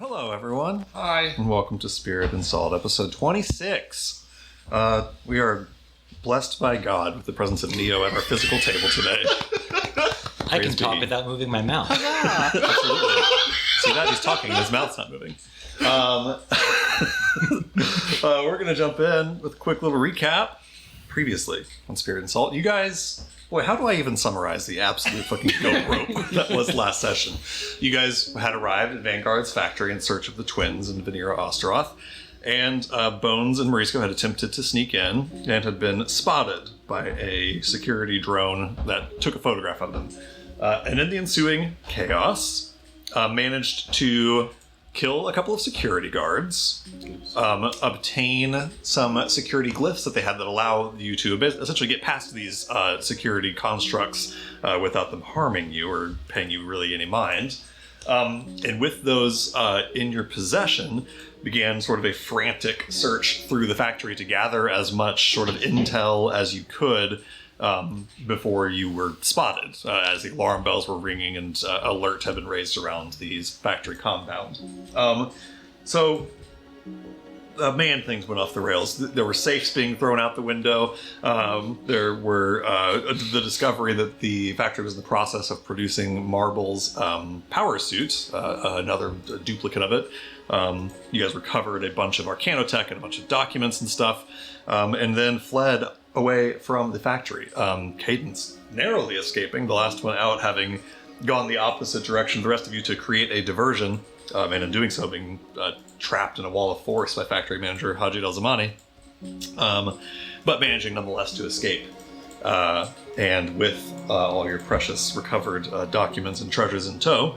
Hello, everyone. Hi. And welcome to Spirit and Salt, episode 26. We are blessed by God with the presence of Neo at our physical table today. I can talk without moving my mouth. Absolutely. See that? He's talking and his mouth's not moving. We're going to jump in with a quick little recap. Previously on Spirit and Salt, you guys... Boy, how do I even summarize the absolute fucking goat rope that was last session? You guys had arrived at Vanguard's factory in search of the twins and Vanira Osteroth, and Bones and Marisco had attempted to sneak in and had been spotted by a security drone that took a photograph of them. And in the ensuing chaos, managed to kill a couple of security guards, obtain some security glyphs that they had that allow you to essentially get past these security constructs without them harming you or paying you really any mind. And with those in your possession, began sort of a frantic search through the factory to gather as much sort of intel as you could before you were spotted, as the alarm bells were ringing and alert had been raised around the factory compound. So, man, things went off the rails. There were safes being thrown out the window. There were the discovery that the factory was in the process of producing Marble's power suit, another duplicate of it. You guys recovered a bunch of Arcanotech and a bunch of documents and stuff, and then fled away from the factory. Cadence narrowly escaping, the last one out having gone the opposite direction, the rest of you to create a diversion, and in doing so being trapped in a wall of force by factory manager Haji Al-Zamani, but managing nonetheless to escape. And with all your precious recovered documents and treasures in tow,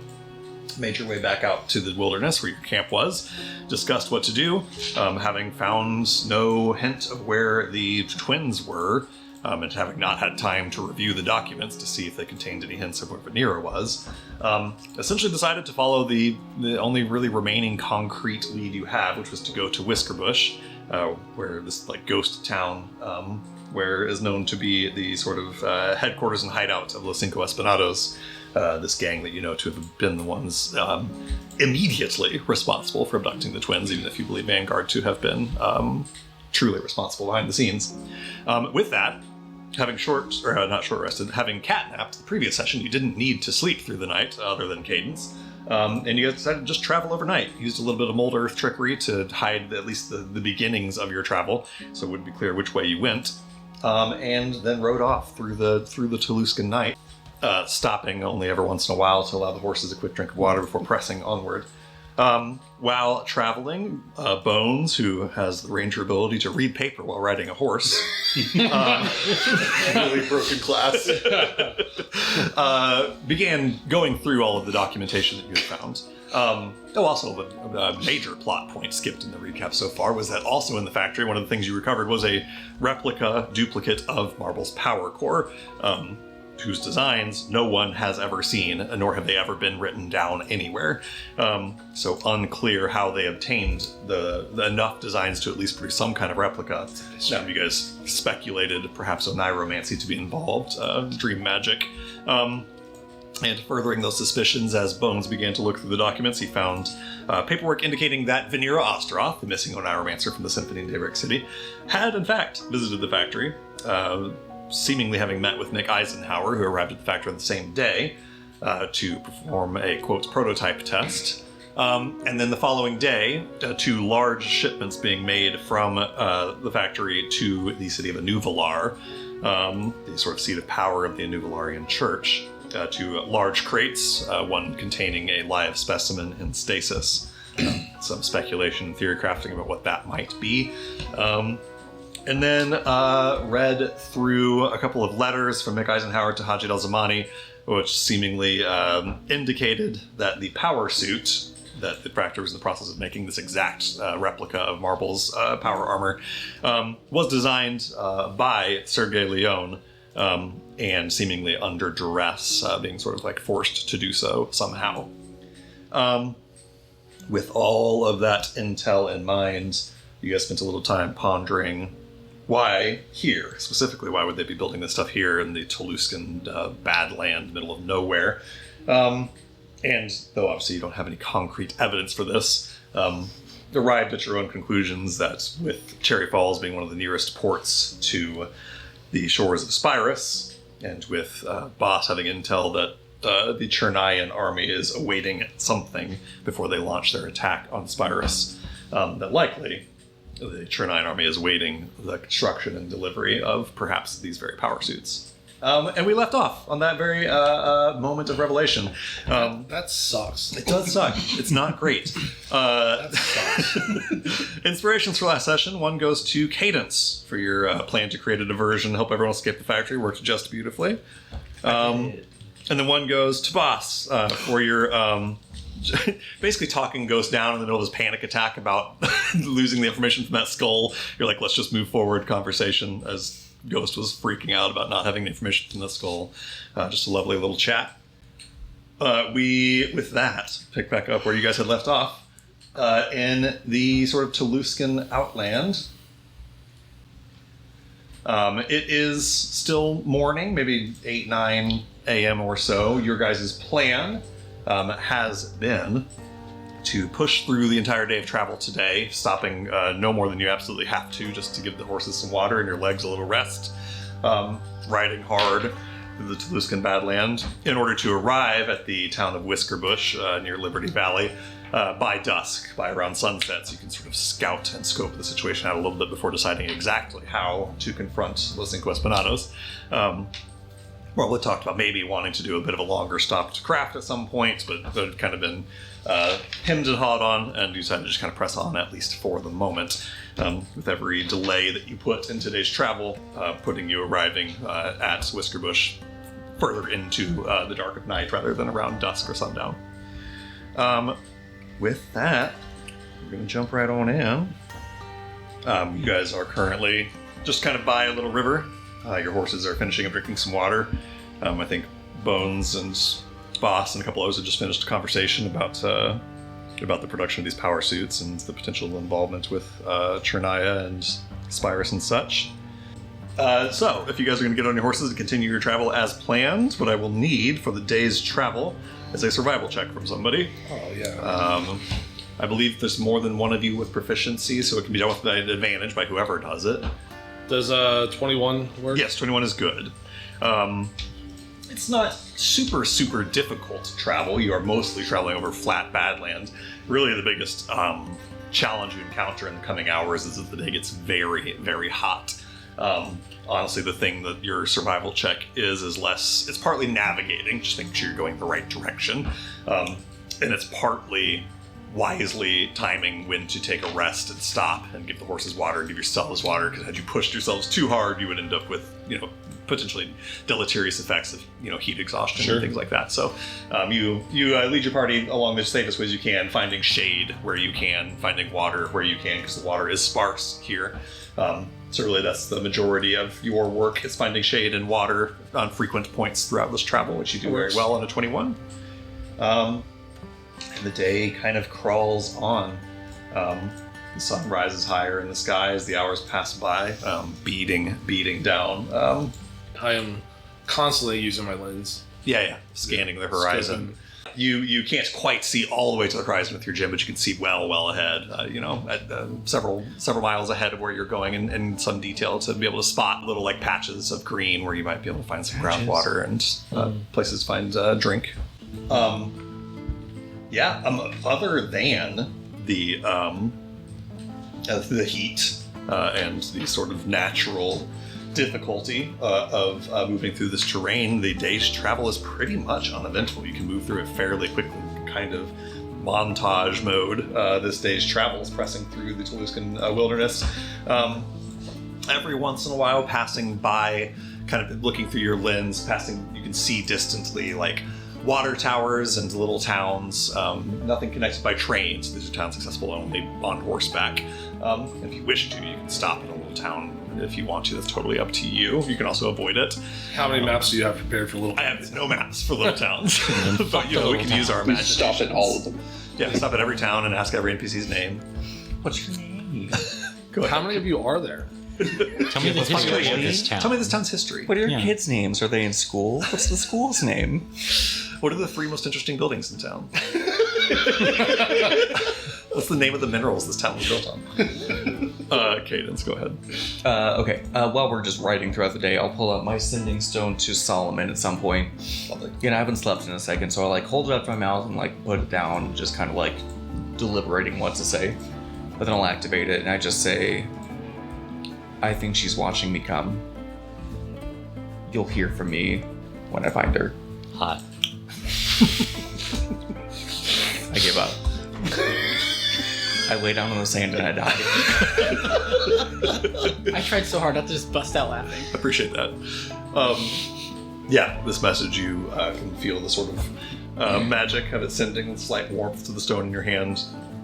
made your way back out to the wilderness where your camp was, discussed what to do, having found no hint of where the twins were, and having not had time to review the documents to see if they contained any hints of where Vanira was, essentially decided to follow the only really remaining concrete lead you have, which was to go to Whiskerbush, where this like ghost town, where is known to be the sort of headquarters and hideout of Los Cinco Espinados, this gang that you know to have been the ones immediately responsible for abducting the twins, even if you believe Vanguard to have been truly responsible behind the scenes. With that, having having catnapped the previous session, you didn't need to sleep through the night other than Cadence. And you guys decided to just travel overnight. Used a little bit of Mold Earth trickery to hide at least the beginnings of your travel, so it wouldn't be clear which way you went. And then rode off through the Toulouscan night, stopping only every once in a while to allow the horses a quick drink of water before pressing onward. While traveling, Bones, who has the ranger ability to read paper while riding a horse, Really broken class. began going through all of the documentation that you had found. Also, a major plot point skipped in the recap so far was that also in the factory, one of the things you recovered was a replica duplicate of Marble's power core, whose designs no one has ever seen, nor have they ever been written down anywhere. So unclear how they obtained the enough designs to at least produce some kind of replica. Now, you guys speculated perhaps Oniromancy to be involved, dream magic. And furthering those suspicions, as Bones began to look through the documents, he found paperwork indicating that Vanira Osteroth, the missing Oniromancer from the Symphony in Daybreak City, had in fact visited the factory, seemingly having met with Nick Eisenhower, who arrived at the factory on the same day, to perform a, quote, prototype test. And then the following day, 2 large shipments being made from the factory to the city of Anuvilar, the sort of seat of power of the Anuvilarian Church, 2 large crates, one containing a live specimen in stasis. Some speculation and theory crafting about what that might be. And then read through a couple of letters from Nick Eisenhower to Haji Al-Zamani, which seemingly indicated that the power suit that the factory was in the process of making, this exact replica of Marble's power armor, was designed by Sergei Leone, and seemingly under duress, being sort of like forced to do so somehow. With all of that intel in mind, you guys spent a little time pondering why here? Specifically, why would they be building this stuff here in the Toulouscan Badland, middle of nowhere? and though obviously you don't have any concrete evidence for this, arrived at your own conclusions that with Cherry Falls being one of the nearest ports to the shores of Spyrus, and with Boss having intel that the Chernayan army is awaiting something before they launch their attack on Spyrus, that likely the Chernayan army is waiting the construction and delivery of perhaps these very power suits. And we left off on that very moment of revelation. That sucks. It does suck. It's not great. That sucks. Inspirations for last session. One goes to Cadence for your plan to create a diversion, help everyone escape the factory. Worked just beautifully. And then one goes to Boss for your basically talking Ghost down in the middle of his panic attack about losing the information from that skull. You're like, let's just move forward conversation as Ghost was freaking out about not having the information from the skull. Just a lovely little chat. We, with that, pick back up where you guys had left off in the sort of Toulouscan outland. It is still morning, maybe 8, 9 a.m. or so. Your guys' plan has been to push through the entire day of travel today, stopping no more than you absolutely have to, just to give the horses some water and your legs a little rest, riding hard through the Toulouscan Badland in order to arrive at the town of Whiskerbush near Liberty Valley by dusk, by around sunset, so you can sort of scout and scope the situation out a little bit before deciding exactly how to confront Los Cinco Espanados. Well, we talked about maybe wanting to do a bit of a longer stop to craft at some point, but that had kind of been hemmed and hawed on, and you decided to just kind of press on, at least for the moment. With every delay that you put in today's travel, putting you arriving at Whiskerbush further into the dark of night rather than around dusk or sundown. With that, we're going to jump right on in. You guys are currently just kind of by a little river. Your horses are finishing up drinking some water. I think Bones and Boss and a couple others have just finished a conversation about the production of these power suits and the potential involvement with Chernaya and Spyrus and such. So, if you guys are going to get on your horses and continue your travel as planned, what I will need for the day's travel is a survival check from somebody. Oh, yeah. I believe there's more than one of you with proficiency, so it can be done with an advantage by whoever does it. Does 21 work? Yes, 21 is good. It's not super, super difficult to travel. You are mostly traveling over flat badland. Really, the biggest challenge you encounter in the coming hours is that the day gets very, very hot. Honestly, the thing that your survival check is less... It's partly navigating, just making sure you're going the right direction. And it's partly wisely timing when to take a rest and stop and give the horses water and give yourselves water, because had you pushed yourselves too hard, you would end up with, potentially deleterious effects of, heat exhaustion and things like that. So you lead your party along the safest ways you can, finding shade where you can, finding water where you can, because the water is sparse here. So really that's the majority of your work, is finding shade and water on frequent points throughout this travel, which you do very well on a 21. And the day kind of crawls on. The sun rises higher in the sky as the hours pass by, beating down. I am constantly using my lens. Yeah, scanning the horizon. You can't quite see all the way to the horizon with your gym, but you can see well ahead. At several miles ahead of where you're going, in some detail to be able to spot little like patches of green where you might be able to find some groundwater and places to find drink. Other than the heat and the sort of natural difficulty of moving through this terrain, the day's travel is pretty much uneventful. You can move through it fairly quickly, kind of montage mode. This day's travel is pressing through the Toulouscan wilderness. Every once in a while, passing by, kind of looking through your lens, you can see distantly like water towers and little towns, nothing connected by trains. These are towns accessible only on horseback. If you wish to, you can stop in a little town if you want to. That's totally up to you. You can also avoid it. How many maps do you have prepared for little towns? I have no maps for little towns, but we can use our imagination. Stop at all of them. Yeah, stop at every town and ask every NPC's name. What's your name? Go ahead. How many of you are there? Tell me the history of this town. Tell me this town's history. What are your kids' names? Are they in school? What's the school's name? What are the 3 most interesting buildings in town? What's the name of the minerals this town was built on? Cadence, go ahead. Okay. While we're just writing throughout the day, I'll pull out my sending stone to Solomon at some point. Lovely. You know, I haven't slept in a second, so I like hold it up to my mouth and like put it down, just kind of like deliberating what to say. But then I'll activate it and I just say, I think she's watching me come. You'll hear from me when I find her. Hot. I give up. I lay down on the sand and I die. I tried so hard not to just bust out laughing. Appreciate that. Yeah, this message, you can feel the sort of magic of it sending slight warmth to the stone in your hand.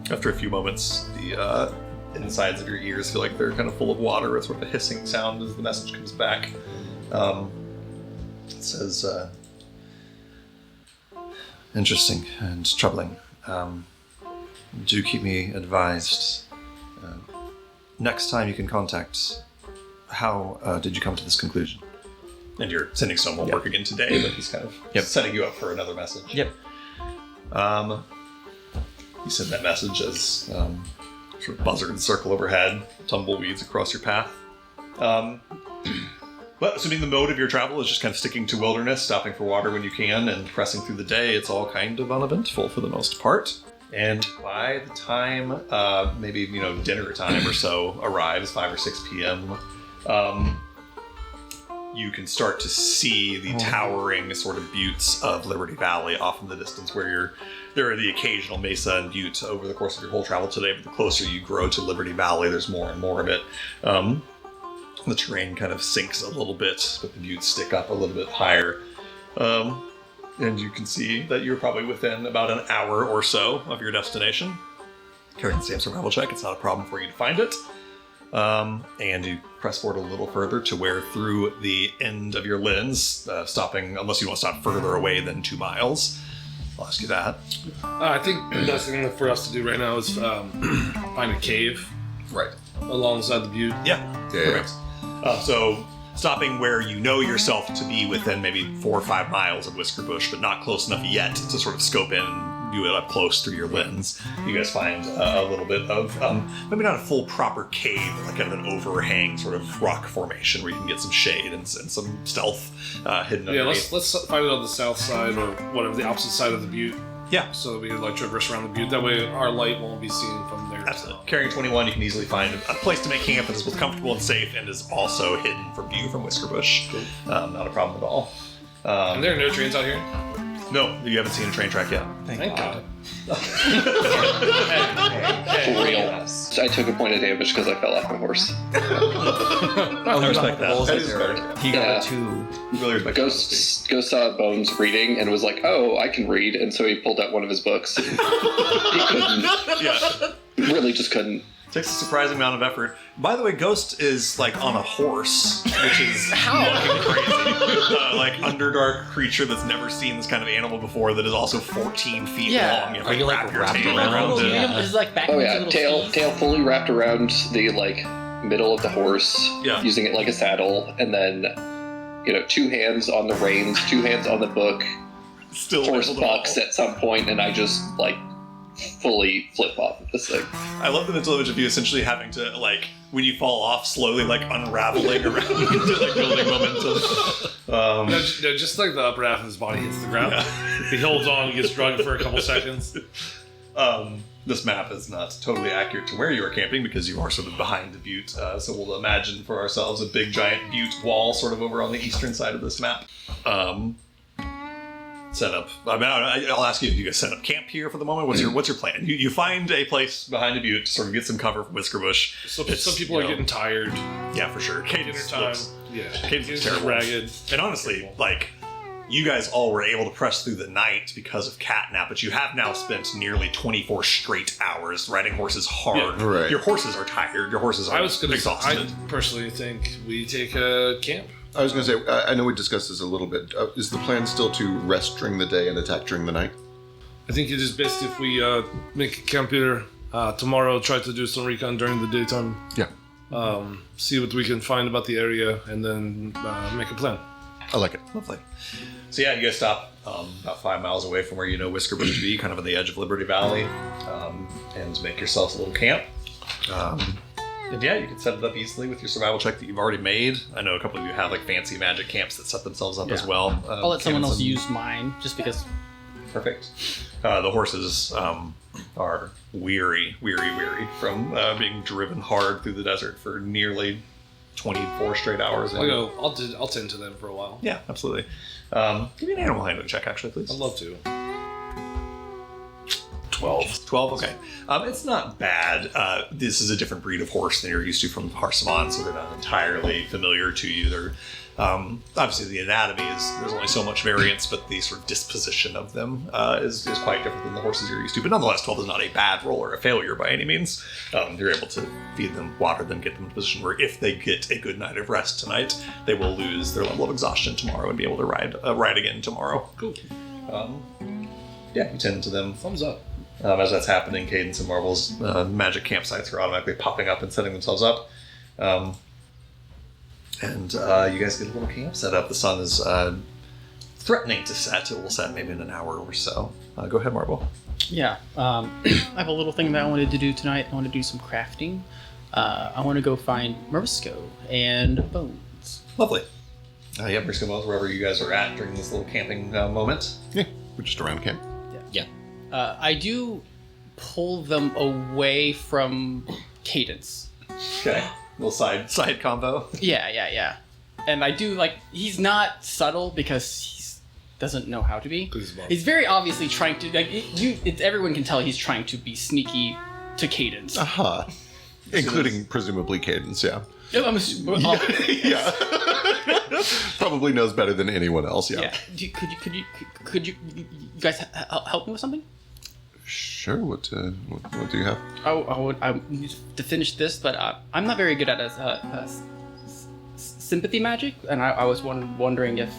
After a few moments, the insides of your ears feel like they're kind of full of water with sort of a hissing sound as the message comes back. It says, interesting and troubling. Do keep me advised. Next time you can contact, how did you come to this conclusion? And your sending stone won't work again today, but he's kind of setting you up for another message. Yep. You send that message as sort of buzzards circle overhead, tumbleweeds across your path. But assuming the mode of your travel is just kind of sticking to wilderness, stopping for water when you can, and pressing through the day, it's all kind of uneventful for the most part. And by the time, maybe, dinner time or so arrives, 5 or 6 p.m., you can start to see the towering sort of buttes of Liberty Valley off in the distance where there are the occasional mesa and butte over the course of your whole travel today, but the closer you grow to Liberty Valley, there's more and more of it. The terrain kind of sinks a little bit, but the buttes stick up a little bit higher. And you can see that you're probably within about an hour or so of your destination. Carry the same survival check, it's not a problem for you to find it. And you press forward a little further to where through the end of your lens, stopping, unless you want to stop further away than 2 miles. I'll ask you that. I think the best thing for us to do right now is find a cave. Right. Alongside the butte. Yeah. Perfect. So stopping where you know yourself to be within maybe 4 or 5 miles of Whiskerbush, but not close enough yet to sort of scope in and view it up close through your lens. You guys find a little bit of, maybe not a full proper cave, but like kind of an overhang sort of rock formation where you can get some shade and some stealth hidden underneath. Yeah, let's find it on the south side or whatever, the opposite side of the butte. Yeah. So that we can traverse around the butte. That way our light won't be seen from there. Absolutely. Carrying 21, you can easily find a place to make camp that is both comfortable and safe and is also hidden from view from Whiskerbush. Cool. Not a problem at all. And there are no trains out here? No, you haven't seen a train track yet. Thank God. For real. I took a point of damage because I fell off my horse. I respect that. That is fair. He got a 2. Really respect Ghost saw Bones reading and was like, "Oh, I can read," and so he pulled out one of his books. He couldn't. Yeah. Really, just couldn't. Takes a surprising amount of effort. By the way, Ghost is like on a horse, which is fucking crazy. Like Underdark creature that's never seen this kind of animal before that is also 14 feet long. You have Are you, wrap like, your wrapped tail around around it? it. Yeah. It's like back Oh into yeah, little tail feet. fully wrapped around the middle of the horse, Yeah. using it like a saddle, and then 2 hands on the reins, 2 hands on the book. Still Horse able to bucks walk. at some point, and I just fully flip off of this thing. I love the mental image of you essentially having to, when you fall off, slowly, unraveling around into, building momentum. No, just like the upper half of his body hits the ground. Yeah. He holds on, he gets drugged for a couple seconds. This map is not totally accurate to where you are camping because you are sort of behind the butte. So we'll imagine for ourselves a big giant butte wall sort of over on the eastern side of this map. Set up. I'll ask you. Do you guys set up camp here for the moment? What's your plan? You find a place behind a butte to sort of get some cover from Whiskerbush. So some people are getting tired. Yeah, for sure. Dinner Cadence time. looks Cadence is terrible. ragged. And honestly, you guys all were able to press through the night because of catnap, but you have now spent nearly 24 straight hours riding horses hard. Yeah. Right. Your horses are tired. Your horses are exhausted. I personally think we take a camp. I was going to say, I know we discussed this a little bit. Is the plan still to rest during the day and attack during the night? I think it is best if we make a camp here tomorrow, try to do some recon during the daytime. Yeah. See what we can find about the area, and then make a plan. I like it. Lovely. So yeah, you guys stop about 5 miles away from where you know Whiskerbush to be, kind of on the edge of Liberty Valley, and make yourselves a little camp. And yeah, you can set it up easily with your survival check that you've already made. I know a couple of you have like fancy magic camps that set themselves up as well. I'll let someone else use mine, just because. Perfect. The horses are weary from being driven hard through the desert for nearly 24 straight hours. I'll tend to them for a while. Yeah, absolutely. Give me an animal handling check, actually, please. I'd love to. 12, okay. It's not bad. This is a different breed of horse than you're used to from Harsavan, so they're not entirely familiar to you. They're obviously the anatomy there's only so much variance, but the sort of disposition of them is quite different than the horses you're used to. But nonetheless, 12 is not a bad roll or a failure by any means. You're able to feed them, water them, get them in a position where if they get a good night of rest tonight, they will lose their level of exhaustion tomorrow and be able to ride again tomorrow. Cool. Yeah, you tend to them. Thumbs up. As that's happening, Cadence and Marble's magic campsites are automatically popping up and setting themselves up. And you guys get a little camp set up. The sun is threatening to set. It will set maybe in an hour or so. Go ahead, Marble. Yeah. I have a little thing that I wanted to do tonight. I want to do some crafting. I want to go find Marisco and Bones. Lovely. Yeah, Marisco Bones, wherever you guys are at during this little camping moment. Yeah, we're just around camp. Yeah. I do pull them away from Cadence. Okay. Little side combo. Yeah. And I do, he's not subtle because he doesn't know how to be. He's very obviously trying to, everyone can tell he's trying to be sneaky to Cadence. Uh-huh. Including, presumably, Cadence, yeah. Yeah. Probably knows better than anyone else, yeah. Could you guys help me with something? Sure, what do you have? I need to finish this, but I'm not very good at sympathy magic, and I was wondering if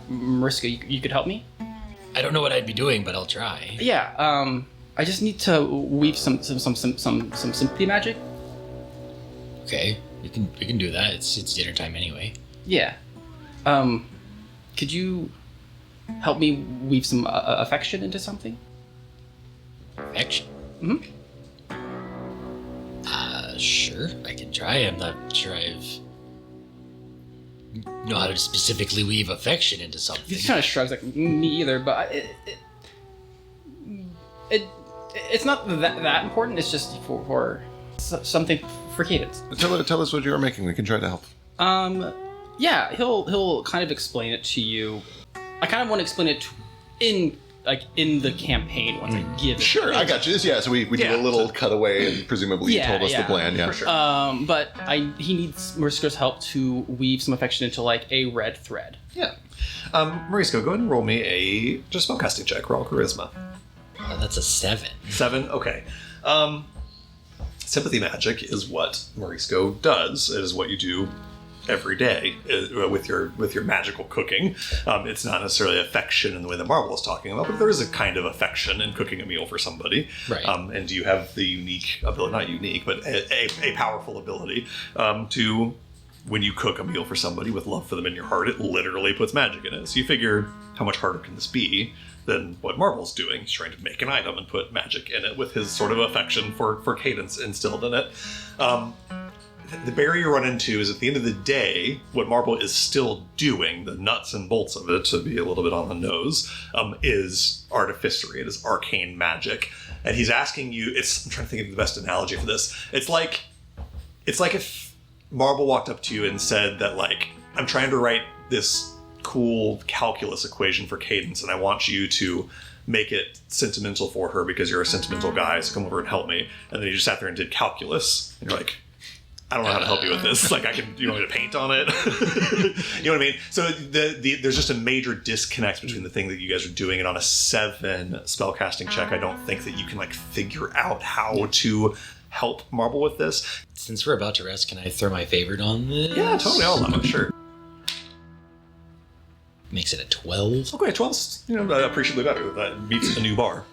Mariska, you could help me. I don't know what I'd be doing, but I'll try. Yeah, I just need to weave some sympathy magic. Okay, we can do that. It's dinner time anyway. Yeah. Could you help me weave some affection into something? Affection? Mm-hmm. Sure, I can try. I'm not sure I've know how to specifically weave affection into something. He kind of shrugs, me either, but it's not that important. It's just for something for Cadence. Tell us what you are making. We can try to help. Yeah, he'll kind of explain it to you. I kind of want to explain it in the campaign once I give it. Sure, I got you. Yeah, so we do a little cutaway, and presumably you told us the plan. Yeah, for sure. But he needs Marisko's help to weave some affection into a red thread. Yeah. Marisko, go ahead and roll me a just spellcasting check. Roll charisma. That's a 7. 7. Okay. Sympathy magic is what Marisko does. It is what you do every day with your magical cooking. It's not necessarily affection in the way that Marvel is talking about, but there is a kind of affection in cooking a meal for somebody. Right. And you have the unique ability, not unique, but a powerful ability to, when you cook a meal for somebody with love for them in your heart, it literally puts magic in it. So you figure, how much harder can this be than what Marvel's doing? He's trying to make an item and put magic in it with his sort of affection for Cadence instilled in it. The barrier you run into is at the end of the day, what Marble is still doing, the nuts and bolts of it, to be a little bit on the nose, is artificery. It is arcane magic. And he's asking you, I'm trying to think of the best analogy for this. It's like if Marble walked up to you and said that, I'm trying to write this cool calculus equation for Cadence, and I want you to make it sentimental for her because you're a sentimental guy, so come over and help me. And then you just sat there and did calculus, and you're like, I don't know how to help you with this. You want me to paint on it? You know what I mean? So there's just a major disconnect between the thing that you guys are doing, and on a 7 spellcasting check, I don't think that you can figure out how to help Marble with this. Since we're about to rest, can I throw my favorite on this? Yeah, totally. I'll allow it, sure. Makes it a 12. Okay, 12's appreciably better. That beats a new bar.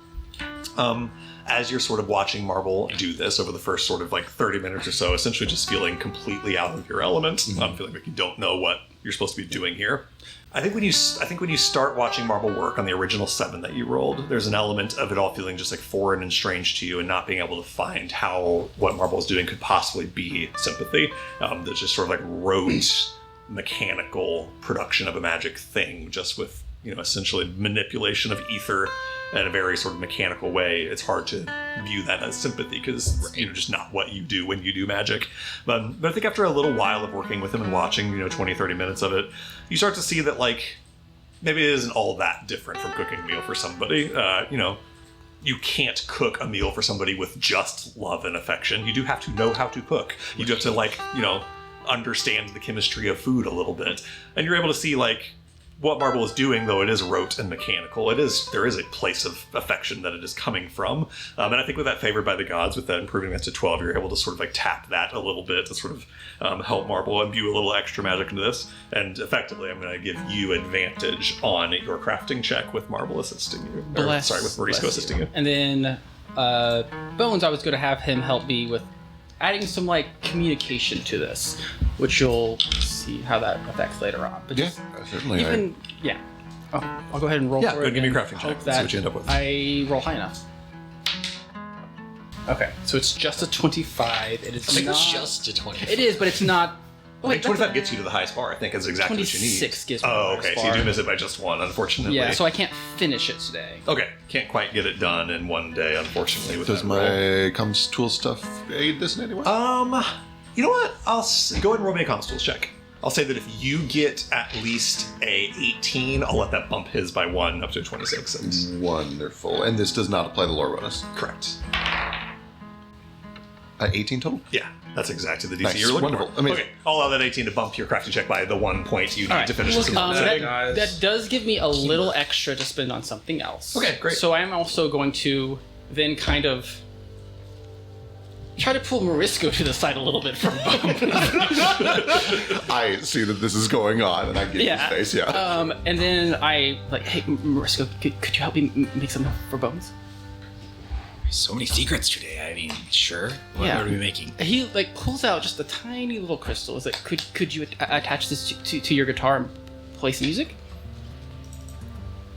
As you're sort of watching Marble do this over the first 30 minutes or so, essentially just feeling completely out of your element, feeling like you don't know what you're supposed to be doing here. I think when you start watching Marble work on the original 7 that you rolled, there's an element of it all feeling just like foreign and strange to you, and not being able to find how what Marble is doing could possibly be sympathy. That's just sort of like rote, mechanical production of a magic thing, just with essentially manipulation of ether in a very sort of mechanical way. It's hard to view that as sympathy because it's just not what you do when you do magic. But I think after a little while of working with him and watching 20-30 minutes of it, you start to see that like maybe it isn't all that different from cooking a meal for somebody. You can't cook a meal for somebody with just love and affection. You do have to know how to cook. You do have to understand the chemistry of food a little bit, and you're able to see like what Marble is doing, though it is rote and mechanical, there is a place of affection that it is coming from. And I think with that favored by the gods, with that improving that to 12, you're able to sort of like tap that a little bit to sort of help Marble imbue a little extra magic into this. And effectively, I'm going to give you advantage on your crafting check with Marble assisting you. With Mauricio assisting you. And then Bones, I was going to have him help me with adding some like communication to this, which you'll see how that affects later on. But certainly. I'll go ahead and roll for it. Yeah, go give me a crafting check. See what you end up with. I roll high enough. Okay, so it's just a 25. It is not just a 25. It is, but it's not. I think 25 gets you to the highest bar, I think, is exactly what you need. 26 gives me the Oh, highest okay, bar. so you do miss it by just one, unfortunately. Yeah, so I can't finish it today. Okay, can't quite get it done in one day, unfortunately. With Does that roll. my comms tool stuff aid this in any way? You know what? I'll go ahead and roll me a comms tools check. I'll say that if you get at least a 18, I'll let that bump his by 1 up to a 26. And Wonderful. And this does not apply the lore bonus. correct. 18 total? Yeah, that's exactly the DC Nice, you're looking wonderful, for. amazing. Okay, I'll allow that 18 to bump your crafting check by the 1 point you need All right. to finish Look, this. that does give me a little extra to spend on something else. Okay, great. So I'm also going to then kind of try to pull Morisco to the side a little bit from Bones. I see that this is going on, and I give you space, And then I like, hey, Morisco, could you help me make something for Bones? So many secrets today. I mean, sure. What are we making? He like pulls out just a tiny little crystal. Is like, could you attach this to your guitar and play some music?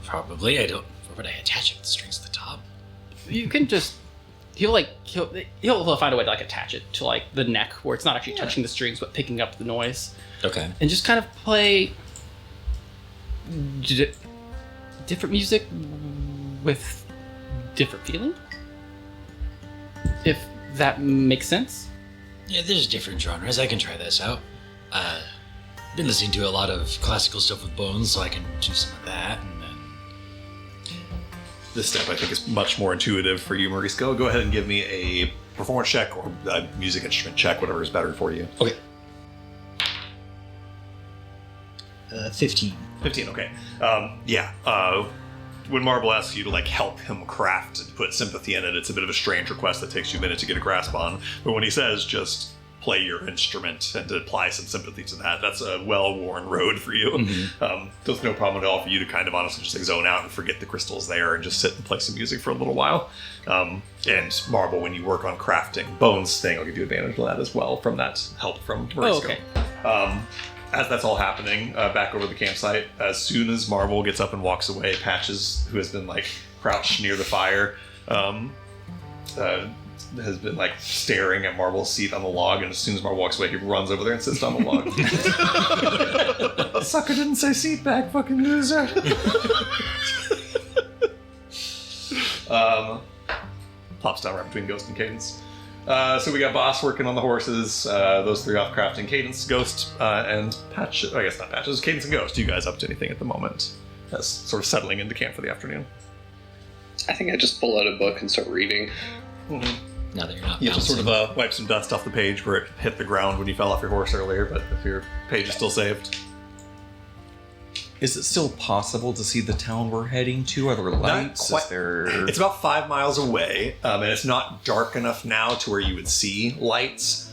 Probably. I don't. Where would I attach it? The strings at the top. You can just. He'll find a way to like attach it to like the neck where it's not actually touching the strings but picking up the noise. Okay. And just kind of play different music with different feeling. If that makes sense. Yeah, there's different genres. I can try this out. Been listening to a lot of classical stuff with Bones, so I can do some of that, and then This step, I think, is much more intuitive for you, Mauricio. Go ahead and give me a performance check or a music instrument check, whatever is better for you. Okay. 15. 15, okay. When Marble asks you to like help him craft and put sympathy in it, it's a bit of a strange request that takes you a minute to get a grasp on. But when he says just play your instrument and to apply some sympathy to that, that's a well-worn road for you. Mm-hmm. So it's no problem at all for you to kind of honestly just like zone out and forget the crystals there and just sit and play some music for a little while. And Marble, when you work on crafting Bones thing, I'll give you advantage of that as well from that help from Mauricio. Oh, okay. As that's all happening, back over the campsite, as soon as Marble gets up and walks away, Patches, who has been like crouched near the fire, has been like staring at Marble's seat on the log, and as soon as Marble walks away, he runs over there and sits on the log. Sucker didn't say seat back, fucking loser. Plops down right between Ghost and Cadence. So we got Boss working on the horses, those three off crafting, Cadence, Ghost, and Patches. I guess not Patches, Cadence and Ghost. You guys up to anything at the moment? That's sort of settling into camp for the afternoon. I think I just pull out a book and start reading. Now that you're not You just bouncing. sort of wipe some dust off the page where it hit the ground when you fell off your horse earlier, but if your page is still saved. Is it still possible to see the town we're heading to? Are there lights? quite. Is there... It's about 5 miles away, and it's not dark enough now to where you would see lights.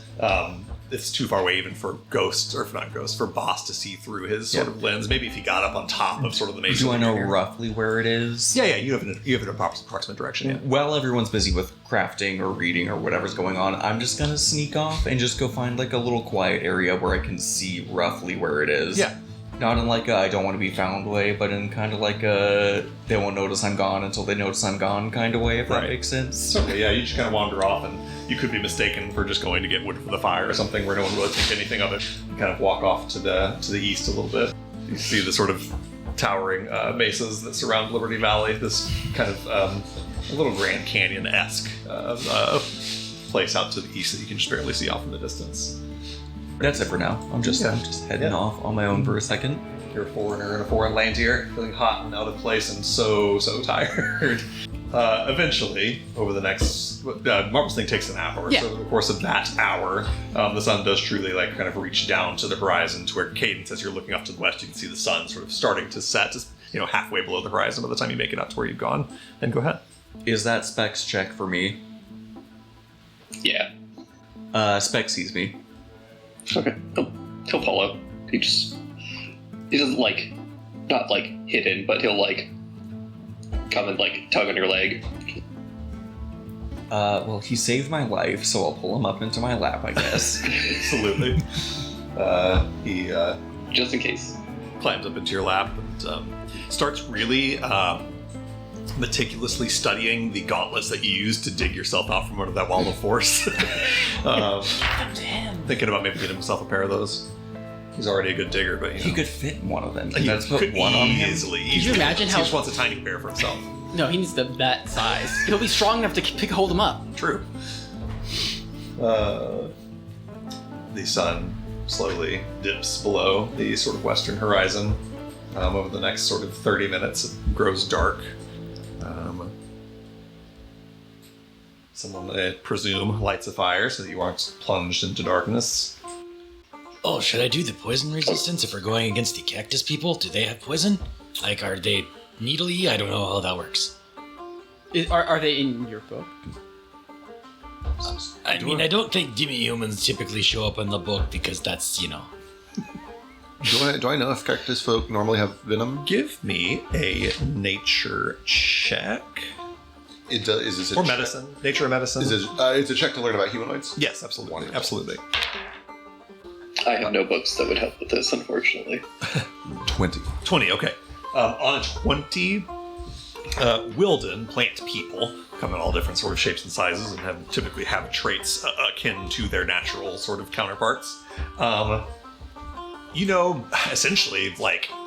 It's too far away even for Ghost, or not Ghost, for Boss to see through his sort of lens. Maybe if he got up on top of sort of the main. Do I know roughly where it is? Yeah, you have an approximate direction. Yeah. While everyone's busy with crafting or reading or whatever's going on, I'm just gonna sneak off and just go find like a little quiet area where I can see roughly where it is. Yeah. Not in like a I don't want to be found way, but in kind of like a they won't notice I'm gone until they notice I'm gone kind of way, if that makes sense. Okay, yeah, you just kind of wander off, and you could be mistaken for just going to get wood for the fire or something where no one really think anything of it. You kind of walk off to the east a little bit. You see the sort of towering mesas that surround Liberty Valley, this kind of a little Grand Canyon-esque place out to the east that you can just barely see off in the distance. That's it for now. I'm just heading off on my own for a second. You're a foreigner in a foreign land here, feeling hot and out of place and so tired. Eventually, over the next... Marvel's thing takes an hour, so over the course of that hour, the sun does truly like kind of reach down to the horizon to where Cadence, as you're looking up to the west, you can see the sun sort of starting to set, just, halfway below the horizon by the time you make it out to where you've gone. And go ahead. Is that Specs check for me? Yeah. Spec sees me. Okay. He'll follow. He doesn't not hidden, but he'll come and tug on your leg. Well, he saved my life, so I'll pull him up into my lap, I guess. Absolutely. He just in case climbs up into your lap and starts really meticulously studying the gauntlets that you used to dig yourself out from under that wall of force. Thinking about maybe getting himself a pair of those. He's already a good digger, but he could fit in one of them. He Let's put could one on him. easily. Could you imagine He how? just wants a tiny pair for himself. No, he needs that size. He'll be strong enough to hold him up. True. The sun slowly dips below the sort of western horizon. Over the next sort of 30 minutes, it grows dark. Someone, I presume, lights a fire so that you aren't plunged into darkness. Oh, should I do the poison resistance if we're going against the cactus people? Do they have poison? Are they needly? I don't know how that works. Are they in your book? I mean, I don't think demi-humans typically show up in the book because that's, Do I know if cactus folk normally have venom? Give me a nature check. It does. Is this Or medicine. Nature or medicine. It's a check to learn about humanoids? Yes, absolutely. Wonderful. Absolutely. I have no books that would help with this, unfortunately. 20. 20, okay. On a 20, Wilden plant people come in all different sort of shapes and sizes and typically have traits akin to their natural sort of counterparts. Essentially,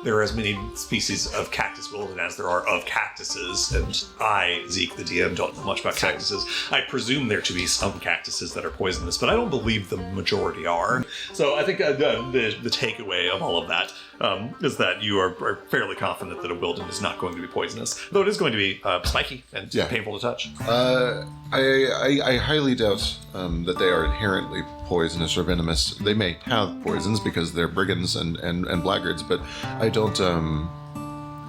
there are as many species of cactus wilden as there are of cactuses, and I, Zeke, the DM, don't know much about cactuses. I presume there to be some cactuses that are poisonous, but I don't believe the majority are. So I think the takeaway of all of that is that you are fairly confident that a wilden is not going to be poisonous, though it is going to be spiky and painful to touch. I highly doubt that they are inherently poisonous or venomous. They may have poisons because they're brigands and blackguards, but I don't.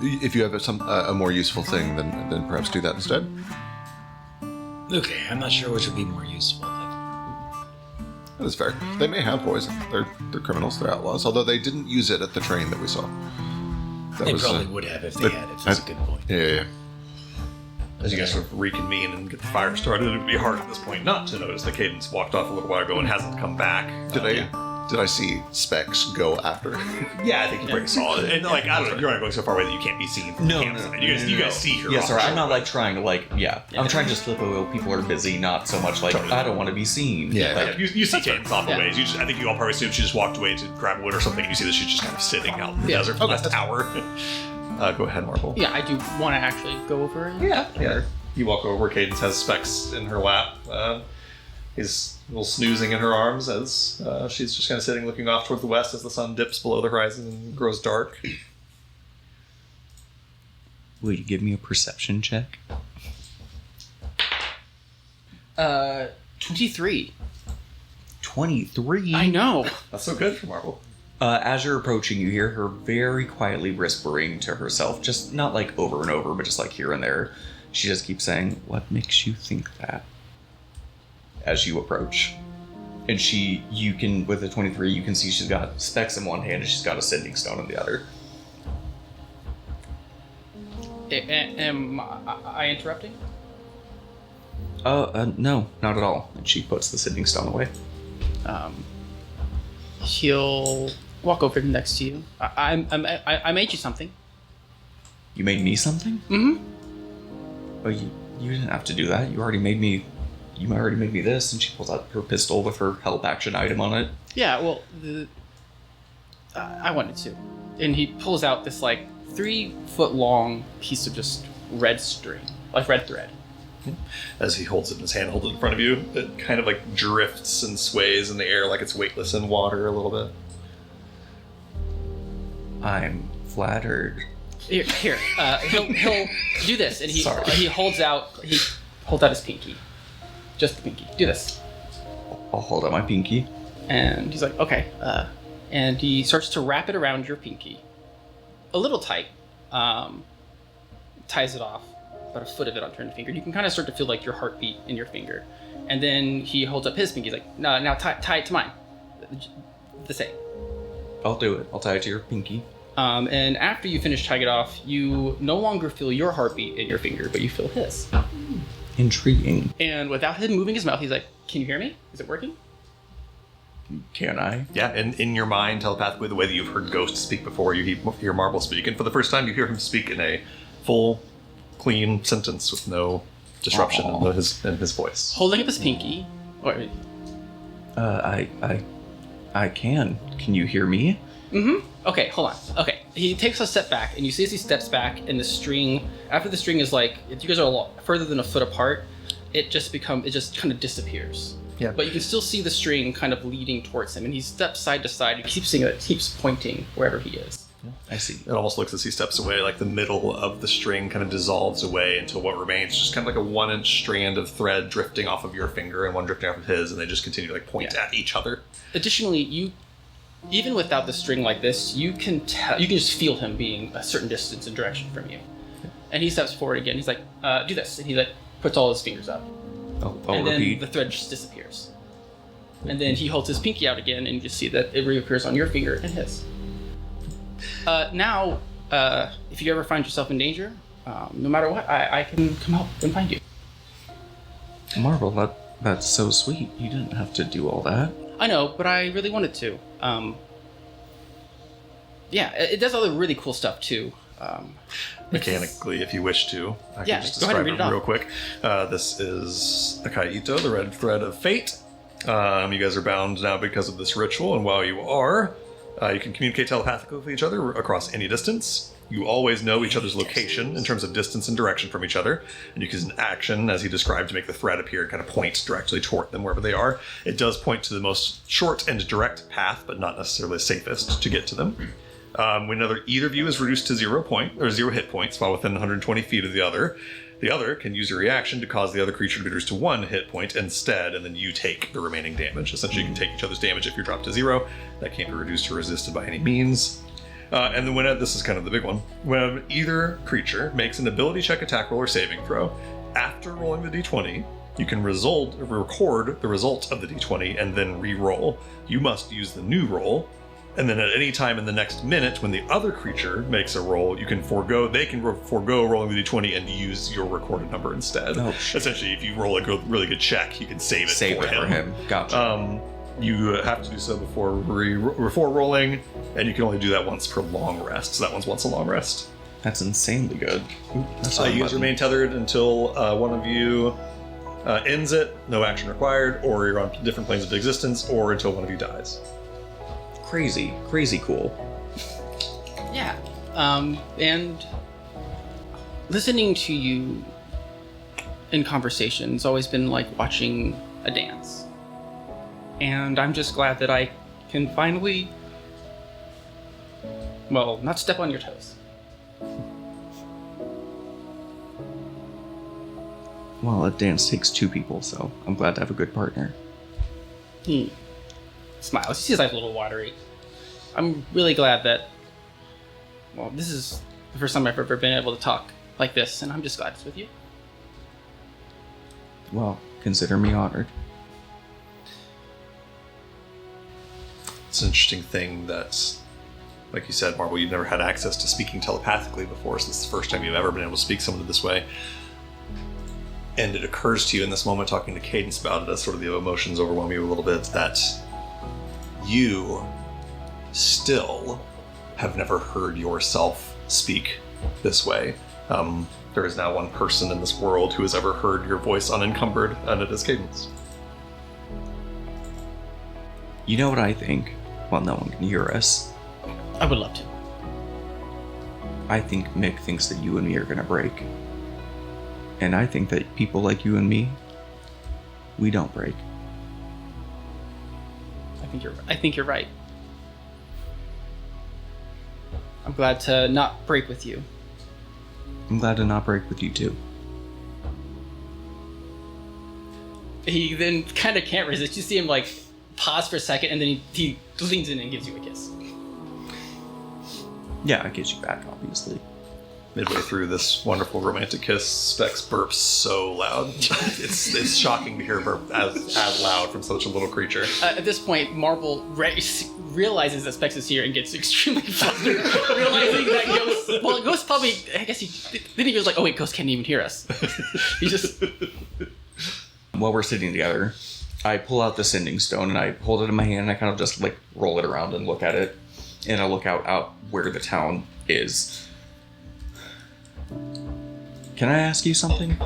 If you have a more useful thing, then perhaps do that instead. Okay, I'm not sure which would be more useful. That is fair. They may have poison. They're criminals. They're outlaws. Although they didn't use it at the train that we saw. They probably would have if they had it. That's a good point. Yeah. As you guys sort of reconvene and get the fire started, it would be hard at this point not to notice that Cadence walked off a little while ago and hasn't come back. Did I see Specs go after? Yeah, I think you pretty saw it. And I don't know, you're not going so far away that you can't be seen from the campsite. You guys see her. Yes, sir. off I'm not shoulder. trying to I'm trying to slip away while people are busy, not so much I don't want to be seen. Yeah, you see Cadence off the ways. I think you all probably assume she just walked away to grab wood or something, and you see that she's just kind of sitting out in the desert for the last hour. Go ahead, Marvel. Yeah, I do want to actually go over and Yeah. You walk over, Cadence has Specs in her lap. He's a little snoozing in her arms as she's just kind of sitting looking off toward the west as the sun dips below the horizon and grows dark. Will you give me a perception check? 23. 23? I know. That's so good for Marvel. As you're approaching, you hear her very quietly whispering to herself, just not over and over, but just here and there. She just keeps saying, "What makes you think that?" As you approach. And you can, with the 23, you can see she's got Specs in one hand and she's got a sending stone in the other. Am I interrupting? No, not at all. And she puts the sending stone away. He'll walk over next to you. I made you something. You made me something? Mm-hmm. Oh, you didn't have to do that. You already made me this. And she pulls out her pistol with her help action item on it. Yeah, well, I wanted to. And he pulls out this, like, 3-foot long piece of just red string, like red thread. As he holds it in his hand, holds it in front of you, it kind of like drifts and sways in the air like it's weightless in water a little bit. I'm flattered. Here, he'll do this, and he holds out his pinky, just the pinky. Do this, I'll hold out my pinky. and he's like, okay, and he starts to wrap it around your pinky, a little tight, ties it off, about a foot of it onto your finger. You can kind of start to feel like your heartbeat in your finger, and then he holds up his pinky. He's like, no, now tie it to mine, the same. I'll do it. I'll tie it to your pinky. And after you finish tying it off, you no longer feel your heartbeat in your finger, but you feel his. Intriguing. And without him moving his mouth, he's like, can you hear me? Is it working? Can I? Yeah, and in your mind, telepathically, the way that you've heard ghosts speak before, you hear Marble speak, and for the first time, you hear him speak in a full, clean sentence with no disruption in his voice. Holding up his pinky. Wait. I can. Can you hear me? Mm-hmm. Okay, hold on. Okay. He takes a step back, and you see as he steps back, and the string, after the string is like, if you guys are a lot further than a foot apart, it just kind of disappears. Yeah. But you can still see the string kind of leading towards him, and he steps side to side. You keep seeing it keeps pointing wherever he is. I see. It almost looks as he steps away, like the middle of the string kind of dissolves away until what remains is just kind of like a 1-inch strand of thread drifting off of your finger and one drifting off of his, and they just continue to like point at each other. Additionally, even without the string like this, you can just feel him being a certain distance and direction from you. And he steps forward again. He's like, do this. And he like puts all his fingers up. I'll and repeat. then the thread just disappears. And then he holds his pinky out again, and you just see that it reappears on your finger and his. Now, if you ever find yourself in danger, no matter what, I can come help and find you. Marvel, that's so sweet. You didn't have to do all that. I know, but I really wanted to. Yeah, it does other really cool stuff too. Mechanically, if you wish to, I Yeah, can just go ahead describe and read it it off. real quick. This is Akai Ito, the red thread of fate. You guys are bound now because of this ritual, and while you are, you can communicate telepathically with each other across any distance. You always know each other's location in terms of distance and direction from each other, and you can use an action, as he described, to make the thread appear and kind of point directly toward them wherever they are. It does point to the most short and direct path, but not necessarily the safest to get to them. When either of you is reduced to 0 hit points while within 120 feet of the other can use a reaction to cause the other creature to be reduced to 1 hit point instead, and then you take the remaining damage. Essentially, you can take each other's damage if you're dropped to 0. That can't be reduced or resisted by any means. And then this is kind of the big one. When either creature makes an ability check, attack roll, or saving throw, after rolling the d20, you can record the result of the d20 and then re-roll. You must use the new roll. And then at any time in the next minute, when the other creature makes a roll, they can forego rolling the d20 and use your recorded number instead. Oh, shit. Essentially, if you roll a really good check, you can save it for him. Gotcha. You have to do so before rolling, and you can only do that once per long rest. So that one's once a long rest. That's insanely good. Ooh, that's You guys remain tethered until one of you ends it, no action required, or you're on different planes of existence, or until one of you dies. crazy cool. Yeah. And listening to you in conversation has always been like watching a dance. And I'm just glad that I can finally, well, not step on your toes. Well, a dance takes 2 people, so I'm glad to have a good partner. He smiles. He sees his eyes a little watery. I'm really glad that, well, this is the first time I've ever been able to talk like this, and I'm just glad it's with you. Well, consider me honored. It's an interesting thing that, like you said, Marvel, you've never had access to speaking telepathically before, so this is the first time you've ever been able to speak someone this way. And it occurs to you in this moment, talking to Cadence about it, as sort of the emotions overwhelm you a little bit, that you still have never heard yourself speak this way. There is now one person in this world who has ever heard your voice unencumbered, and it is Cadence. You know what I think? Well, no one can hear us. I would love to. I think Mick thinks that you and me are gonna break. And I think that people like you and me, we don't break. I think you're right. I'm glad to not break with you. I'm glad to not break with you too. He then kind of can't resist. You see him like pause for a second, and then he leans in and gives you a kiss. Yeah, I get you back, obviously. Midway through this wonderful romantic kiss, Specs burps so loud. it's shocking to hear a burp as loud from such a little creature. At this point, Marvel realizes that Specs is here and gets extremely flustered, realizing that Ghost... Well, Ghost probably... I guess then he goes like, oh wait, Ghost can't even hear us. He just... While we're sitting together, I pull out the sending stone and I hold it in my hand and I kind of just like roll it around and look at it. And I look out where the town is. Can I ask you something?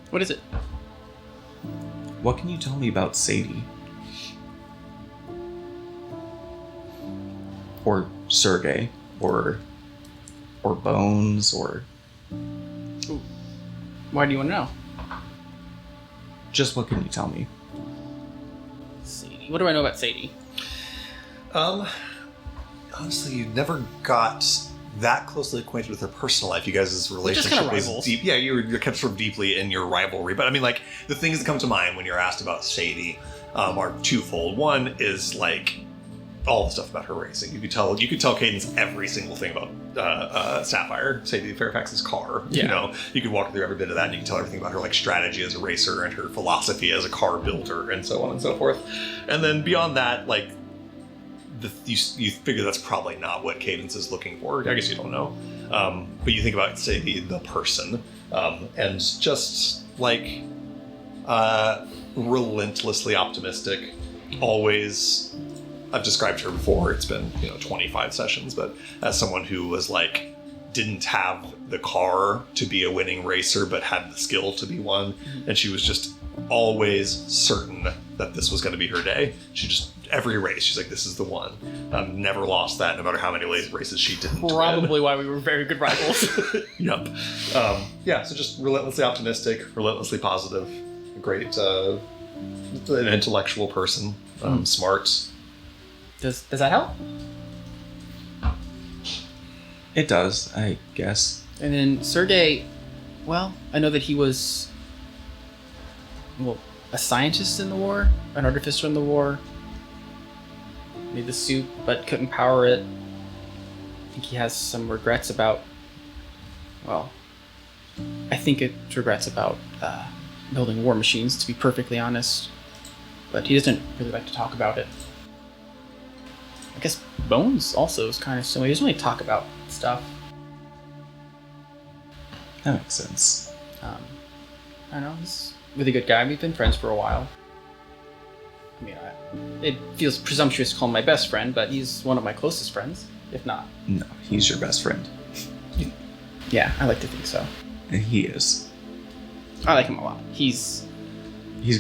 What is it? What can you tell me about Sadie? Or Sergey? Or Bones? Or... Ooh. Why do you want to know? Just what can you tell me? Sadie. What do I know about Sadie? Honestly, you never got that closely acquainted with her personal life. You guys' relationship kind of was rivals. deep. Yeah, you're kept sort of deeply in your rivalry. But I mean, like, the things that come to mind when you're asked about Sadie are twofold. One is like all the stuff about her racing. You could tell Cadence every single thing about Sapphire, Sadie Fairfax's car. Yeah. You know, you could walk through every bit of that, and you can tell everything about her like strategy as a racer and her philosophy as a car builder, and so on and so forth. And then beyond that, like, you figure that's probably not what Cadence is looking for. I guess you don't know. But you think about Sadie, the person, and just like relentlessly optimistic, always. I've described her before. It's been 25 sessions, but as someone who was like didn't have the car to be a winning racer, but had the skill to be one, and she was just always certain that this was going to be her day. She just every race, she's like, "This is the one." Never lost that, no matter how many races she didn't. Probably why we were very good rivals. Yep. Yeah. So just relentlessly optimistic, relentlessly positive, a great, an intellectual person, smart. Does that help? It does, I guess. And then Sergey, well, I know that he was, a scientist in the war, an artificer in the war. Made the suit, but couldn't power it. I think he has some regrets about, building war machines, to be perfectly honest. But he doesn't really like to talk about it. I guess Bones also is kind of similar. He doesn't really talk about stuff. That makes sense. I don't know, he's a really good guy. We've been friends for a while. I mean, it feels presumptuous to call him my best friend, but he's one of my closest friends, if not. No, he's your best friend. Yeah, I like to think so. And he is. I like him a lot. He's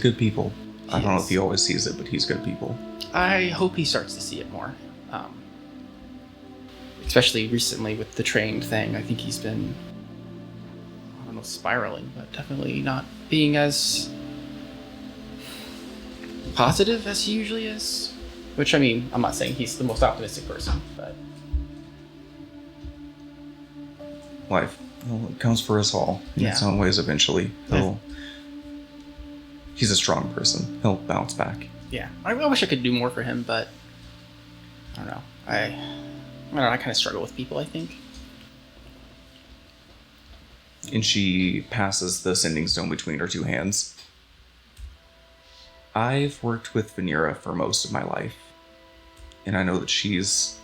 good people. I don't know is. if he always sees it, but he's good people. I hope he starts to see it more. Especially recently with the train thing. I think he's been, I don't know, spiraling, but definitely not being as positive as he usually is. Which, I mean, I'm not saying he's the most optimistic person, but... Life. Well, it comes for us all in its own ways eventually. He's a strong person. He'll bounce back. Yeah. I wish I could do more for him, but... I don't know. I kind of struggle with people, I think. And she passes the sending stone between her two hands. I've worked with Vanera for most of my life, and I know that she's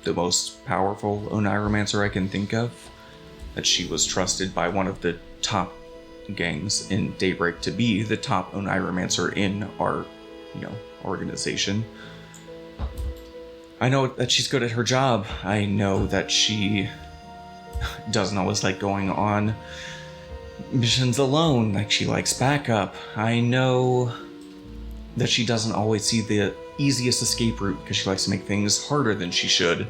the most powerful Oniromancer I can think of, that she was trusted by one of the top gangs in Daybreak to be the top Oniromancer in our, organization. I know that she's good at her job. I know that she doesn't always like going on missions alone. Like, she likes backup. I know that she doesn't always see the easiest escape route because she likes to make things harder than she should.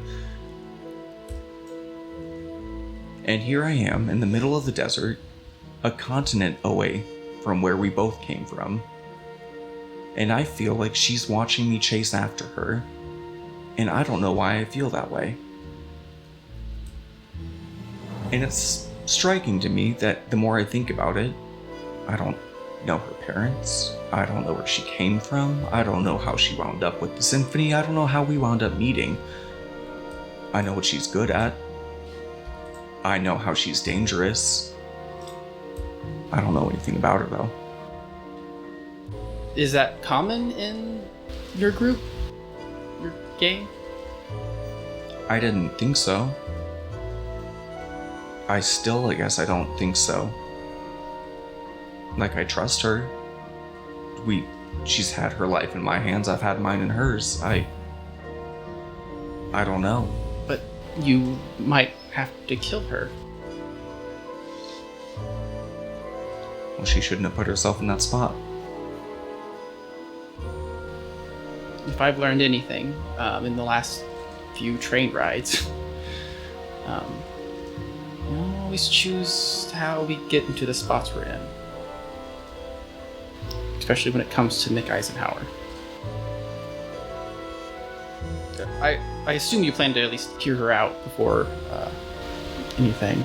And here I am in the middle of the desert, a continent away from where we both came from. And I feel like she's watching me chase after her. And I don't know why I feel that way. And it's striking to me that the more I think about it, I don't know her parents. I don't know where she came from. I don't know how she wound up with the symphony. I don't know how we wound up meeting. I know what she's good at. I know how she's dangerous. I don't know anything about her, though. Is that common in your group? Your gang? I didn't think so. I guess I don't think so. Like, I trust her. She's had her life in my hands, I've had mine in hers. I don't know. But you might have to kill her. Well, she shouldn't have put herself in that spot. If I've learned anything in the last few train rides, you always choose how we get into the spots we're in. Especially when it comes to Nick Eisenhower. I assume you plan to at least hear her out before anything.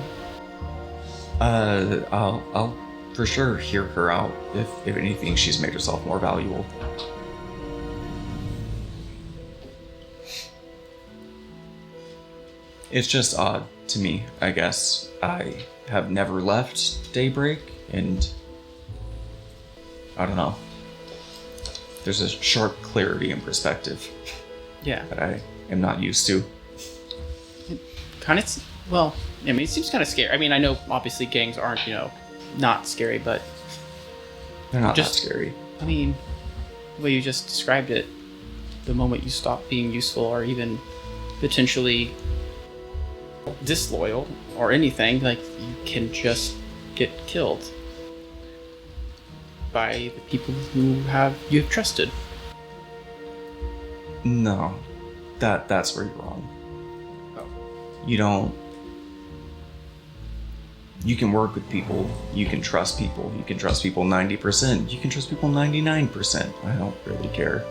I'll for sure hear her out. If anything, she's made herself more valuable. It's just odd to me, I guess. I have never left Daybreak, and I don't know. There's a sharp clarity and perspective Yeah. that I am not used to. Kind of, well, I mean, it seems kind of scary. I mean, I know obviously gangs aren't, not scary, but They're not Just- that scary. I mean, the way you just described it, the moment you stop being useful or even potentially disloyal or anything, like, you can just get killed by the people you've trusted. No, that's where you're wrong. Oh. You can work with people, you can trust people 90%, you can trust people 99%. I don't really care.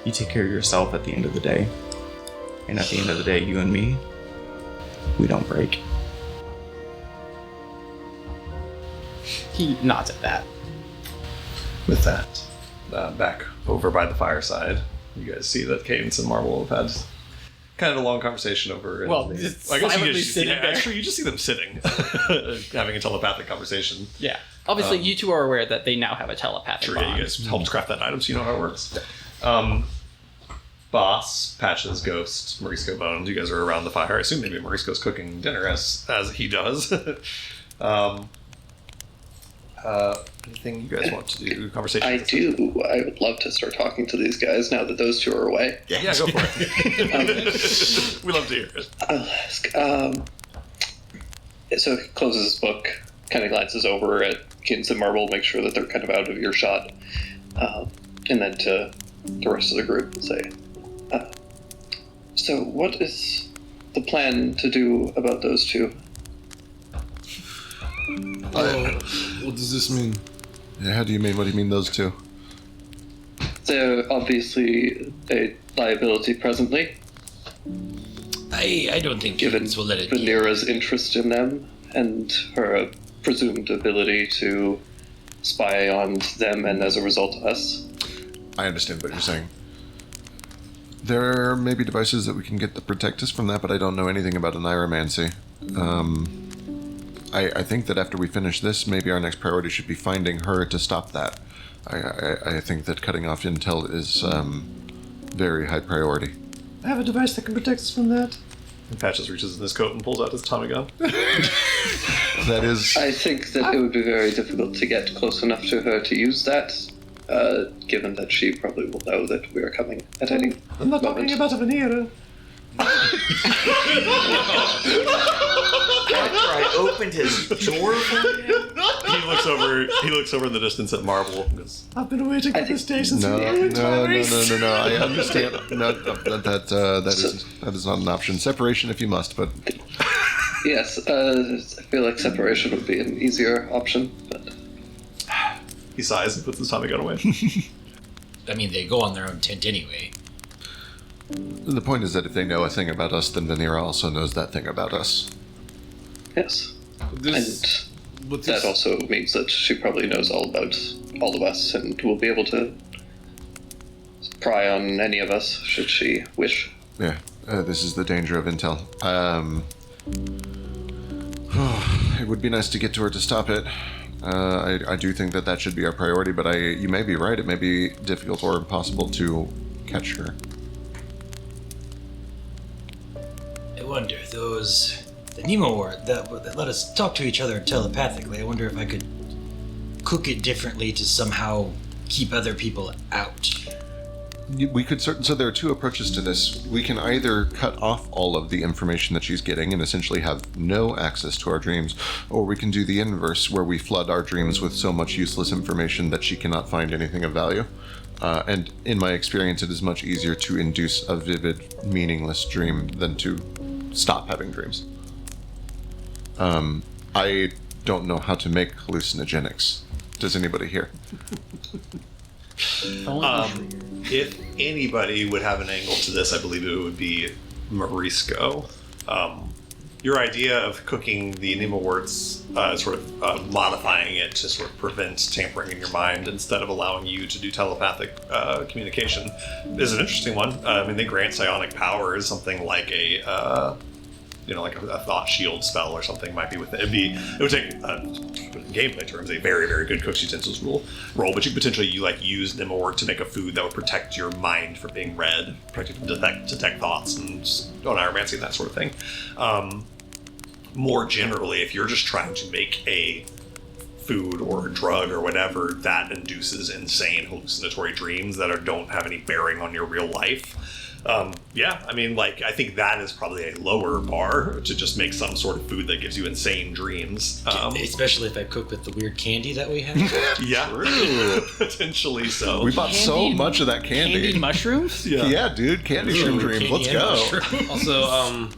You take care of yourself at the end of the day. And at the end of the day, you and me, we don't break. He nods at that. With that, back over by the fireside, you guys see that Cadence and Marvel have had kind of a long conversation over. Well, just I guess you silently just sitting there. actually, you just see them sitting, having a telepathic conversation. Yeah. Obviously, you two are aware that they now have a telepathic Sure, bond. yeah, you guys helped craft that item, so you know how it works. Boss, Patches, Ghost, Mauricio, Bones, you guys are around the fire. I assume maybe Maurico's cooking dinner as he does. Anything you guys want to do? Conversation? I do. I would love to start talking to these guys now that those two are away. Yeah, go for it. We love to hear it. I'll ask. So he closes his book, kind of glances over at Cadence and Marble, make sure that they're kind of out of earshot, and then to the rest of the group and say, so what is the plan to do about those two? What does this mean? Yeah, what do you mean those two? They're obviously a liability presently, I don't think given Cadence will let it be. Vanera's interest in them and her presumed ability to spy on them and as a result us. I understand what you're saying. There may be devices that we can get to protect us from that, but I don't know anything about aneromancy. I think that after we finish this, maybe our next priority should be finding her to stop that. I think that cutting off intel is very high priority. I have a device that can protect us from that. And Patches reaches in his coat and pulls out his Tommy gun. That is... I think that it would be very difficult to get close enough to her to use that. given that she probably will know that we are coming at any I'm not moment. talking about a veneer. After I opened his door for him. He looks over in the distance at Marvel and goes, I've been waiting for this day since No, we no, ruined no, my race." no. I understand. No, that is not an option. Separation if you must, but Yes, I feel like separation would be an easier option, but He sighs and puts his Tommy gun away. I mean, they go on their own tent anyway. the point is that if they know a thing about us, then Vanera also knows that thing about us. yes. This, And but that this, also means that she probably knows all about all of us and will be able to pry on any of us should she wish. Yeah, this is the danger of intel. It would be nice to get to her to stop it. I do think that should be our priority, but you may be right. It may be difficult or impossible to catch her. I wonder, the Nemo word that let us talk to each other telepathically, I wonder if I could cook it differently to somehow keep other people out. We could so there are two approaches to this. We can either cut off all of the information that she's getting and essentially have no access to our dreams, or we can do the inverse, where we flood our dreams with so much useless information that she cannot find anything of value. And in my experience, it is much easier to induce a vivid, meaningless dream than to stop having dreams. I don't know how to make hallucinogenics. Does anybody here? If anybody would have an angle to this, I believe it would be Morisco. Your idea of cooking the Nemo words, sort of modifying it to sort of prevent tampering in your mind instead of allowing you to do telepathic communication is an interesting one. I mean, they grant psionic powers, something like like a thought shield spell or something might be with it. It would take, in gameplay terms, a very, very good cook's utensils roll, but you could potentially use Nimawort to make a food that would protect your mind from being read, detect thoughts and neuromancy and that sort of thing. More generally, if you're just trying to make a food or a drug or whatever that induces insane hallucinatory dreams that don't have any bearing on your real life, I think that is probably a lower bar to just make some sort of food that gives you insane dreams. Especially if I cook with the weird candy that we have. Yeah, potentially so. We bought so much of that candy. Candied mushrooms? Yeah, dude, candy shroom dream. Candy Let's and go. mushroom. also,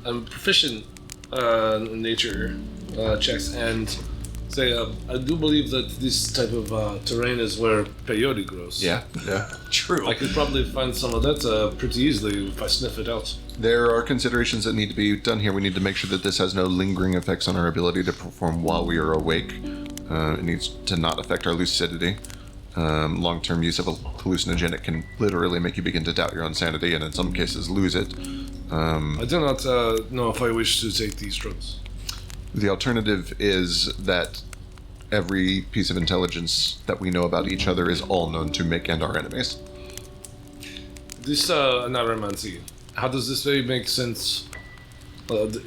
I'm proficient in nature checks, and I do believe that this type of terrain is where peyote grows. Yeah. True. I could probably find some of that pretty easily if I sniff it out. There are considerations that need to be done here. We need to make sure that this has no lingering effects on our ability to perform while we are awake. It needs to not affect our lucidity. Long-term use of a hallucinogenic can literally make you begin to doubt your own sanity and in some cases lose it. I do not know if I wish to take these drugs. The alternative is that every piece of intelligence that we know about each other is all known to Mick and our enemies. This neuromancy, how does this way make sense?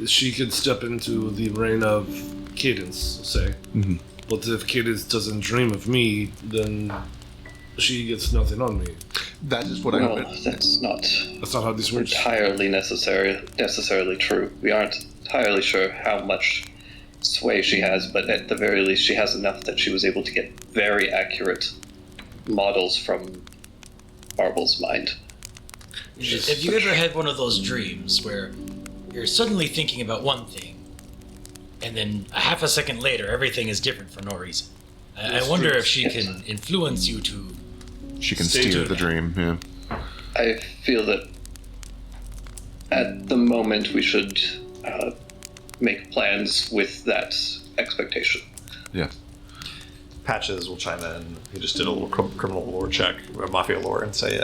She could step into the brain of Cadence, say. Mm-hmm. But if Cadence doesn't dream of me, then she gets nothing on me. That is what That's not how this works. entirely necessarily true. We aren't entirely sure how much sway she has, but at the very least she has enough that she was able to get very accurate models from Marble's mind. Have you ever had one of those dreams where you're suddenly thinking about one thing, and then a half a second later everything is different for no reason? I wonder if she can influence you to... She can Stay steer tuned. the dream, yeah. I feel that at the moment we should make plans with that expectation. Yeah. Patches will chime in. He just did a little criminal lore check, or mafia lore, and say,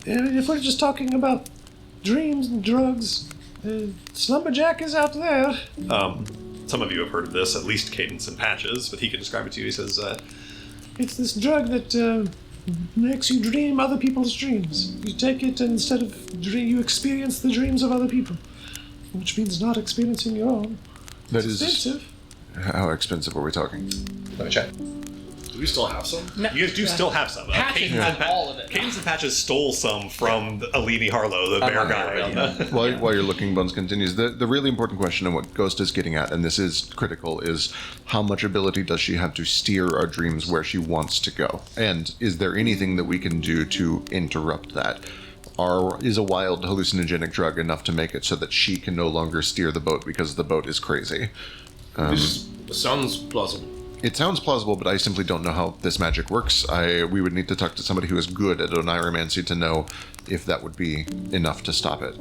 if we're just talking about dreams and drugs, Slumberjack is out there. Some of you have heard of this, at least Cadence and Patches, but he can describe it to you. He says, it's this drug that makes you dream other people's dreams. You take it, and instead of you experience the dreams of other people, which means not experiencing your own. That It's is expensive. How expensive are we talking? Let me check. Do we still have some? No, You guys do still have some. Patches has all of it. Cadence and Patches stole some from Alini Harlow, the bear guy. While you're looking, Bones continues. The really important question and what Ghost is getting at, and this is critical, is how much ability does she have to steer our dreams where she wants to go? And is there anything that we can do to interrupt that? Is a wild hallucinogenic drug enough to make it so that she can no longer steer the boat because the boat is crazy? This sounds plausible. It sounds plausible, but I simply don't know how this magic works. We would need to talk to somebody who is good at oneiromancy to know if that would be enough to stop it.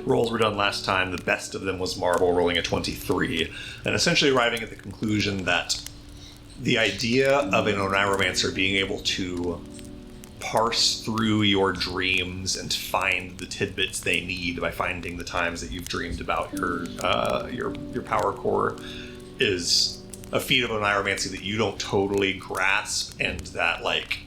Rolls were done last time. The best of them was Marble rolling a 23, and essentially arriving at the conclusion that the idea of an oneiromancer being able to parse through your dreams and find the tidbits they need by finding the times that you've dreamed about your power core is a feat of oneiromancy that you don't totally grasp, and that, like,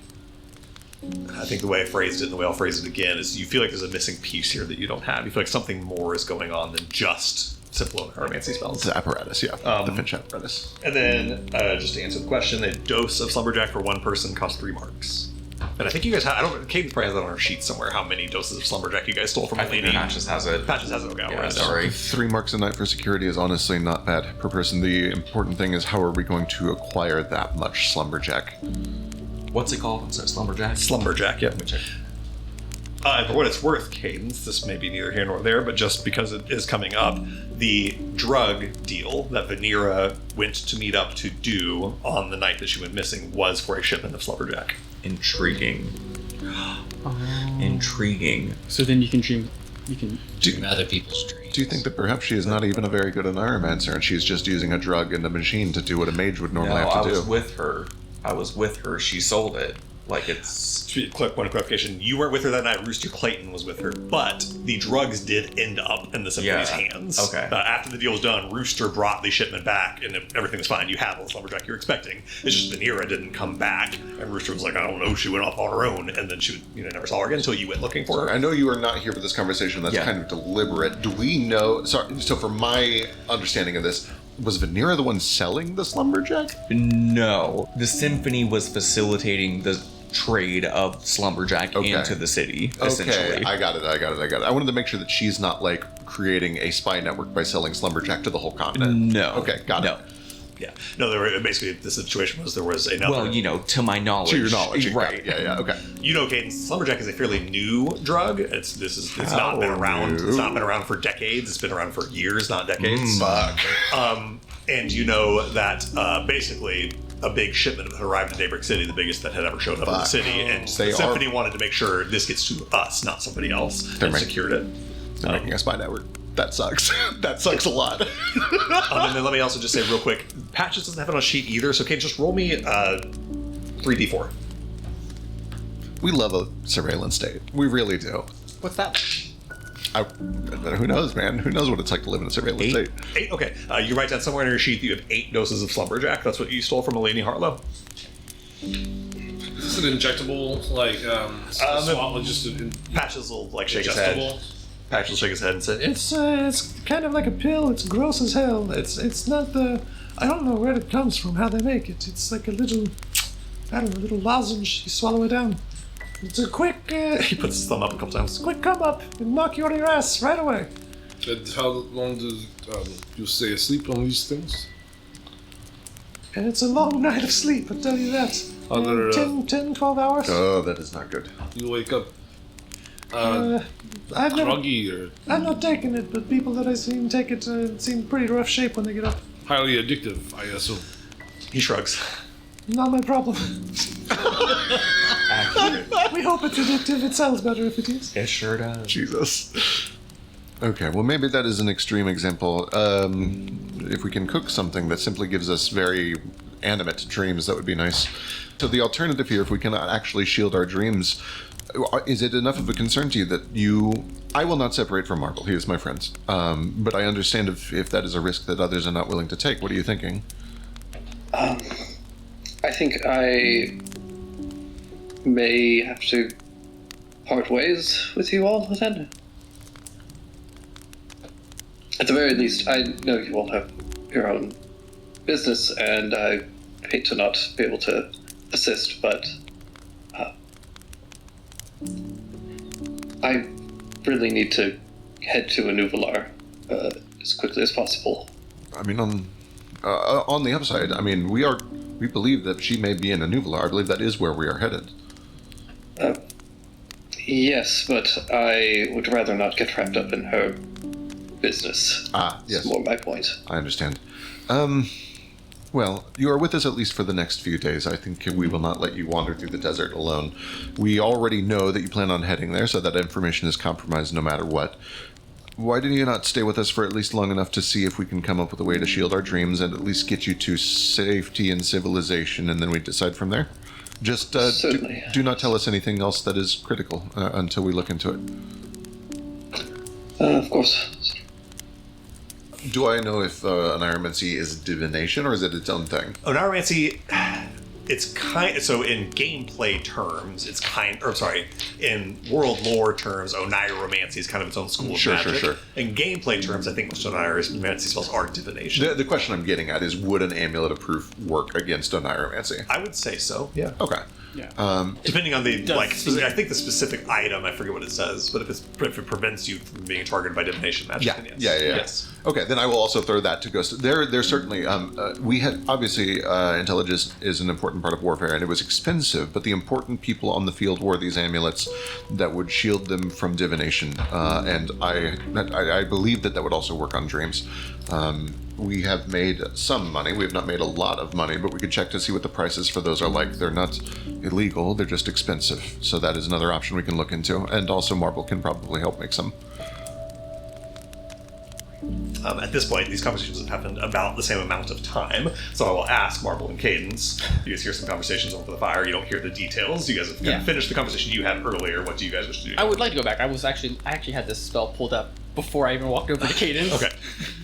I think the way I phrased it and the way I'll phrase it again is you feel like there's a missing piece here that you don't have. You feel like something more is going on than just simple oneiromancy spells. It's the apparatus, yeah. The Finch apparatus. And then, just to answer the question, a dose of Slumberjack for one person costs 3 marks. And I think you guys have, Cadence probably has that on our sheet somewhere, how many doses of Slumberjack you guys stole from I think Patches has it. Patches has it, okay. Yeah, I'll sorry. 3 marks a night for security is honestly not bad per person. The important thing is how are we going to acquire that much Slumberjack? What's it called? What's that? Slumberjack? Slumberjack, yeah. Let me check. For what it's worth, Cadence, this may be neither here nor there, but just because it is coming up, the drug deal that Vanera went to meet up to do on the night that she went missing was for a shipment of Slumberjack. Intriguing. Intriguing. So then you can dream. You can Dream other people's dreams. Do you think that perhaps she is not even a very good oneiromancer and she's just using a drug and a machine to do what a mage would normally No, have to I was do? with her. She sold it. Like, it's... One clarification, you weren't with her that night, Rooster Clayton was with her, but the drugs did end up in the Symphony's hands. Okay. After the deal was done, Rooster brought the shipment back, and everything was fine. You have all the Slumberjack you're expecting. It's just Vanera didn't come back, and Rooster was like, I don't know, she went off on her own, and then she never saw her again until you went looking for her. I know you are not here for this conversation. That's kind of deliberate. Do we know... Sorry, so from my understanding of this, was Vanera the one selling the Slumberjack? No. The Symphony was facilitating the trade of Slumberjack into the city, essentially. Okay, I got it. I wanted to make sure that she's not, like, creating a spy network by selling Slumberjack to the whole continent. No. Okay, got it. Yeah. No, basically, the situation was there was another... Well, to my knowledge. To your knowledge, right. Yeah, okay. Cadence, Slumberjack is a fairly new drug. It's not been around. new? It's not been around for decades. It's been around for years, not decades. Fuck. And you know that basically a big shipment had arrived in Daybreak City, the biggest that had ever showed up in the city, and the Symphony wanted to make sure this gets to us, not somebody else, and secured it. They're making a spy network. That sucks. That sucks a lot. And then let me also just say real quick, Patches doesn't have it on a sheet either, so Kate, just roll me 3d4. We love a surveillance state. We really do. What's that? Who knows, man? Who knows what it's like to live in a surveillance state? 8? Okay. You write down somewhere in your sheet that you have 8 doses of Slumberjack. That's what you stole from Alini Harlow. Is this an injectable, like, swap, like just an Patches will, like, shake his head. ingestible? Patches will shake his head and say, it's kind of like a pill. It's gross as hell. It's not the... I don't know where it comes from, how they make it. It's like a little... I don't know, a little lozenge. You swallow it down. It's a quick... he puts his thumb up a couple times. Quick come up and knock you on your ass right away. And how long does you stay asleep on these things? And it's a long night of sleep, I'll tell you that. Are there, 10, 12 hours. Oh, that is not good. You wake up I've groggy or I've not taken it, but people that I've seen take it seem pretty rough shape when they get up. highly addictive, I assume. He shrugs. Not my problem. We hope it's addictive. It sounds better if it is. It sure does. Jesus. Okay, well, maybe that is an extreme example. If we can cook something that simply gives us very animate dreams, that would be nice. So the alternative here, if we cannot actually shield our dreams, is it enough of a concern to you that I will not separate from Marble. He is my friend. But I understand if that is a risk that others are not willing to take. What are you thinking? I think I may have to part ways with you all then. At the very least, I know you all have your own business, and I hate to not be able to assist, but I really need to head to Anuvilar as quickly as possible. I mean, on the upside, I mean, we believe that she may be in Anuvilar. I believe that is where we are headed. Yes, but I would rather not get wrapped up in her business. Ah, yes. That's more my point. I understand. Well, you are with us at least for the next few days. I think we will not let you wander through the desert alone. We already know that you plan on heading there, so that information is compromised no matter what. Why do you not stay with us for at least long enough to see if we can come up with a way to shield our dreams and at least get you to safety and civilization, and then we decide from there? Just do not tell us anything else that is critical until we look into it. Of course. Do I know if Oneiromancy is divination or is it its own thing? Oneiromancy, it's so in gameplay terms, in world lore terms, Oneiromancy is kind of its own school of magic. Sure. In gameplay terms, I think most Oneiromancy spells are divination. The question I'm getting at is, would an amulet of proof work against Oneiromancy? I would say so, yeah. Okay. Yeah. Depending on the I think the specific item, I forget what it says, but if it prevents you from being targeted by divination magic, then yes. Yeah. Yes. Okay, then I will also throw that to Ghost. There's certainly we had obviously intelligence is an important part of warfare, and it was expensive. But the important people on the field wore these amulets that would shield them from divination, and I believe that would also work on dreams. We have made some money. We have not made a lot of money, but we could check to see what the prices for those are like. They're not illegal, they're just expensive. So that is another option we can look into. And also Marble can probably help make some. At this point, these conversations have happened about the same amount of time, so I will ask Marble and Cadence. You guys hear some conversations over the fire. You don't hear the details. You guys have kind of finished the conversation you had earlier. What do you guys wish to do? I would like to go back. I actually had this spell pulled up before I even walked over to Cadence. Okay.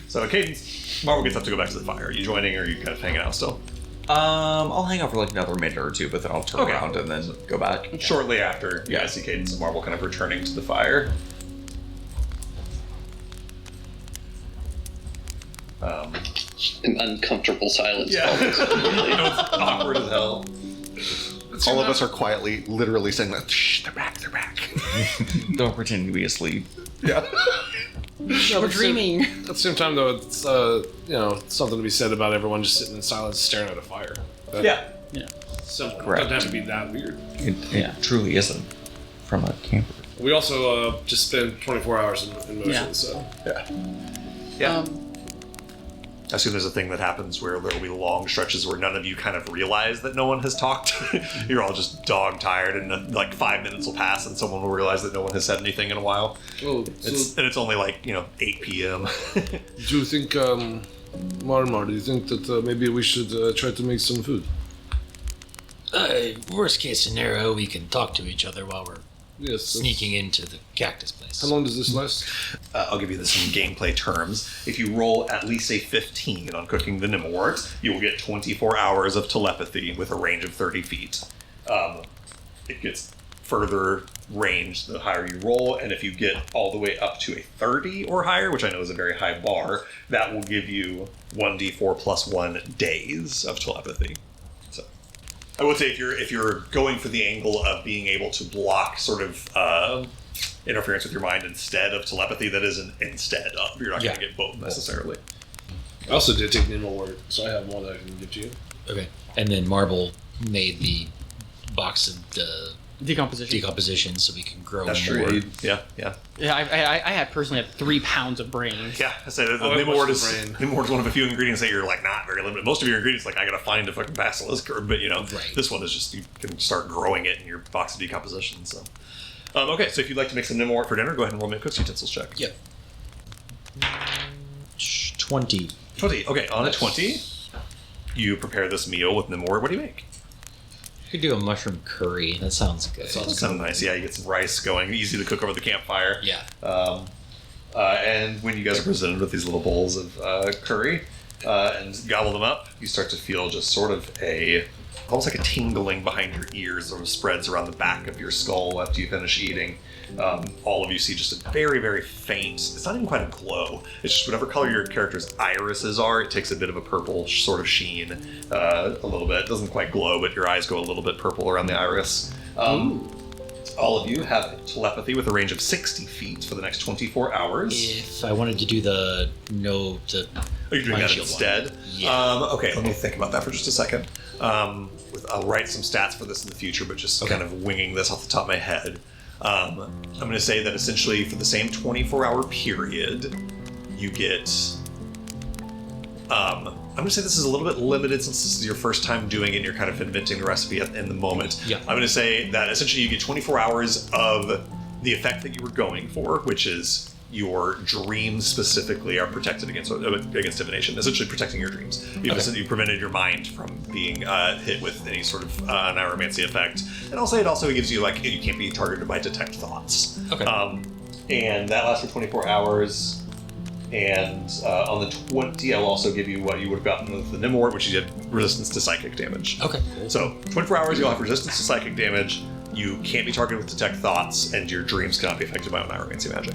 So Cadence, Marble gets up to go back to the fire. Are you joining, or are you kind of hanging out still? I'll hang out for like another minute or two, but then I'll turn around and then go back. Shortly after, you guys see Cadence and Marble kind of returning to the fire. An uncomfortable silence. Yeah. It's awkward as hell. All of us are quietly, literally saying that, shh, they're back. Don't pretend to be asleep. Yeah. We're dreaming. At the same time, though, it's something to be said about everyone just sitting in silence, staring at a fire. Yeah. So it Correct. doesn't have to be that weird. It truly isn't from a camper. We also just spent 24 hours in motion, Yeah. so Yeah. I assume there's a thing that happens where there will be long stretches where none of you kind of realize that no one has talked. You're all just dog tired, and like 5 minutes will pass, and someone will realize that no one has said anything in a while. Oh, It's only like 8 p.m. do you think, Marmar, do you think that maybe we should try to make some food? Worst case scenario, we can talk to each other while we're sneaking into the cactus place. How long does this last? I'll give you this in gameplay terms. If you roll at least a 15 on cooking the Nimmerwort, you will get 24 hours of telepathy with a range of 30 feet. It gets further range the higher you roll, and if you get all the way up to a 30 or higher, which I know is a very high bar, that will give you 1d4 plus 1 days of telepathy. So I would say if you're going for the angle of being able to block sort of interference with your mind instead of telepathy, that is an instead of. You're not going to get both necessarily. I also did take Nemo word, so I have one that I can give to you. Okay. And then Marble made the box of decomposition so we can grow That's more. true. Yeah. Yeah, I had personally had 3 pounds of brains. Yeah, I said the Nimmerwort is one of a few ingredients that you're like not very limited. Most of your ingredients, like I gotta find a fucking basilisk, but this one is just you can start growing it in your box of decomposition. So, okay, so if you'd like to make some Nimmerwort for dinner, go ahead and roll me a cook's utensils check. Yep. 20. 20. Okay, on a 20, you prepare this meal with Nimmerwort. What do you make? You could do a mushroom curry. That sounds good. That sounds nice. Yeah, you get some rice going, easy to cook over the campfire. Yeah. And when you guys are presented with these little bowls of curry, and gobble them up, you start to feel just sort of almost like a tingling behind your ears sort of spreads around the back of your skull after you finish eating. All of you see just a very, very faint, it's not even quite a glow, it's just whatever color your character's irises are, it takes a bit of a purple sort of sheen, a little bit. It doesn't quite glow, but your eyes go a little bit purple around the iris. All of you have telepathy with a range of 60 feet for the next 24 hours. If I wanted to do the no to... Oh, you're doing that shield instead? one. Yeah. Okay, let me think about that for just a second. I'll write some stats for this in the future, but just kind of winging this off the top of my head. I'm going to say that essentially for the same 24-hour period, you get... I'm going to say this is a little bit limited since this is your first time doing it and you're kind of inventing the recipe in the moment. Yeah. I'm going to say that essentially you get 24 hours of the effect that you were going for, which is your dreams specifically are protected against divination, essentially protecting your dreams. You prevented your mind from being hit with any sort of neuromancy effect. And I'll say it also gives you, like, you can't be targeted by detect thoughts. Okay. And that lasts for 24 hours. And on the 20, I'll also give you what you would have gotten with the Nimwort, which you get resistance to psychic damage. Okay. So 24 hours, you'll have resistance to psychic damage. You can't be targeted with detect thoughts, and your dreams cannot be affected by neuromancy magic.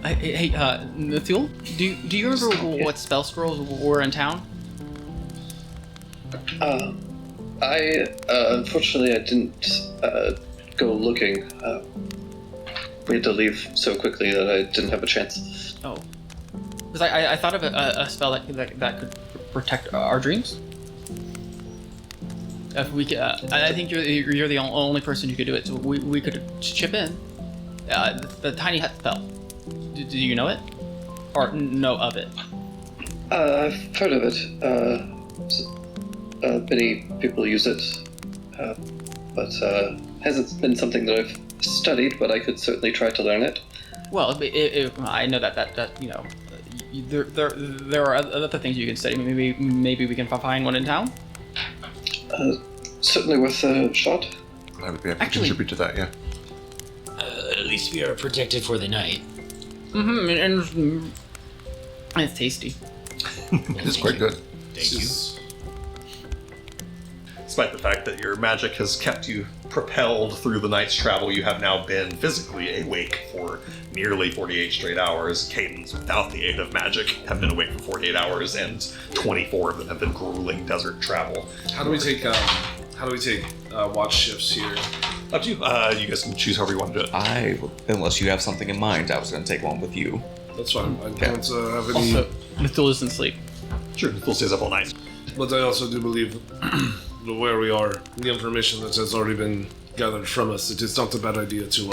Hey, Nathul, do you remember what spell scrolls were in town? Unfortunately, I didn't go looking. We had to leave so quickly that I didn't have a chance. Oh, because I thought of a spell that could protect our dreams. If we could, I think you're the only person who could do it. So we could chip in the tiny hut spell. Do you know it, or know of it? I've heard of it. Many people use it, but hasn't been something that I've studied. But I could certainly try to learn it. Well, I know that you know, there are other things you can study. Maybe we can find one in town. Certainly worth a shot. I would be happy to contribute to that, yeah. At least we are protected for the night. Mm-hmm, and it's tasty. It's quite good. Thank you. Despite the fact that your magic has kept you propelled through the night's travel, you have now been physically awake for nearly 48 straight hours. Cadence, without the aid of magic, have been awake for 48 hours, and 24 of them have been grueling desert travel. How do we take watch shifts here? Up to you. You guys can choose however you want to do it. Unless you have something in mind, I was going to take one with you. That's fine. I don't have any. Also, Nathul doesn't sleep. Sure, Full stays up all night. But I also do believe where we are, the information that has already been gathered from us, it is not a bad idea to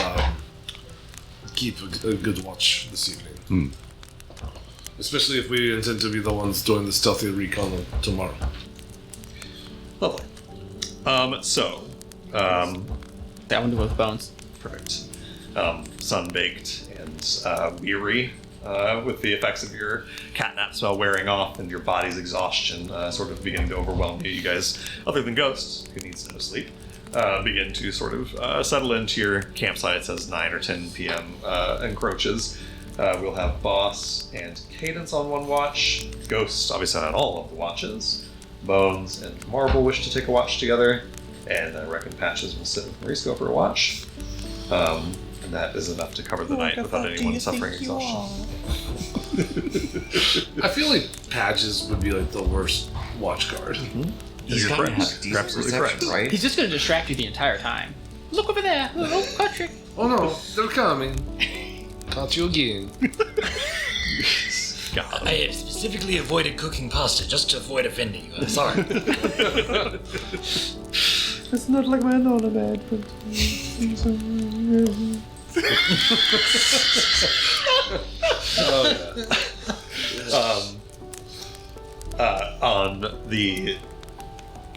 keep a good watch this evening. Especially if we intend to be the ones doing the stealthy recon tomorrow. Lovely. That one with bones. Perfect. Sun-baked and weary, with the effects of your catnap spell wearing off and your body's exhaustion sort of beginning to overwhelm you. You guys, other than Ghost, who needs no sleep, begin to sort of settle into your campsites as 9 or 10 p.m. Encroaches. We'll have Boss and Cadence on one watch. Ghost, obviously, on all of the watches. Bones and Marble wish to take a watch together. And I reckon Patches will sit with Marisco for a watch. And that is enough to cover the night without anyone suffering exhaustion. I feel like Patches would be like the worst watch guard. He's You're got to correct. have You're decent absolutely perception, correct. right? He's just going to distract you the entire time. Look over there. Look, Patrick. Oh no, they're coming. Caught you again. God. I have specifically avoided cooking pasta just to avoid offending you. I'm sorry. It's not like my normal bed, but... On the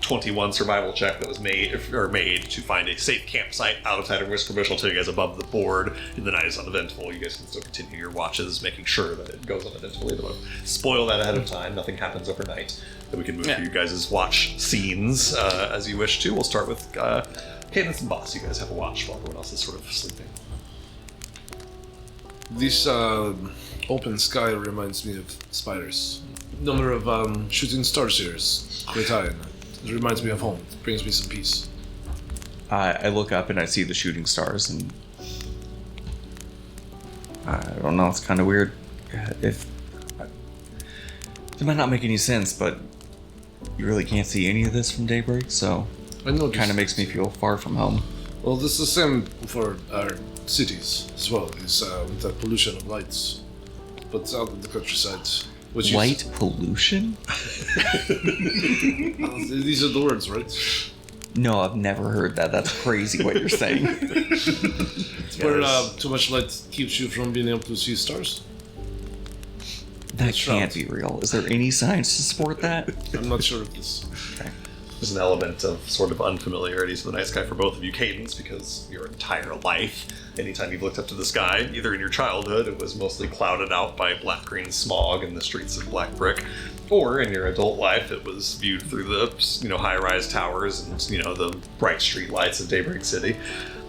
21 survival check that was made to find a safe campsite outside of Whisker Bush, I'll tell you guys above the board. The night is uneventful. You guys can still continue your watches, making sure that it goes uneventfully. But spoil that ahead of time. Nothing happens overnight. Then we can move through you guys' watch scenes as you wish to. We'll start with Cadence and Boss. You guys have a watch while everyone else is sort of sleeping. This open sky reminds me of spiders. number of shooting stars here is quite high. And it reminds me of home. It brings me some peace. I look up and I see the shooting stars, and I don't know. It's kind of weird. It might not make any sense, but you really can't see any of this from daybreak, so I know it kind of makes me feel far from home. Well, this is the same for our cities as well. It's with that pollution of lights, but out in the countryside. Which Light pollution? These are the words, right? No, I've never heard that. That's crazy what you're saying. Where too much light keeps you from being able to see stars. That can't be real. Is there any science to support that? I'm not sure of this. Okay. There's an element of sort of unfamiliarity to the night sky for both of you, Cadence, because your entire life, anytime you've looked up to the sky, either in your childhood, it was mostly clouded out by black-green smog and the streets of black brick, or in your adult life, it was viewed through the, high-rise towers and, the bright street lights of Daybreak City.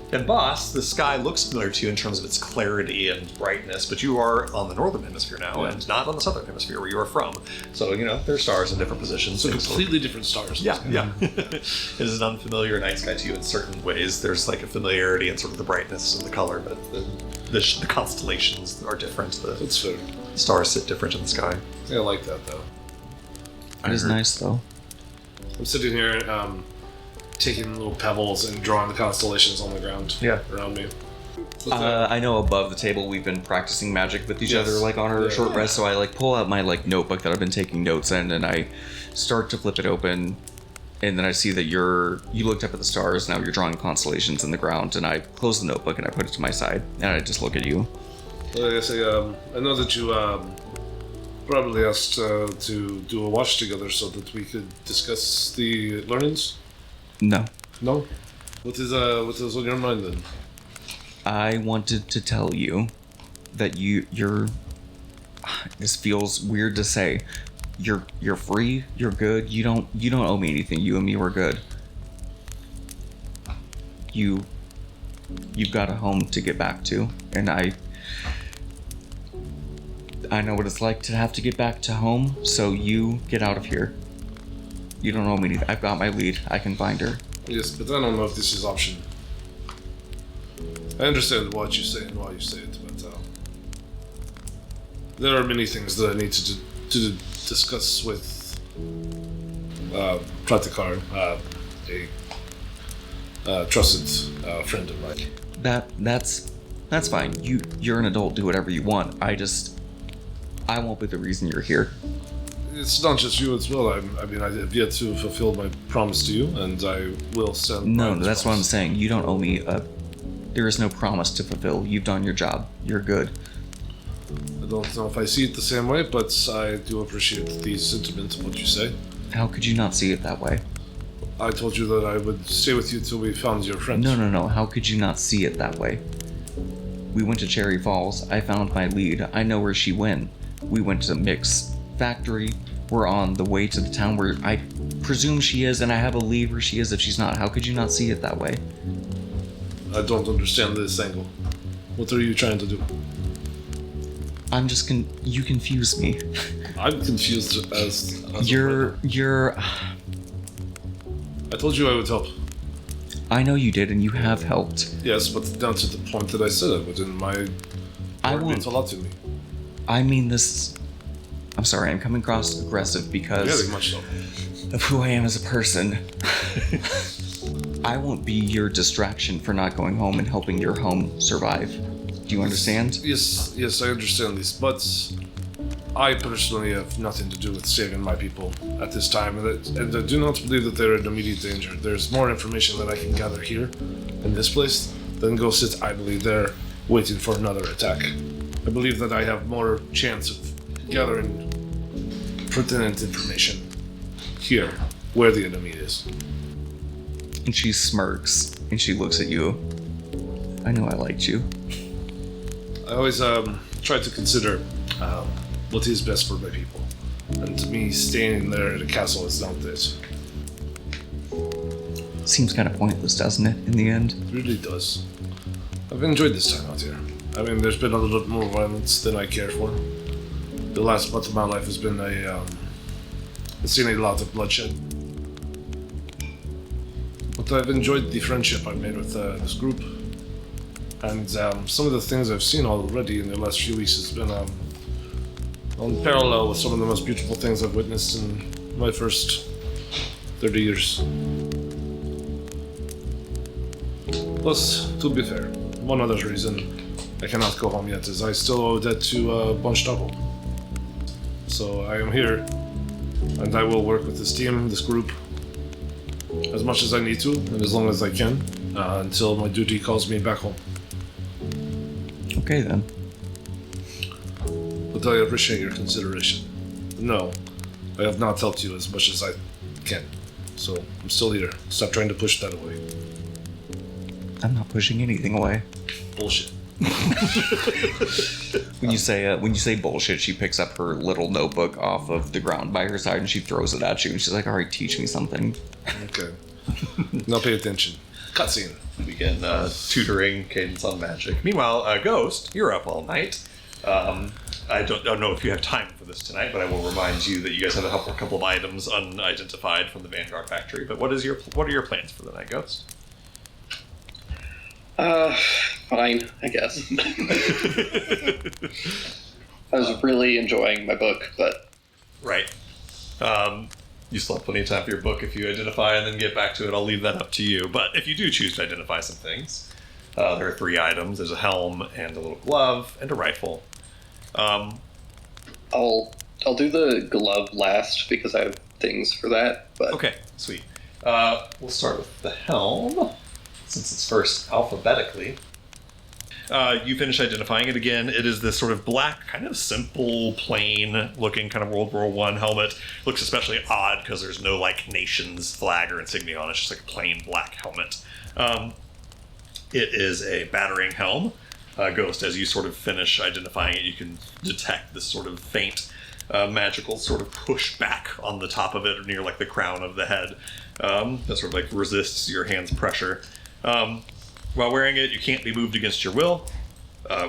And Boss, the sky looks familiar to you in terms of its clarity and brightness, but you are on the northern hemisphere now and not on the southern hemisphere where you are from. So, there's stars in different positions. So completely different stars. Yeah. It is an unfamiliar night sky to you in certain ways. There's like a familiarity and sort of the brightness and the color, but the constellations are different. That's fair. The stars sit different in the sky. Yeah, I like that, though. It is nice, though. I'm sitting here taking little pebbles and drawing the constellations on the ground around me. I know above the table we've been practicing magic with each other, on our short rest, so I pull out my notebook that I've been taking notes in, and I start to flip it open, and then I see that you looked up at the stars, now you're drawing constellations in the ground, and I close the notebook and I put it to my side, and I just look at you. Like I say, I know that you probably asked to do a watch together so that we could discuss the learnings. No. No? What is on your mind then? I wanted to tell you that you're this feels weird to say. You're free, you're good, you don't owe me anything. You and me were good. You've got a home to get back to, and I know what it's like to have to get back to home, so you get out of here. You don't owe me anything. I've got my lead. I can find her. Yes, but I don't know if this is option. I understand what you say and why you say it, but there are many things that I need to discuss with Pratikar, a trusted friend of mine. That's fine. You're an adult. Do whatever you want. I won't be the reason you're here. It's not just you as well. I have yet to fulfill my promise to you, and I will stand. No, that's what I'm saying. You don't owe me there is no promise to fulfill. You've done your job. You're good. I don't know if I see it the same way, but I do appreciate the sentiment of what you say. How could you not see it that way? I told you that I would stay with you till we found your friend. No. How could you not see it that way? We went to Cherry Falls. I found my lead. I know where she went. We went to the Mix Factory. We're on the way to the town where I presume she is, and I have a lead where she is if she's not. How could you not see it that way? I don't understand this angle. What are you trying to do? I'm just you confuse me. I'm confused as You're I told you I would help. I know you did, and you have helped. Yes, but down to the point that I said it, within my I word won't. means a lot to me. I mean this. I'm sorry, I'm coming across aggressive because Very much so. of who I am as a person. I won't be your distraction for not going home and helping your home survive. Do you understand? Yes, I understand this, but I personally have nothing to do with saving my people at this time, and I do not believe that they're in immediate danger. There's more information that I can gather here, in this place, than go sit idly there waiting for another attack. I believe that I have more chance of gathering pertinent information here, where the enemy is. And she smirks, and she looks at you. I know I liked you. I always try to consider what is best for my people. And to me, staying there at a castle is not it. Seems kind of pointless, doesn't it, in the end? It really does. I've enjoyed this time out here. I mean, there's been a little bit more violence than I care for. the last month of my life has been it's seen a lot of bloodshed. But I've enjoyed the friendship I've made with this group. And some of the things I've seen already in the last few weeks has been on parallel with some of the most beautiful things I've witnessed in my first 30 years. Plus, to be fair, one other reason I cannot go home yet is I still owe a debt to Bunch-Double. So I am here, and I will work with this team, this group, as much as I need to, and as long as I can, until my duty calls me back home. Okay then. But I appreciate your consideration. No, I have not helped you as much as I can. So I'm still here. Stop trying to push that away. I'm not pushing anything away. Bullshit. When you say bullshit, she picks up her little notebook off of the ground by her side and she throws it at you and she's like, "All right, teach me something." Okay. Now pay attention. Cutscene. Begin tutoring Cadence on magic. Meanwhile, Ghost, you're up all night. I don't know if you have time for this tonight, but I will remind you that you guys have a couple of items unidentified from the Vanguard factory. But what are your plans for the night, Ghost? Fine, I guess. I was really enjoying my book, but... Right. You still have plenty of time for your book if you identify and then get back to it. I'll leave that up to you. But if you do choose to identify some things, there are 3 items. There's a helm and a little glove and a rifle. I'll do the glove last because I have things for that. But okay, sweet. We'll start with the helm, since it's first alphabetically. You finish identifying it again. It is this sort of black, kind of simple, plain-looking kind of World War I helmet. Looks especially odd because there's no like nation's flag or insignia on it. It's just like a plain black helmet. It is a battering helm. Ghost, as you sort of finish identifying it, you can detect this sort of faint magical sort of push back on the top of it or near like the crown of the head. That sort of like resists your hand's pressure. While wearing it, you can't be moved against your will.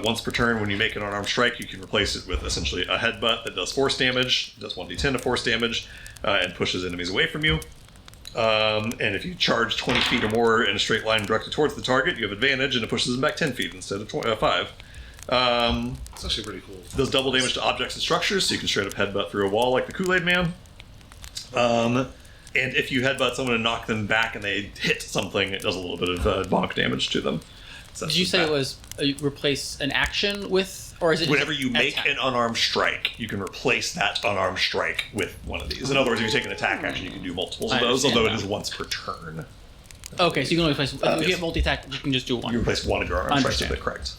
Once per turn, when you make an unarmed strike, you can replace it with essentially a headbutt that does force damage, does 1d10 of force damage, and pushes enemies away from you. And if you charge 20 feet or more in a straight line directed towards the target, you have advantage, and it pushes them back 10 feet instead of 5. It's actually pretty cool. Does double damage to objects and structures, so you can straight up headbutt through a wall like the Kool-Aid Man. And if you headbutt someone and knock them back and they hit something, it does a little bit of bonk damage to them. So Did you say it was replace an action with, or is it whenever you make attack? an unarmed strike, you can replace that unarmed strike with one of these. In other words, if you take an attack action, you can do multiples of those, although it is once per turn. Okay, so you can only replace. If you get multi-attack, you can just do one. You replace one of your unarmed strikes with it, correct?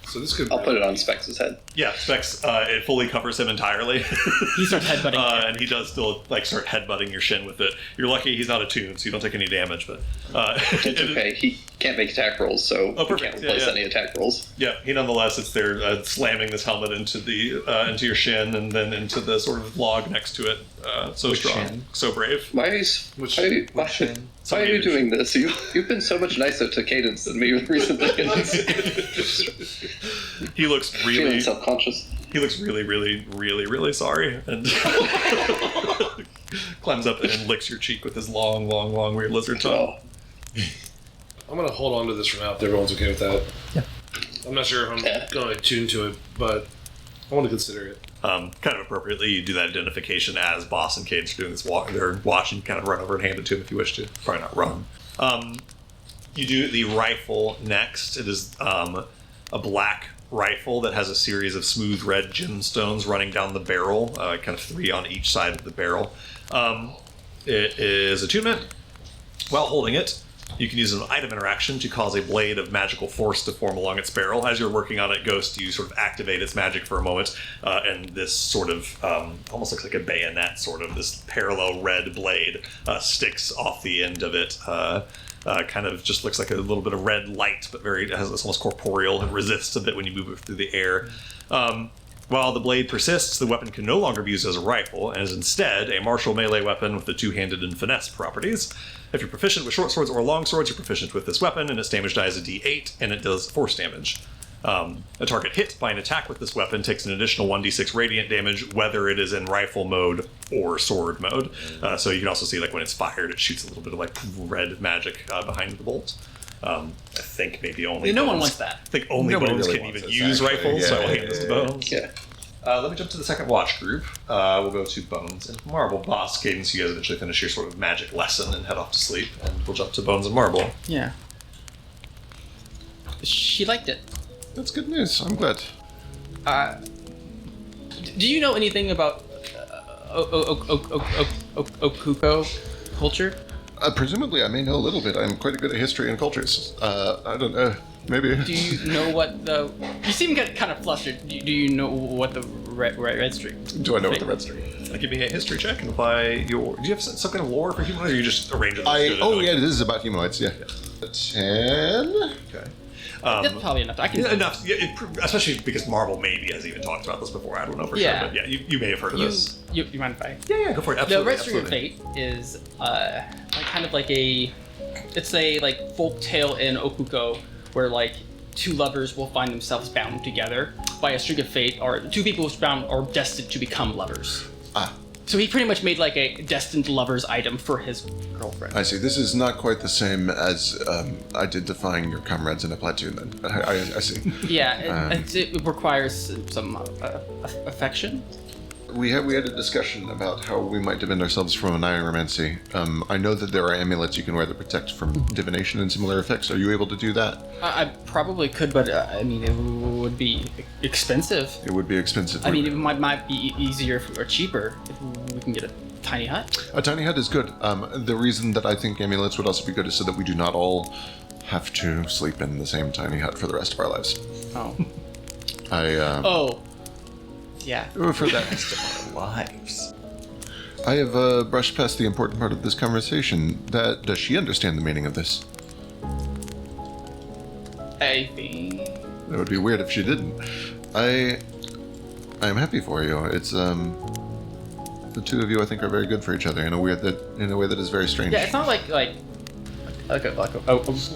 So this could. I'll put it on Specs' head. Yeah, Specs, it fully covers him entirely. He starts headbutting. And he does still like start headbutting your shin with it. You're lucky he's not attuned, so you don't take any damage. But It's okay. He can't make attack rolls, so he perfect. can't replace any attack rolls. Yeah, he nonetheless sits there slamming this helmet into the into your shin and then into the sort of log next to it. So Which strong, shin? so brave. Why are you doing this? You've been so much nicer to Cadence than me recently. He looks Feeling really self-conscious. He looks really, really, really, really sorry, and climbs up and licks your cheek with his long, long, long weird lizard tongue. I'm gonna hold on to this for now if everyone's okay with that. Yeah. I'm not sure if I'm gonna tune to it, but I want to consider it. Kind of appropriately, you do that identification as Boss and Cadence are doing this walk. They're watching, kind of run over and hand it to him if you wish to. Probably not run. You do the rifle next. It is a black rifle that has a series of smooth red gemstones running down the barrel, kind of 3 on each side of the barrel. It is attunement. While holding it, you can use an item interaction to cause a blade of magical force to form along its barrel. As you're working on it, Ghost, you sort of activate its magic for a moment, and this sort of almost looks like a bayonet, sort of this parallel red blade sticks off the end of it. Kind of just looks like a little bit of red light, but it's almost corporeal and resists a bit when you move it through the air. While the blade persists, the weapon can no longer be used as a rifle, and is instead a martial melee weapon with the two-handed and finesse properties. If you're proficient with short swords or long swords, you're proficient with this weapon, and its damage die is a d8, and it does force damage. A target hit by an attack with this weapon takes an additional 1d6 radiant damage, whether it is in rifle mode or sword mode. So you can also see, like, when it's fired, it shoots a little bit of, like, red magic behind the bolt. I think maybe only no Bones. one wants that. I think only Nobody Bones really can wants even this, use actually. rifles, so I'll hand this to Bones. Yeah. Let me jump to the second watch group. We'll go to Bones and Marble. Boss Cadence, you guys eventually finish your sort of magic lesson and head off to sleep, and we'll jump to Bones and Marble. Yeah. She liked it. That's good news. I'm glad. Do you know anything about Okuko culture? Presumably, I may know a little bit. I'm quite good at history and cultures. I don't know. Maybe. Do you know what the... You seem kind of flustered. Do you know what the red string... Do I know what the red string? Give me a history check and apply your... Do you have some kind of lore for humanoid, or you just arrange it? Yeah, it is about humanoids, yeah. 10? Okay. That's probably enough. I can... Enough, yeah, especially because Marble maybe has even talked about this before. I don't know for sure, but yeah, you may have heard of this. You mind if I... Yeah, go for it. The Absolutely. Red String of Fate is kind of like a... It's a like folk tale in Okuko where like two lovers will find themselves bound together by a string of fate, or two people who's bound are destined to become lovers. Ah. So he pretty much made like a destined lovers item for his girlfriend. I see. This is not quite the same as identifying your comrades in a platoon, then. I see. Yeah, it requires some affection. We had a discussion about how we might defend ourselves from necromancy. I know that there are amulets you can wear that protect from divination and similar effects. Are you able to do that? I probably could, but I mean, it would be expensive. It would be expensive. I mean, it might be easier or cheaper if we can get a tiny hut. A tiny hut is good. The reason that I think amulets would also be good is so that we do not all have to sleep in the same tiny hut for the rest of our lives. Oh. Yeah. For that. Rest of our lives. I have brushed past the important part of this conversation. Does she understand the meaning of this? I think... That would be weird if she didn't. I am happy for you. It's the two of you I think are very good for each other in a way that is very strange. Yeah, it's not like a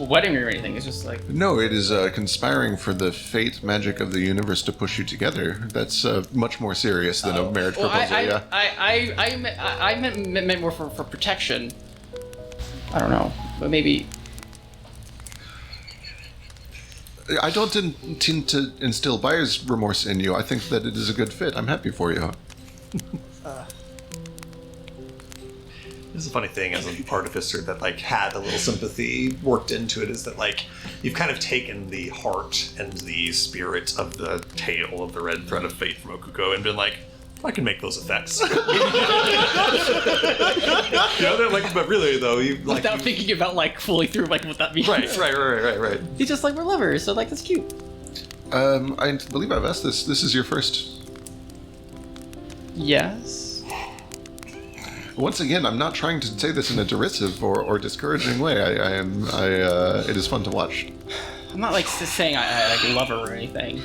wedding or anything. It's just like... No, it is conspiring for the fate magic of the universe to push you together. That's much more serious than a marriage proposal. I meant more for protection. I don't know, but maybe... I don't intend to instill buyer's remorse in you. I think that it is a good fit. I'm happy for you. This is a funny thing as an artificer that like had a little sympathy worked into it, is that like you've kind of taken the heart and the spirit of the tale of the red thread of fate from Okuko and been like, I can make those effects. But really though, without thinking about like fully through like what that means. Right. He's just like, we're lovers, so like that's cute. I believe I've asked this. This is your first. Yes. Once again, I'm not trying to say this in a derisive or discouraging way. It is fun to watch. I'm not like saying I like love her or anything.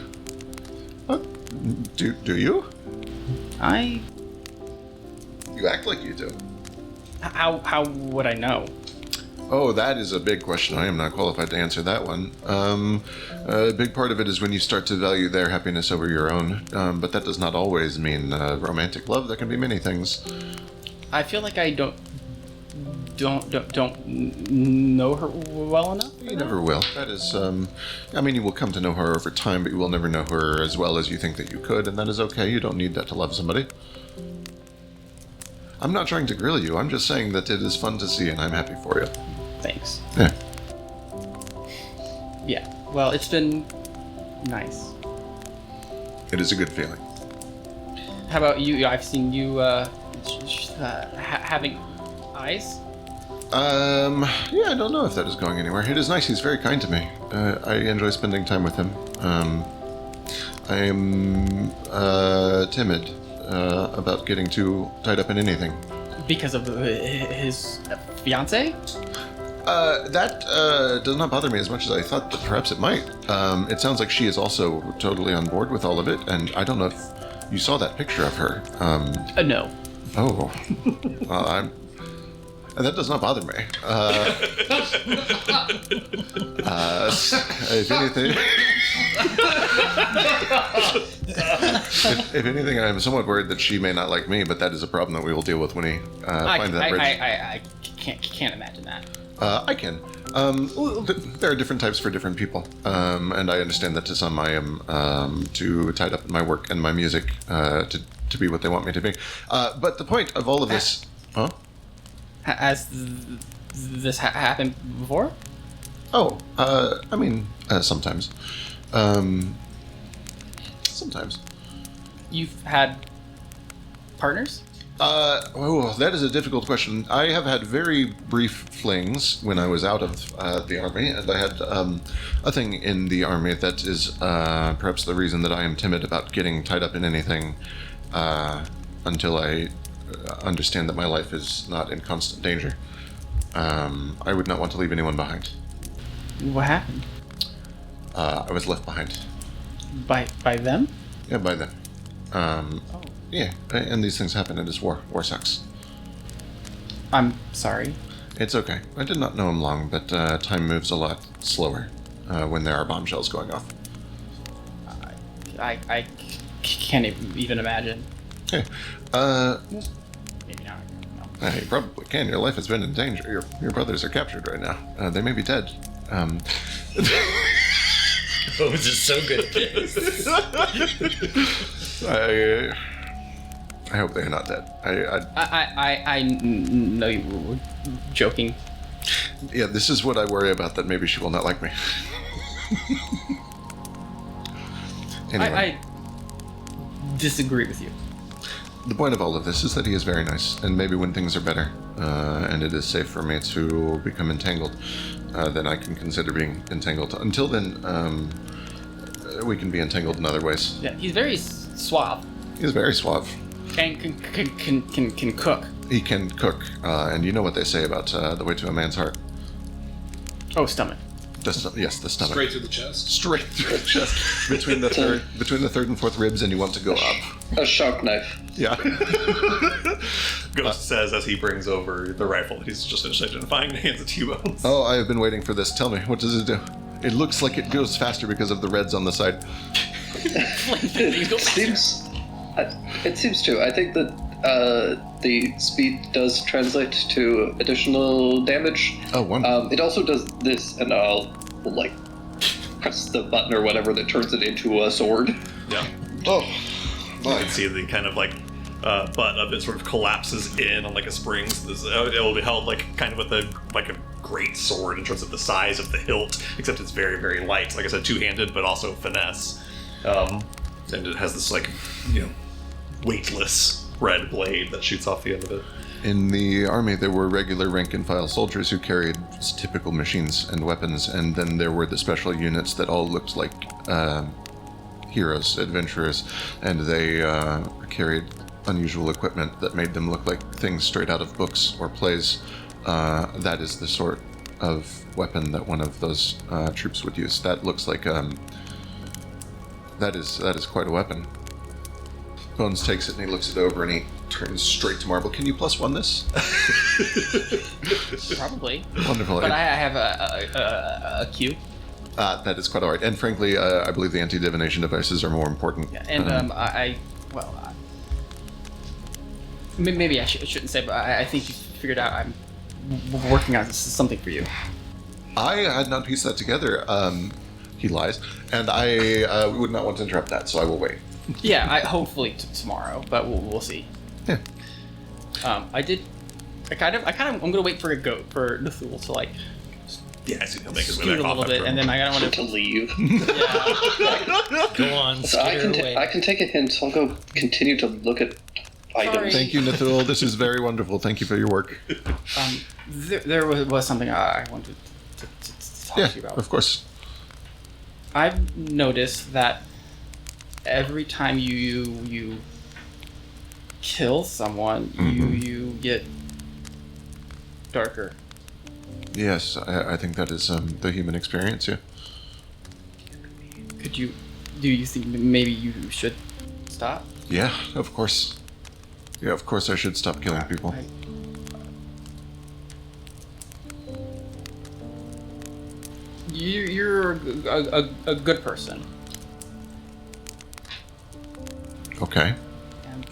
Do you? You act like you do. How would I know? Oh, that is a big question. I am not qualified to answer that one. A big part of it is when you start to value their happiness over your own. But that does not always mean romantic love. That can be many things. I feel like I don't know her well enough. You never will. That is, I mean, you will come to know her over time, but you will never know her as well as you think that you could, and that is okay. You don't need that to love somebody. I'm not trying to grill you. I'm just saying that it is fun to see, and I'm happy for you. Thanks. Yeah. Yeah. Well, it's been nice. It is a good feeling. How about you? I've seen you having eyes. Yeah, I don't know if that is going anywhere. It is nice. He's very kind to me. I enjoy spending time with him. I am timid about getting too tied up in anything. Because of his fiance? That does not bother me as much as I thought that perhaps it might. It sounds like she is also totally on board with all of it, and I don't know if you saw that picture of her. No. Oh. Well, And that does not bother me. If anything, if anything, I am somewhat worried that she may not like me, but that is a problem that we will deal with when we find that bridge. I can't imagine that. I can. There are different types for different people, and I understand that to some I am too tied up in my work and my music to be what they want me to be. But the point of all of this, huh? Has this happened before? Oh, I mean, sometimes. Sometimes. You've had partners? That is a difficult question. I have had very brief flings when I was out of the army, and I had a thing in the army that is perhaps the reason that I am timid about getting tied up in anything until I understand that my life is not in constant danger. I would not want to leave anyone behind. What happened? I was left behind. By them? Yeah, by them. Yeah, and these things happen. It is war. War sucks. I'm sorry. It's okay. I did not know him long, but time moves a lot slower when there are bombshells going off. I can't even imagine. Hey, Maybe not. No. you probably can. Your life has been in danger. Your brothers are captured right now. They may be dead. Bones is so good at this. I hope they're not dead. I know you were joking. Yeah, this is what I worry about, that maybe she will not like me. Anyway. I disagree with you. The point of all of this is that he is very nice, and maybe when things are better, and it is safe for me to become entangled, then I can consider being entangled. Until then, we can be entangled in other ways. Yeah, he's very suave He's very suave. and can cook. He can cook, and you know what they say about the way to a man's heart. Oh, stomach. Yes, the stomach. Straight to the chest. Straight through the chest, between the third and fourth ribs, and you want to go up. A sharp knife. Yeah. Ghost says as he brings over the rifle that he's just finished identifying and hands it to you, Bones. Oh, I have been waiting for this. Tell me, what does it do? It looks like it goes faster because of the reds on the side. It seems to. I think that the speed does translate to additional damage. Oh, wonderful. It also does this, and I'll like press the button or whatever that turns it into a sword. Yeah. Oh, You can see the kind of like butt of it sort of collapses in on like a spring. So it will be held like kind of with a great sword in terms of the size of the hilt, except it's very, very light. Like I said, two-handed, but also finesse. And it has this like, weightless red blade that shoots off the end of it. In the army, there were regular rank-and-file soldiers who carried typical machines and weapons, and then there were the special units that all looked like heroes, adventurers, and they carried unusual equipment that made them look like things straight out of books or plays. That is the sort of weapon that one of those troops would use. That looks like that is quite a weapon. Bones takes it and he looks it over and he turns straight to Marble. Can you +1 this? Probably. Wonderful. But I have a Q. That is quite alright. And frankly, I believe the anti-divination devices are more important. Yeah, and maybe I shouldn't say, but I think you figured out I'm working on something for you. I had not pieced that together. He lies, and I would not want to interrupt that, so I will wait. Yeah, hopefully tomorrow, but we'll see. Yeah. I'm gonna wait for Nathul to like. Yeah, I see he'll make his way Scoot back a off little bit, after and then I don't want To to. leave. Yeah. Go on, So I scare away. can take a hint. I'll go continue to look at items. Sorry. Thank you, Nathul. This is very wonderful. Thank you for your work. There was something I wanted to talk Yeah, to you about. of course. I've noticed that every time you kill someone, you get darker. Yes, I think that is the human experience, yeah. Do you think maybe you should stop? Yeah, of course. Yeah, of course I should stop killing people. You're a good person. Okay, And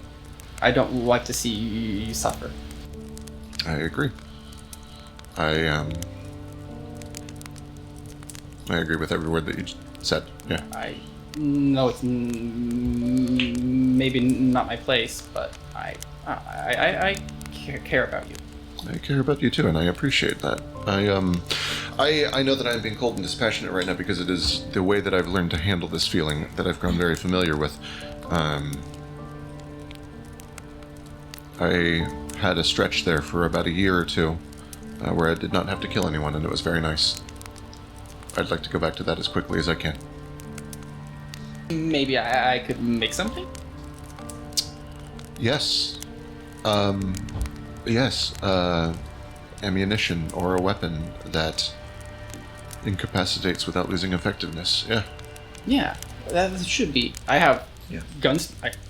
I don't like to see you suffer. I agree. I agree with every word that you said. Yeah. I know it's maybe not my place, but I care about you. I care about you too, and I appreciate that. I know that I'm being cold and dispassionate right now because it is the way that I've learned to handle this feeling that I've grown very familiar with. I had a stretch there for about a year or two where I did not have to kill anyone, and it was very nice. I'd like to go back to that as quickly as I can. Maybe I could make something? Yes. Yes. Ammunition or a weapon that incapacitates without losing effectiveness. Yeah. Yeah, that should be. I have gunsmith.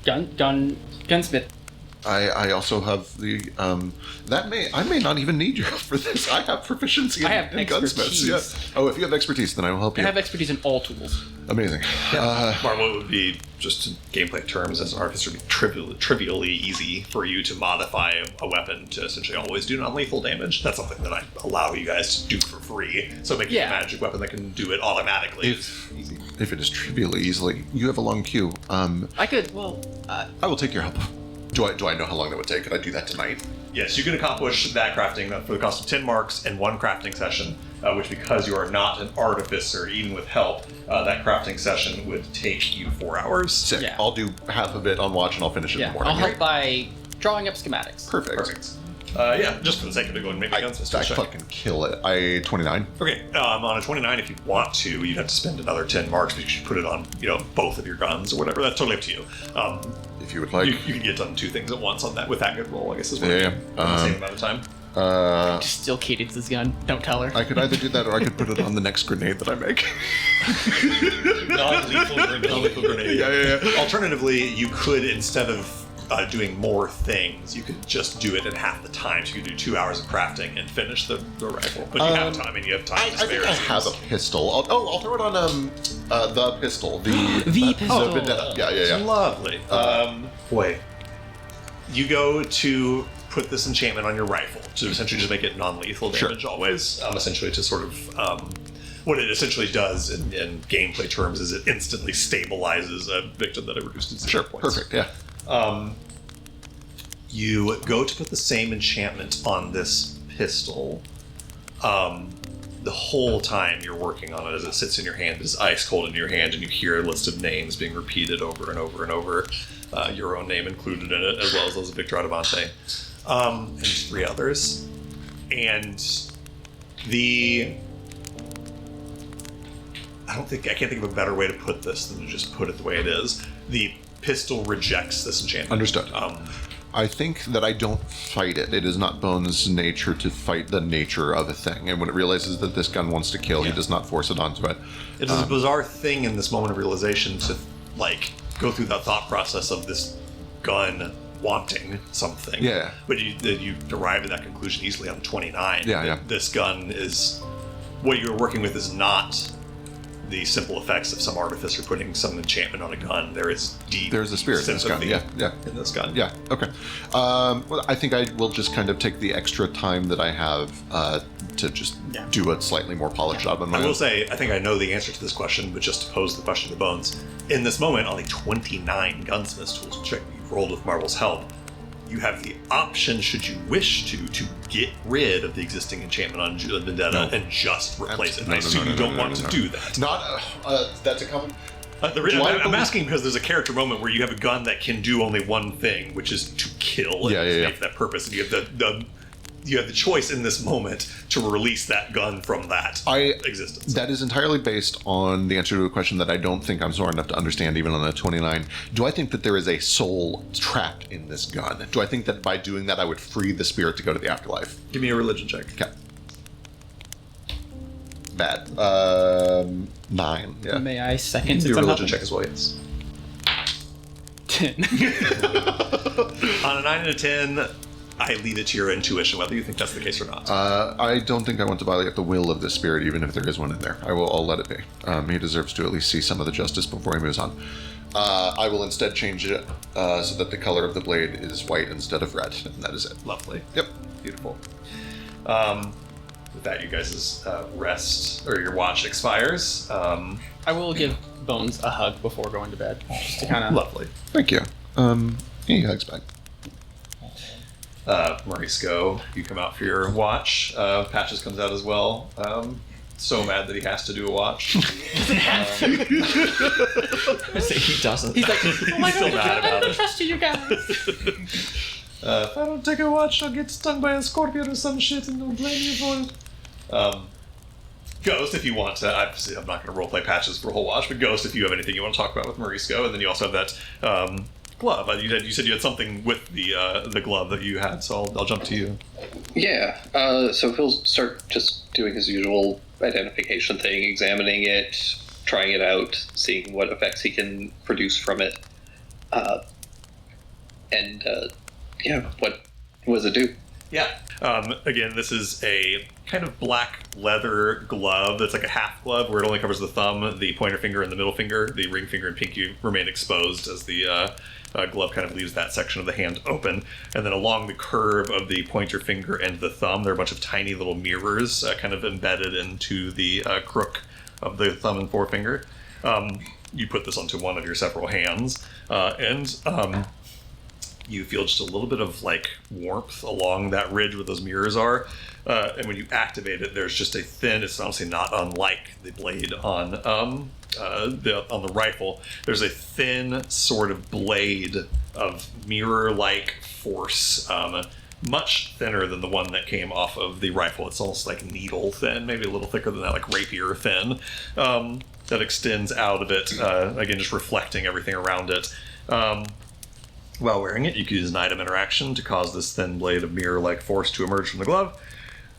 I also have the I may not even need your help for this. I have proficiency I have in gunsmiths. Yeah. Oh, if you have expertise, then I will help you. I have expertise in all tools. Amazing. Marvel, would be, just in gameplay terms, as an artificer, would be trivially easy for you to modify a weapon to essentially always do non-lethal damage. That's something that I allow you guys to do for free. So making a magic weapon that can do it automatically is easy. If it is trivially easily, you have a long queue. I could. Well, I will take your help. Do I know how long that would take? Could I do that tonight? Yes, you can accomplish that crafting for the cost of 10 marks in one crafting session, which, because you are not an artificer, even with help, that crafting session would take you 4 hours. Sick. Yeah. I'll do half of it on watch and I'll finish it in the morning. I'll help by drawing up schematics. Perfect. Yeah, just for the sake of it, go and make a gunsmith I check. fucking kill it. 29. Okay, on a 29, if you want to, you'd have to spend another 10 marks because you put it on, both of your guns or whatever. That's totally up to you. If you would like. You can get done 2 things at once on that with that good roll, I guess is what Yeah. the same amount of time. Just steal Cadence's gun. Don't tell her. I could either do that or I could put it on the next grenade that I make. Non-lethal grenade. Yeah. Alternatively, you could, instead of doing more things, you could just do it in half the time. So you could do 2 hours of crafting and finish the rifle. But you have time, and you have time I to spare. think I have a pistol. I'll throw it on the pistol. The pistol. Vendetta. Yeah. Lovely. Boy, you go to put this enchantment on your rifle to essentially just make it non-lethal damage always. Essentially to sort of what it essentially does in gameplay terms is it instantly stabilizes a victim that it reduced its hit points. Perfect. Yeah. You go to put the same enchantment on this pistol. The whole time you're working on it, as it sits in your hand, is ice cold in your hand, and you hear a list of names being repeated over and over and over. Your own name included in it, as well as those of Victor Adamante, and 3 others. And I can't think of a better way to put this than to just put it the way it is. The pistol rejects this enchantment. Understood. I think that I don't fight it. It is not Bones' nature to fight the nature of a thing. And when it realizes that this gun wants to kill, he does not force it onto it. It is a bizarre thing in this moment of realization to, go through that thought process of this gun wanting something. Yeah. But you arrive at that conclusion easily on 29. Yeah. This gun is... What you're working with is not the simple effects of some artificer putting some enchantment on a gun. There's a spirit in this gun. Yeah. In this gun. Yeah. Okay. Well, I think I will just kind of take the extra time that I have to just do a slightly more polished job on my I own. will say, I think I know the answer to this question, but just to pose the question to Bones, in this moment, on the 29 gunsmith's tools, which you've rolled with Marvel's help, you have the option, should you wish to get rid of the existing enchantment on Vendetta and just replace it. I assume you don't want to do that. Not. That's a common. I'm asking because there's a character moment where you have a gun that can do only one thing, which is to kill. And it's made for that purpose, and you have the choice in this moment to release that gun from that existence. That is entirely based on the answer to a question that I don't think I'm smart enough to understand, even on a 29. Do I think that there is a soul trapped in this gun? Do I think that by doing that I would free the spirit to go to the afterlife? Give me a religion check. Okay. Bad. 9. Yeah. May I second Your since I'm religion helping? check as well, yes. 10. On a 9 and a 10, I leave it to your intuition whether you think that's the case or not. I don't think I want to violate the will of this spirit, even if there is one in there. I'll let it be. He deserves to at least see some of the justice before he moves on. I will instead change it so that the color of the blade is white instead of red, and that is it. Lovely. Yep. Beautiful. With that, you guys' rest, or your watch expires. I will give Bones a hug before going to bed, just to kind of... Lovely. Thank you. He hugs back. Mauricio, you come out for your watch. Patches comes out as well. So mad that he has to do a watch. I say he doesn't. He's like, oh my god, I don't trust you guys. If I don't take a watch, I'll get stung by a scorpion or some shit and they'll blame you for it. Ghost, if you want to, obviously I'm not going to roleplay Patches for a whole watch, but Ghost, if you have anything you want to talk about with Mauricio, and then you also have that glove. You said you had something with the glove that you had, so I'll jump to you. Yeah, so he'll start just doing his usual identification thing, examining it, trying it out, seeing what effects he can produce from it. What does it do? Yeah. Again, this is a kind of black leather glove that's like a half glove where it only covers the thumb, the pointer finger, and the middle finger. The ring finger and pinky remain exposed as the glove kind of leaves that section of the hand open. And then along the curve of the pointer finger and the thumb, there are a bunch of tiny little mirrors kind of embedded into the crook of the thumb and forefinger. You put this onto one of your several hands, and you feel just a little bit of like warmth along that ridge where those mirrors are. And when you activate it, there's just a thin, it's honestly not unlike the blade on the rifle. There's a thin sort of blade of mirror-like force, much thinner than the one that came off of the rifle. It's almost like needle thin, maybe a little thicker than that, like rapier thin, that extends out of it, again, just reflecting everything around it. While wearing it, you can use an item interaction to cause this thin blade of mirror-like force to emerge from the glove.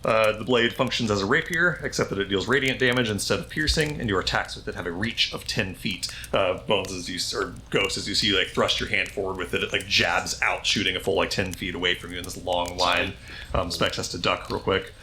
The blade functions as a rapier, except that it deals radiant damage instead of piercing, and your attacks with it have a reach of 10 feet. Bones, or Ghost, as you see, like thrust your hand forward with it, it like jabs out, shooting a full like 10 feet away from you in this long line. Specs has to duck real quick.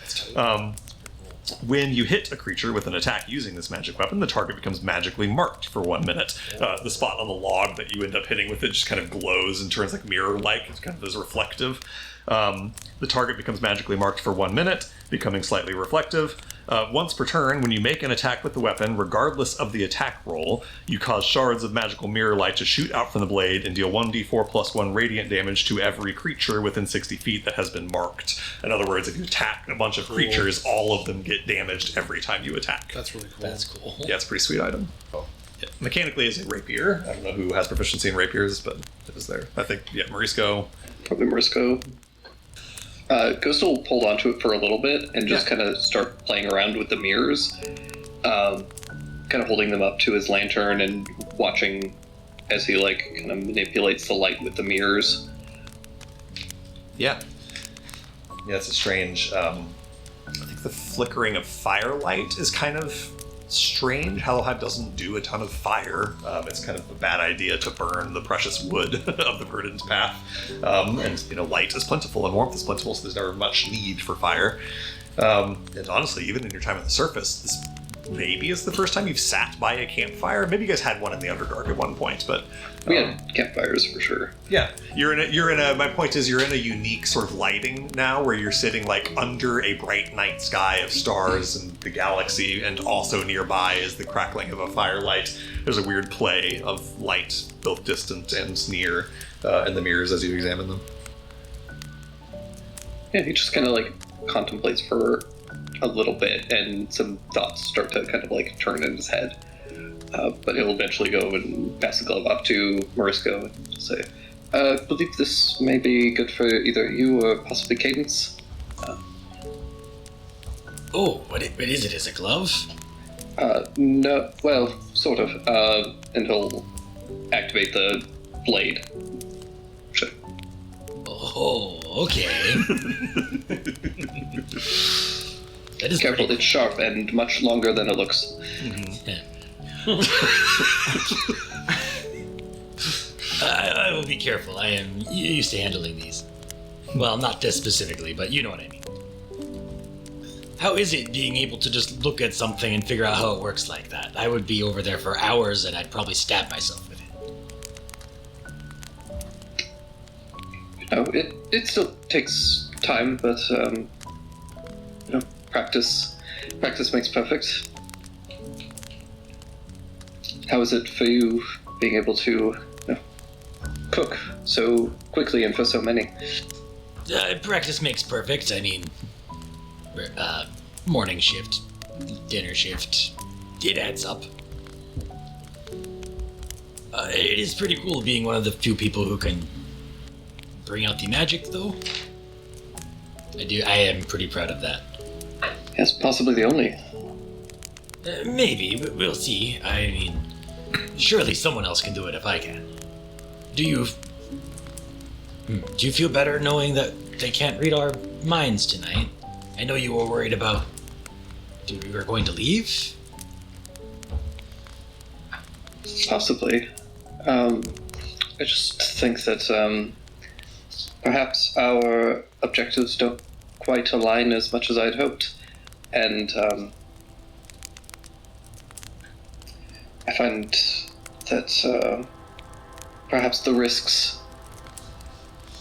When you hit a creature with an attack using this magic weapon, the target becomes magically marked for 1 minute. The spot on the log that you end up hitting with it just kind of glows and turns like mirror-like. It's kind of as reflective. The target becomes magically marked for 1 minute, becoming slightly reflective. Once per turn, when you make an attack with the weapon, regardless of the attack roll, you cause shards of magical mirror light to shoot out from the blade and deal 1d4 plus 1 radiant damage to every creature within 60 feet that has been marked. In other words, if you attack a bunch of creatures, all of them get damaged every time you attack. That's really cool. That's cool. Yeah, it's a pretty sweet item. Yeah. Mechanically, it's a rapier. I don't know who has proficiency in rapiers, but it is there. I think, Mauricio. Probably Marisco. Ghost will hold onto it for a little bit and just kind of start playing around with the mirrors, kind of holding them up to his lantern and watching as he like kind of manipulates the light with the mirrors. Yeah, it's a strange. I think the flickering of firelight is kind of strange. Hallowhive doesn't do a ton of fire. It's kind of a bad idea to burn the precious wood of the verdant path. And light is plentiful and warmth is plentiful, so there's never much need for fire. And honestly, even in your time on the surface, this maybe is the first time you've sat by a campfire. Maybe you guys had one in the Underdark at one point, but we had campfires for sure. Yeah, you're in a. My point is, you're in a unique sort of lighting now, where you're sitting like under a bright night sky of stars and the galaxy, and also nearby is the crackling of a firelight. There's a weird play of light, both distant and near, in the mirrors as you examine them. Yeah, he just kind of like contemplates for a little bit, and some thoughts start to kind of like turn in his head. But he'll eventually go and pass the glove up to Marisco and say, I believe this may be good for either you or possibly Cadence. What is it? Is it a glove? No, well, sort of. And he'll activate the blade. Sure. Oh, okay. That is careful, pretty... it's sharp and much longer than it looks. I will be careful. I am used to handling these. Well, not this specifically, but you know what I mean. How is it being able to just look at something and figure out how it works like that? I would be over there for hours and I'd probably stab myself with it. It still takes time, but practice makes perfect. How is it for you being able to cook so quickly and for so many? Practice makes perfect. I mean, morning shift, dinner shift, it adds up. It is pretty cool being one of the few people who can bring out the magic, though. I am pretty proud of that. Yes, possibly the only. Maybe, but we'll see. I mean, surely someone else can do it if I can. Do you feel better knowing that they can't read our minds tonight? I know you were worried about you were going to leave. Possibly. I just think that perhaps our objectives don't quite align as much as I'd hoped, and I find that perhaps the risks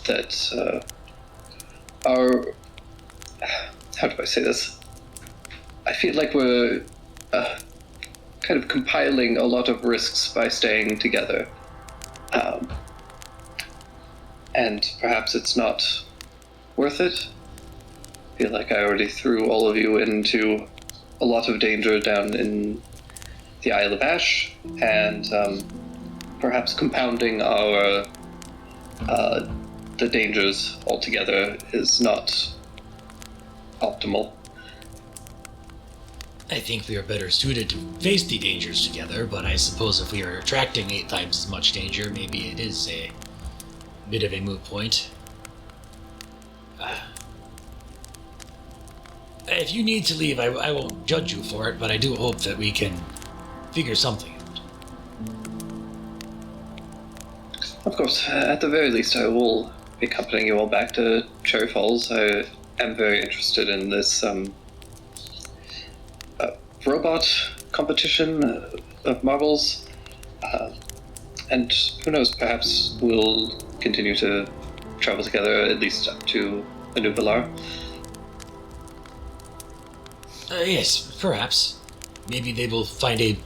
that are... How do I say this? I feel like we're kind of compiling a lot of risks by staying together. And perhaps it's not worth it. I feel like I already threw all of you into a lot of danger down in the Isle of Ash, and perhaps compounding our the dangers altogether is not optimal. I think we are better suited to face the dangers together, but I suppose if we are attracting 8 times as much danger, maybe it is a bit of a moot point. If you need to leave, I won't judge you for it, but I do hope that we can figure something out. Of course, at the very least, I will be accompanying you all back to Cherry Falls. I am very interested in this robot competition of marbles. And who knows, perhaps we'll continue to travel together, at least up to Anubilar. Yes, perhaps. Maybe they will find a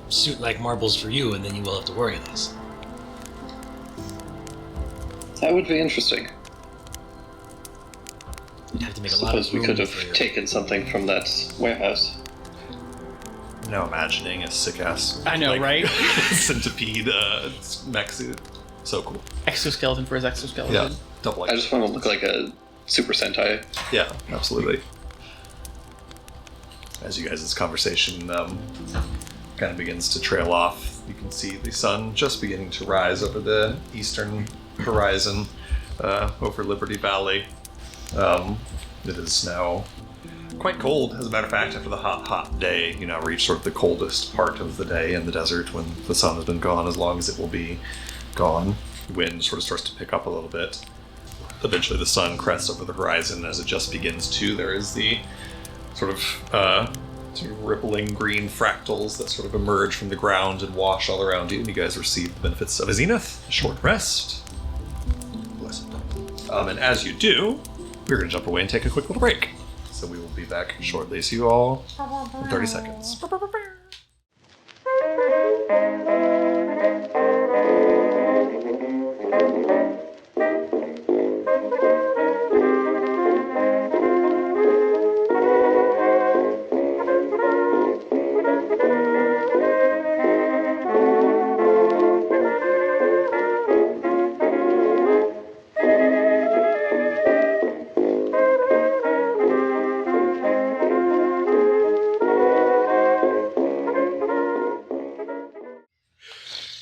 suit like marbles for you, and then you will have to worry less. That would be interesting. You'd have to make a lot of Suppose we room could have for your... taken something from that warehouse. I'm now imagining a sick-ass... I know, right? centipede mech suit. So cool. Exoskeleton for his exoskeleton. Yeah, double I just want to look like a Super Sentai. Yeah, absolutely. As you guys' conversation kind of begins to trail off, you can see the sun just beginning to rise over the eastern horizon, over Liberty Valley. It is now quite cold, as a matter of fact. After the hot day, you now reach sort of the coldest part of the day in the desert when the sun has been gone as long as it will be gone. The wind sort of starts to pick up a little bit. Eventually the sun crests over the horizon. As it just begins to, there is the sort of rippling green fractals that sort of emerge from the ground and wash all around you, and you guys receive the benefits of a zenith, a short rest. Blessed. And as you do, we're going to jump away and take a quick little break. So we will be back shortly. See you all in 30 seconds.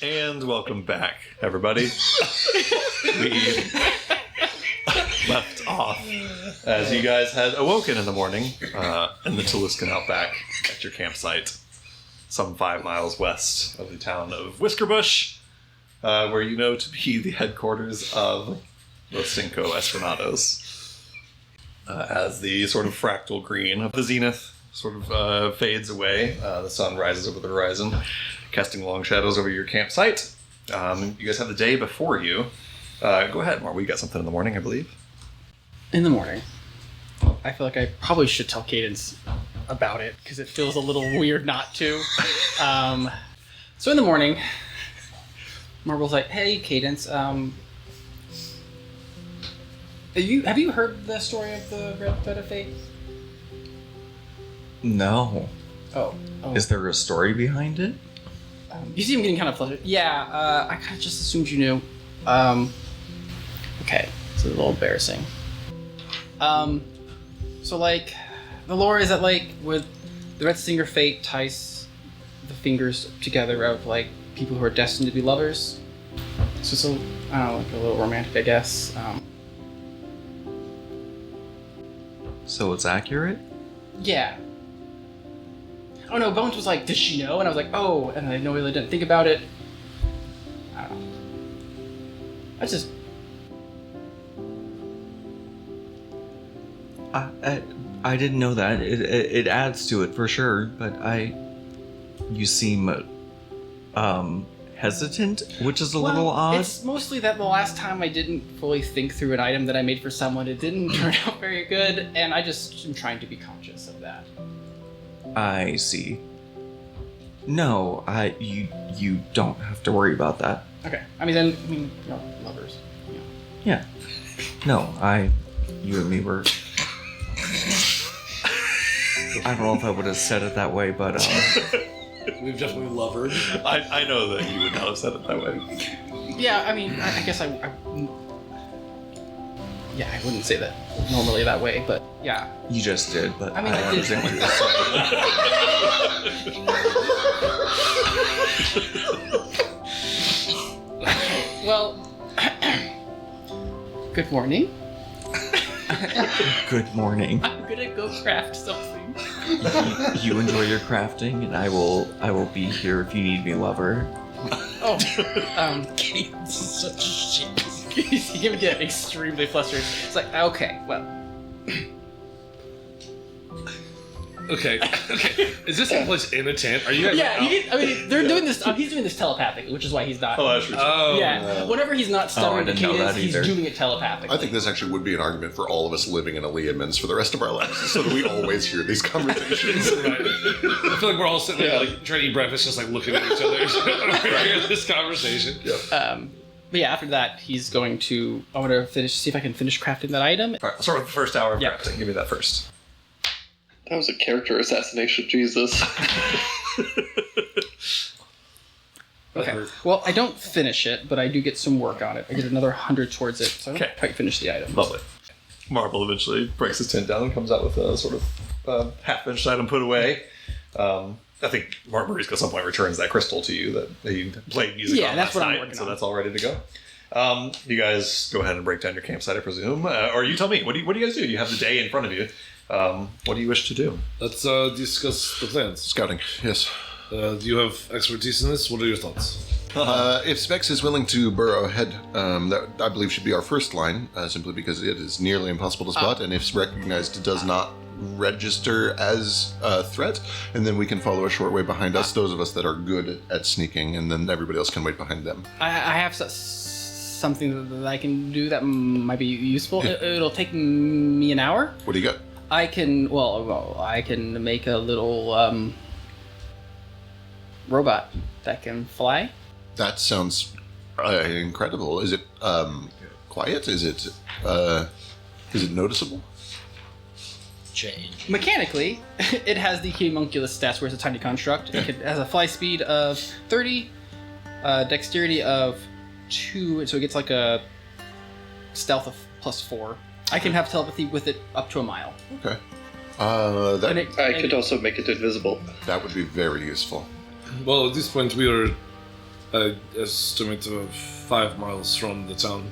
And welcome back, everybody. We left off as you guys had awoken in the morning in the Tuliscan Outback at your campsite, some 5 miles west of the town of Whiskerbush, where you know to be the headquarters of Los Cinco Esplanados. As the sort of fractal green of the zenith sort of fades away, the sun rises over the horizon, casting long shadows over your campsite. You guys have the day before you. Go ahead, Mar. We got something in the morning, I believe. In the morning. I feel like I probably should tell Cadence about it, because it feels a little weird not to. So in the morning, Marble's like, hey, Cadence, have you heard the story of the Red Thread of Fate? No. Oh. Is there a story behind it? You see him getting kind of flustered. Yeah, I kind of just assumed you knew. Okay, it's a little embarrassing. So, like, the lore is that, like, with the Red Singer Fate ties the fingers together of, like, people who are destined to be lovers. So it's I don't know, like a little romantic, I guess. So it's accurate? Yeah. Oh no, Bones was like, does she know? And I was like, oh, and I really didn't think about it. I don't know. I didn't know that. It adds to it for sure, but you seem hesitant, which is a little odd. It's mostly that the last time I didn't fully think through an item that I made for someone, it didn't turn out very good, and I just am trying to be conscious of that. I see. No, you don't have to worry about that. Okay. Lovers. You know. Yeah. No, you and me were. I don't know if I would have said it that way, but We've definitely lovered. I know that you would not have said it that way. Yeah, I guess I wouldn't say that normally that way, but yeah. you just did. But I did. understand what you're saying. Well, good morning. Good morning. I'm gonna go craft something. You enjoy your crafting, and I will be here if you need me, lover. Oh, Cadence is such a shit. he's gonna get extremely flustered. It's like, okay, well. Okay. Is this a place in a tent? Are you guys? Yeah, they're doing this. He's doing this telepathically, which is why he's not. Oh, that's true. Yeah, whenever he's not stuttering to didn't know Cadence, that he's either. doing it telepathically. I think this actually would be an argument for all of us living in Aleamans for the rest of our lives, so that we always hear these conversations. Right. I feel like we're all sitting there, like trying to eat breakfast, just like looking at each other over this conversation. But yeah, after that, he's going to. I want to see if I can finish crafting that item. All right, I'll start with the first hour of Yeah. crafting. Give me that first. That was a character assassination, Jesus. Okay. Well, I don't finish it, but I do get some work on it. I get another 100 towards it, so I don't Okay. quite finish the item. Lovely. Marble eventually breaks his tent down and comes out with a sort of half-finished item put away. I think Mark Maurice at some point returns that crystal to you that he played music Yeah, on that's last what I'm night, working so on. that's all ready to go. You guys go ahead and break down your campsite, I presume, or you tell me. What do you guys do? You have the day in front of you. What do you wish to do? Let's discuss the plans. Scouting, yes. Do you have expertise in this? What are your thoughts? If Specs is willing to burrow ahead, that I believe should be our first line, simply because it is nearly impossible to spot, and if recognized, does not register as a threat, and then we can follow a short way behind us, those of us that are good at sneaking, and then everybody else can wait behind them. I have something that I can do that might be useful. It'll take me an hour. What do you got? I can make a little robot that can fly. That sounds incredible. Is it quiet? Is it noticeable? Change. Mechanically, it has the homunculus stats where it's a tiny construct. It has a fly speed of 30, dexterity of 2, so it gets like a stealth of +4. I can have telepathy with it up to a mile. Okay. That I could also make it invisible. that would be very useful. Well, at this point, we are estimate of 5 miles from the town.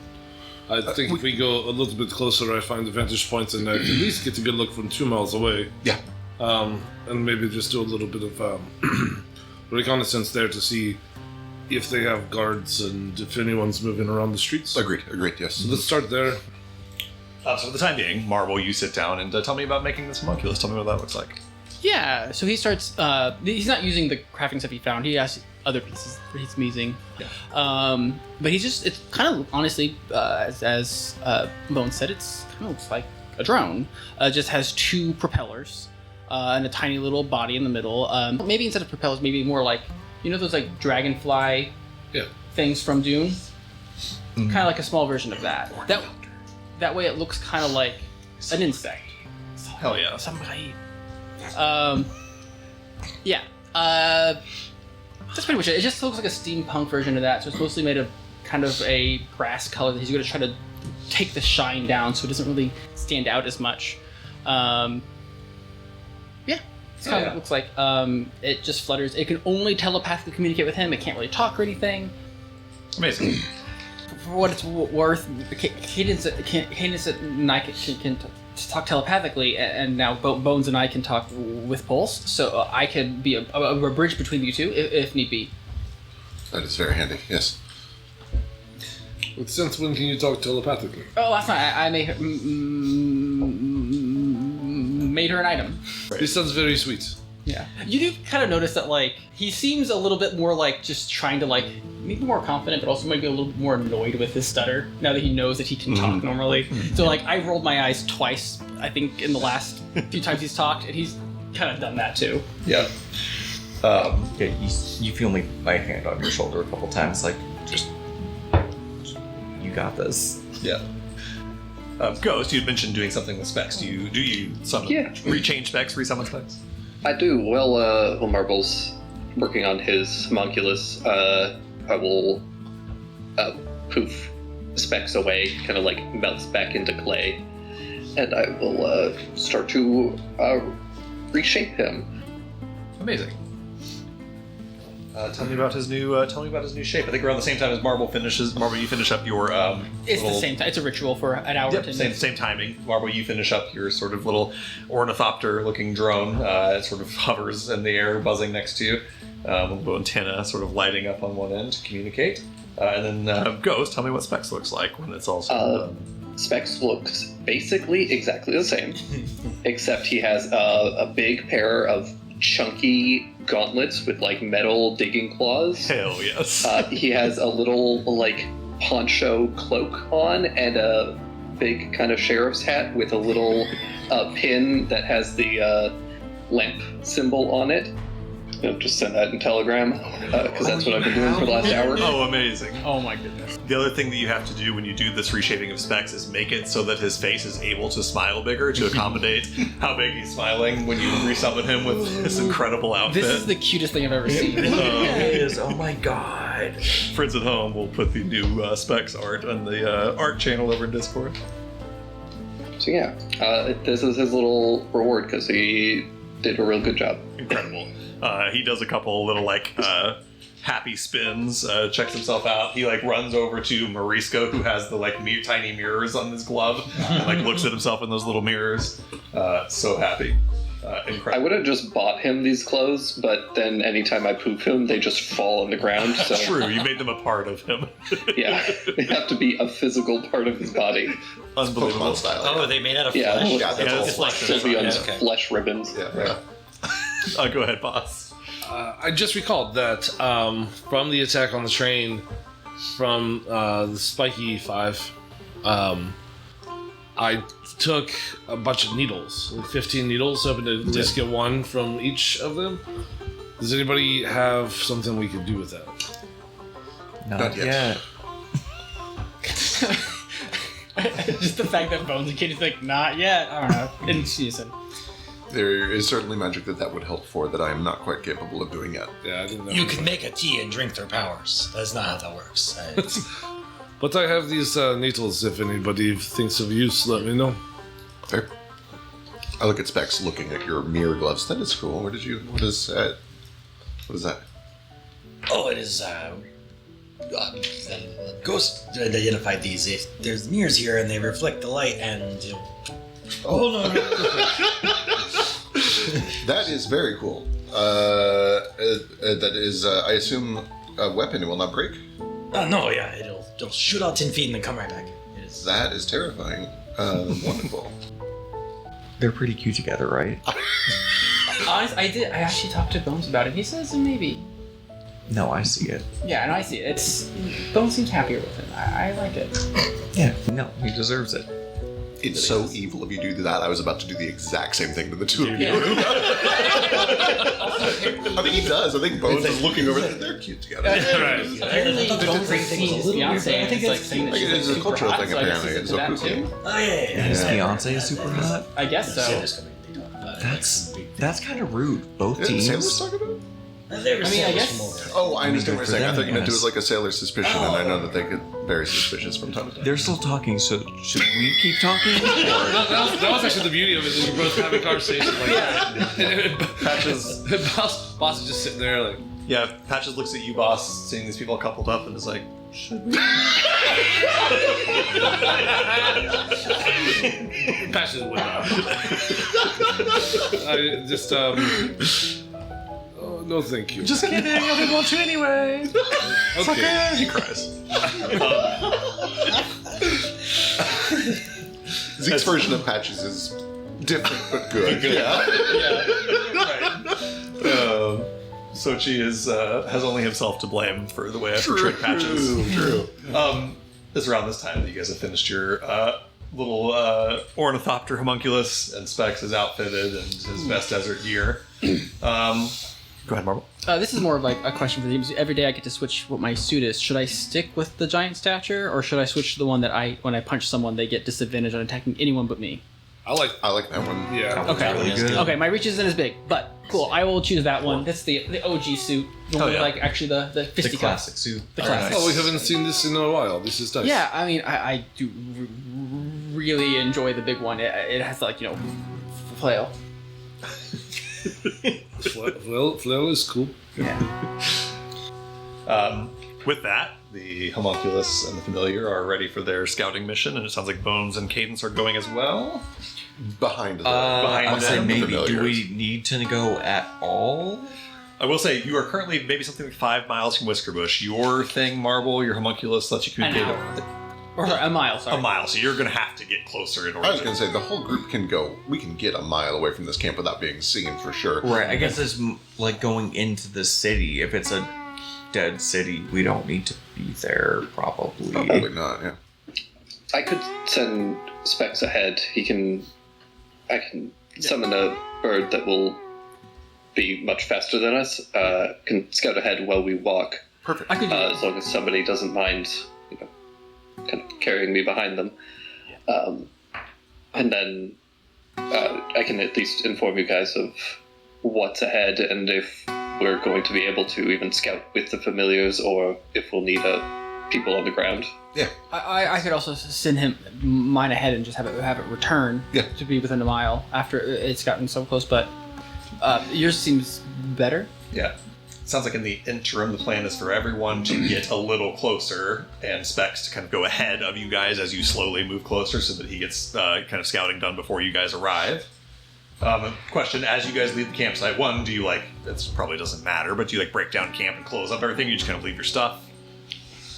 I think if we go a little bit closer, I find the vantage point, and I can at least get a good look from 2 miles away. Yeah. And maybe just do a little bit of reconnaissance there to see if they have guards and if anyone's moving around the streets. Agreed, yes. So let's start there. So for the time being, Marvel, you sit down and tell me about making this homunculus. Tell me what that looks like. Yeah, so he starts. He's not using the crafting stuff he found. He has other pieces that he's using. Yeah. But he's just. It's kind of honestly, as Bones said, it's kind of looks like a drone. Just has 2 propellers and a tiny little body in the middle. Maybe instead of propellers, maybe more like those like dragonfly things from Dune. Kind of like a small version of that. That way it looks kind of like an insect. Hell yeah. Somebody. Yeah. That's pretty much it. It just looks like a steampunk version of that. So it's mostly made of kind of a brass color that he's going to try to take the shine down so it doesn't really stand out as much. Yeah. It's kind of what it looks like. It just flutters. It can only telepathically communicate with him. It can't really talk or anything. Amazing. For what it's worth, Cadence and I can talk telepathically, and now Bones and I can talk with Pulse, so I can be a bridge between you two if need be. That is very handy, yes. But since when can you talk telepathically? Oh, last night I made her an item. Right. This sounds very sweet. Yeah. You do kind of notice that, like, he seems a little bit more like just trying to, like, maybe more confident, but also maybe a little bit more annoyed with his stutter now that he knows that he can talk normally. So, like, I rolled my eyes twice, I think, in the last few times he's talked, and he's kind of done that too. Yeah. You feel me, my hand on your shoulder a couple times, like, just you got this. Yeah. Ghost, you'd mentioned doing something with specs. Do you summon? Yeah. Rechange specs, resummon specs? I do. While Marble's working on his homunculus, I will poof specs away, kind of like melts back into clay, and I will start to reshape him. Amazing. Tell me about his new shape. I think around the same time as Marble, you finish up your. It's the same time. It's a ritual for an hour. Yep, same timing. Marble, you finish up your sort of little ornithopter-looking drone. It sort of hovers in the air, buzzing next to you, with a little antenna sort of lighting up on one end to communicate. And then Ghost, tell me what Specs looks like when it's all sort of done. Specs looks basically exactly the same, except he has a big pair of chunky gauntlets with like metal digging claws. Hell yes. He has a little like poncho cloak on and a big kind of sheriff's hat with a little pin that has the lamp symbol on it. Just send that in Telegram because that's what I've been doing for the last hour. Oh, amazing. Oh my goodness. The other thing that you have to do when you do this reshaping of Specs is make it so that his face is able to smile bigger to accommodate how big he's smiling when you resummon him with this incredible outfit. This is the cutest thing I've ever seen. It is. Oh my god. Friends at home will put the new Specs art on the art channel over in Discord. So yeah, this is his little reward because he did a real good job. Incredible. He does a couple little like happy spins, checks himself out. He like runs over to Marisco, who has the like tiny mirrors on his glove, and like looks at himself in those little mirrors. So happy. Incredible. I would have just bought him these clothes, but then anytime I poop him, they just fall on the ground. So True, you made them a part of him. yeah, they have to be a physical part of his body. Unbelievable. Pokemon style. Oh, they made out of Yeah, flesh? Yeah, that's all it's flesh. Sylveon's okay. flesh ribbons. Yeah. Go ahead, boss. I just recalled that from the attack on the train from the Spiky 5, I took a bunch of needles, like 15 needles, hoping to at least get one from each of them. Does anybody have something we could do with that? Not yet. Just the fact that Bones and Kid is like, not yet. I don't know. In season. There is certainly magic that would help for that I am not quite capable of doing yet. Yeah, I didn't know. You can make a tea and drink their powers. That's not how that works. But I have these needles. If anybody thinks of use, let me know. Fair. I look at Specs looking at your mirror gloves. That is cool. What is that? Oh, it is. Ghost identified these. If there's mirrors here and they reflect the light, and oh no! That is very cool. That is, I assume, weapon, it will not break. No, yeah, it'll shoot out 10 feet and then come right back. It is. That is terrifying. Wonderful. They're pretty cute together, right? Honestly, I actually talked to Bones about it. He says maybe. No, I see it. Yeah, and I see it. Bones seems happier with him. I like it. Yeah, no, he deserves it. It's so evil if you do that. I was about to do the exact same thing to the two of you. Yeah. I think he does. I think Bones is looking over. They're cute together. Right. Apparently, Bones has seen his fiance. I think it's like saying that she's It's a super cultural hot, thing, so I guess apparently. it's It's into so that cool. too. Oh, yeah. His fiance is super hot. I guess so. That's kind of rude. Both Didn't teams. Sailors talk about it? I mean, I guess. Oh, I understand what you're saying. I thought you meant it Yes. was like a sailor's suspicion, and I know that they get very suspicious from time to time. They're still talking, so should we keep talking? Or... That was actually the beauty of it. Is we're both having a conversation like that. Patches. Boss is just sitting there like. Yeah, Patches looks at you, boss, seeing these people coupled up, and is like, should we? Passion would not. I just oh, no, thank you. Just kidding, I didn't want to anyway. It's okay. He cries. Zeke's version of Patches is different but good. Yeah. Sochi has only himself to blame for the way I portrayed Patches. True. It's around this time that you guys have finished your little ornithopter homunculus, and Specs is outfitted and his best desert gear. Go ahead, Marble. This is more of like a question for the teams. Every day I get to switch what my suit is. Should I stick with the giant stature, or should I switch to the one that when I punch someone, they get disadvantage on attacking anyone but me? I like that one. yeah. Okay. really good. Okay, my reach isn't as big, but cool. I will choose that one. That's the OG suit. The one with, yeah. like actually the The fisticuffs. classic suit. The classic. Oh, we haven't seen this in a while. This is nice. Yeah, I mean, I do really enjoy the big one. It has like flail. Flail is cool. Yeah. With that, the homunculus and the familiar are ready for their scouting mission, and it sounds like Bones and Cadence are going as well. Behind the Behind I would say them, maybe. familiars. Do we need to go at all? I will say, you are currently maybe something like 5 miles from Whiskerbush. Your thing, Marble, your homunculus lets you communicate Or sorry, a mile, sorry. a mile, so you're going to have to get closer in order I was going to say, the whole group can go. We can get a mile away from this camp without being seen for sure. Right. I guess it's like going into the city. If it's a dead city, we don't need to be there. Probably. Probably not, yeah. I could send Specs ahead. I can summon a bird that will be much faster than us. Can scout ahead while we walk. Perfect. I could do As long as somebody doesn't mind, kind of carrying me behind them. And then I can at least inform you guys of what's ahead and if we're going to be able to even scout with the familiars or if we'll need people on the ground. Yeah. I could also send him mine ahead and just have it return to be within a mile after it's gotten so close. But yours seems better. Yeah. Sounds like in the interim, the plan is for everyone to get a little closer, and Specs to kind of go ahead of you guys as you slowly move closer, so that he gets kind of scouting done before you guys arrive. Question: as you guys leave the campsite, one, do you it probably doesn't matter, but do you break down camp and close up everything? You just kind of leave your stuff.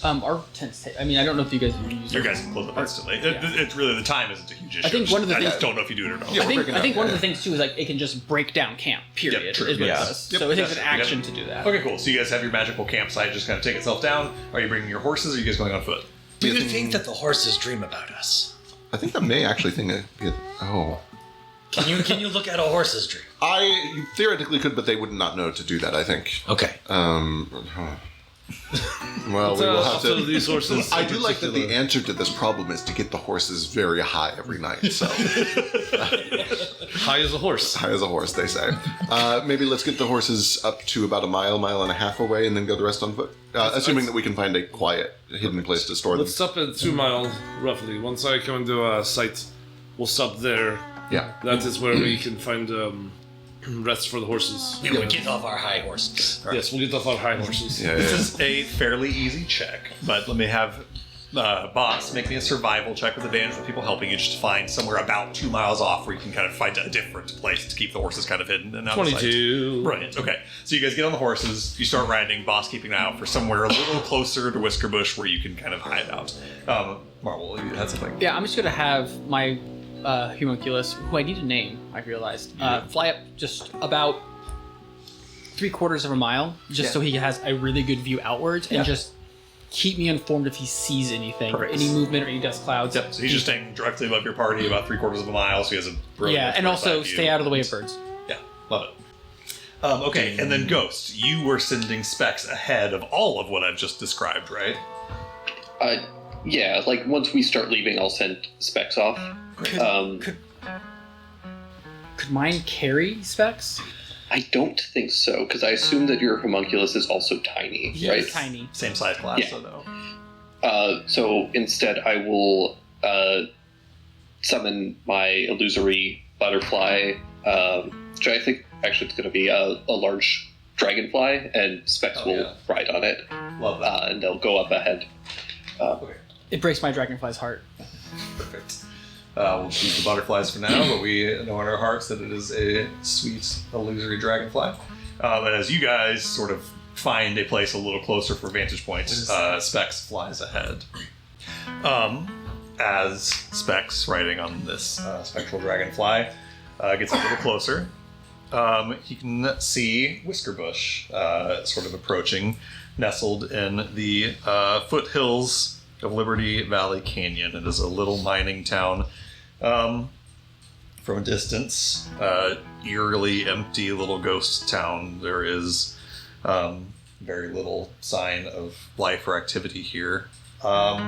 Our tents. I mean, I don't know if you guys use. You guys can close up instantly. Yeah. It's really, the time isn't a huge issue. I think one of the I things- just don't know if you do it or not. Yeah, I think breaking one up, of the things too is it can just break down camp. Period. Yep, true. Is what Yeah. it does. Yep, So it takes an that's- action yep. to do that. Okay, cool. So you guys have your magical campsite just kind of take itself down. Are you bringing your horses, or are you guys going on foot? Do you think that the horses dream about us? I think I may actually think Can you look at a horse's dream? I theoretically could, but they would not know to do that, I think. Okay. Well, we will have After to. these horses. I do like that the answer to this problem is to get the horses very high every night. So High as a horse. high as a horse, they say. Maybe let's get the horses up to about a mile and a half away, and then go the rest on foot. Assuming that we can find a quiet, hidden place to store them. Let's stop at 2 miles, roughly. Once I come into a site, we'll stop there. Yeah. That is where we can find rest for the horses. We get off our high horses. Yes, we'll get off our high horses. Yeah, This yeah. is a fairly easy check, but let me have boss, make me a survival check with advantage with people helping you, just to find somewhere about 2 miles off where you can kind of find a different place to keep the horses kind of hidden and out of sight. 22. Brilliant. Okay, so you guys get on the horses, you start riding, boss keeping an eye out for somewhere a little closer to Whiskerbush where you can kind of hide out. Marvel, you had something? Yeah, I'm just gonna have my homunculus, who I need a name, I realized, fly up just about 3/4 of a mile, just so he has a really good view outwards, and just keep me informed if he sees anything, any movement or any dust clouds. Yep, so he's just staying directly above your party, about 3/4 of a mile, so he has a brilliant and also view. stay out of the way of birds. Yeah, love it. Okay, and then Ghost, you were sending specs ahead of all of what I've just described, right? Yeah, like once we start leaving, I'll send specs off. Could mine carry specs? I don't think so, because I assume that your homunculus is also tiny, right? It's tiny. Same size class, Yeah. so no. So instead, I will summon my illusory butterfly, which I think actually it's going to be a large dragonfly, and specs will ride on it. Love that. And they'll go up ahead. Okay. It breaks my dragonfly's heart. Perfect. We'll choose the butterflies for now, but we know in our hearts that it is a sweet illusory dragonfly. And as you guys sort of find a place a little closer for vantage points, Specs flies ahead. As Specs, riding on this spectral dragonfly, gets a little closer, he can see Whiskerbush sort of approaching, nestled in the foothills of Liberty Valley Canyon. It is a little mining town. From a distance, eerily empty little ghost town. There is very little sign of life or activity here. What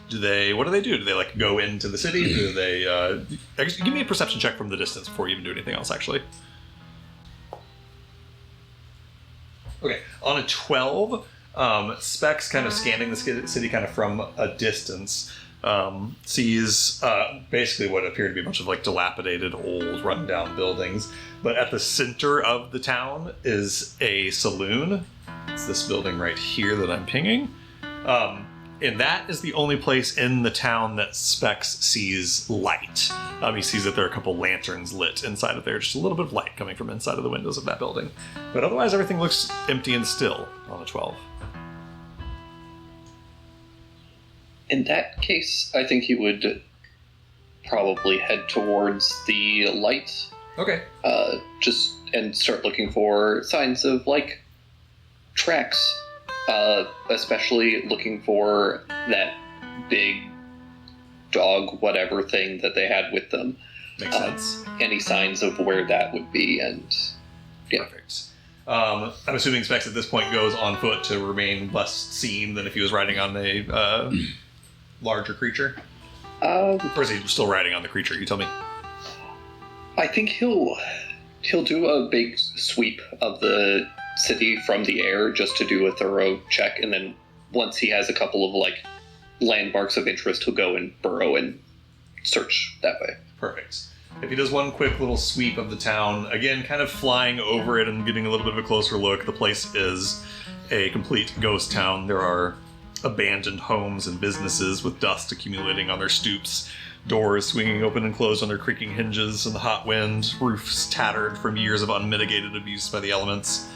do they do? Do they like go into the city? Do they give me a perception check from the distance before you even do anything else, actually. Okay, on a 12, Specs kind of scanning the city kind of from a distance, sees basically what appear to be a bunch of like dilapidated, old, run-down buildings. But at the center of the town is a saloon. It's this building right here that I'm pinging. And that is the only place in the town that Specs sees light. He sees that there are a couple lanterns lit inside of there, just a little bit of light coming from inside of the windows of that building. But otherwise, everything looks empty and still on a 12. In that case, I think he would probably head towards the light. Okay. And start looking for signs of, like, tracks. Especially looking for that big dog whatever thing that they had with them. Makes sense. Any signs of where that would be, and yeah. Perfect. I'm assuming Specs at this point goes on foot to remain less seen than if he was riding on a larger creature? Or is he still riding on the creature? You tell me. I think he'll do a big sweep of the city from the air just to do a thorough check, and then once he has a couple of like landmarks of interest, he'll go and burrow and search that way. Perfect. If he does one quick little sweep of the town, again, kind of flying over it and getting a little bit of a closer look, the place is a complete ghost town. There are abandoned homes and businesses with dust accumulating on their stoops, doors swinging open and closed on their creaking hinges in the hot wind, roofs tattered from years of unmitigated abuse by the elements.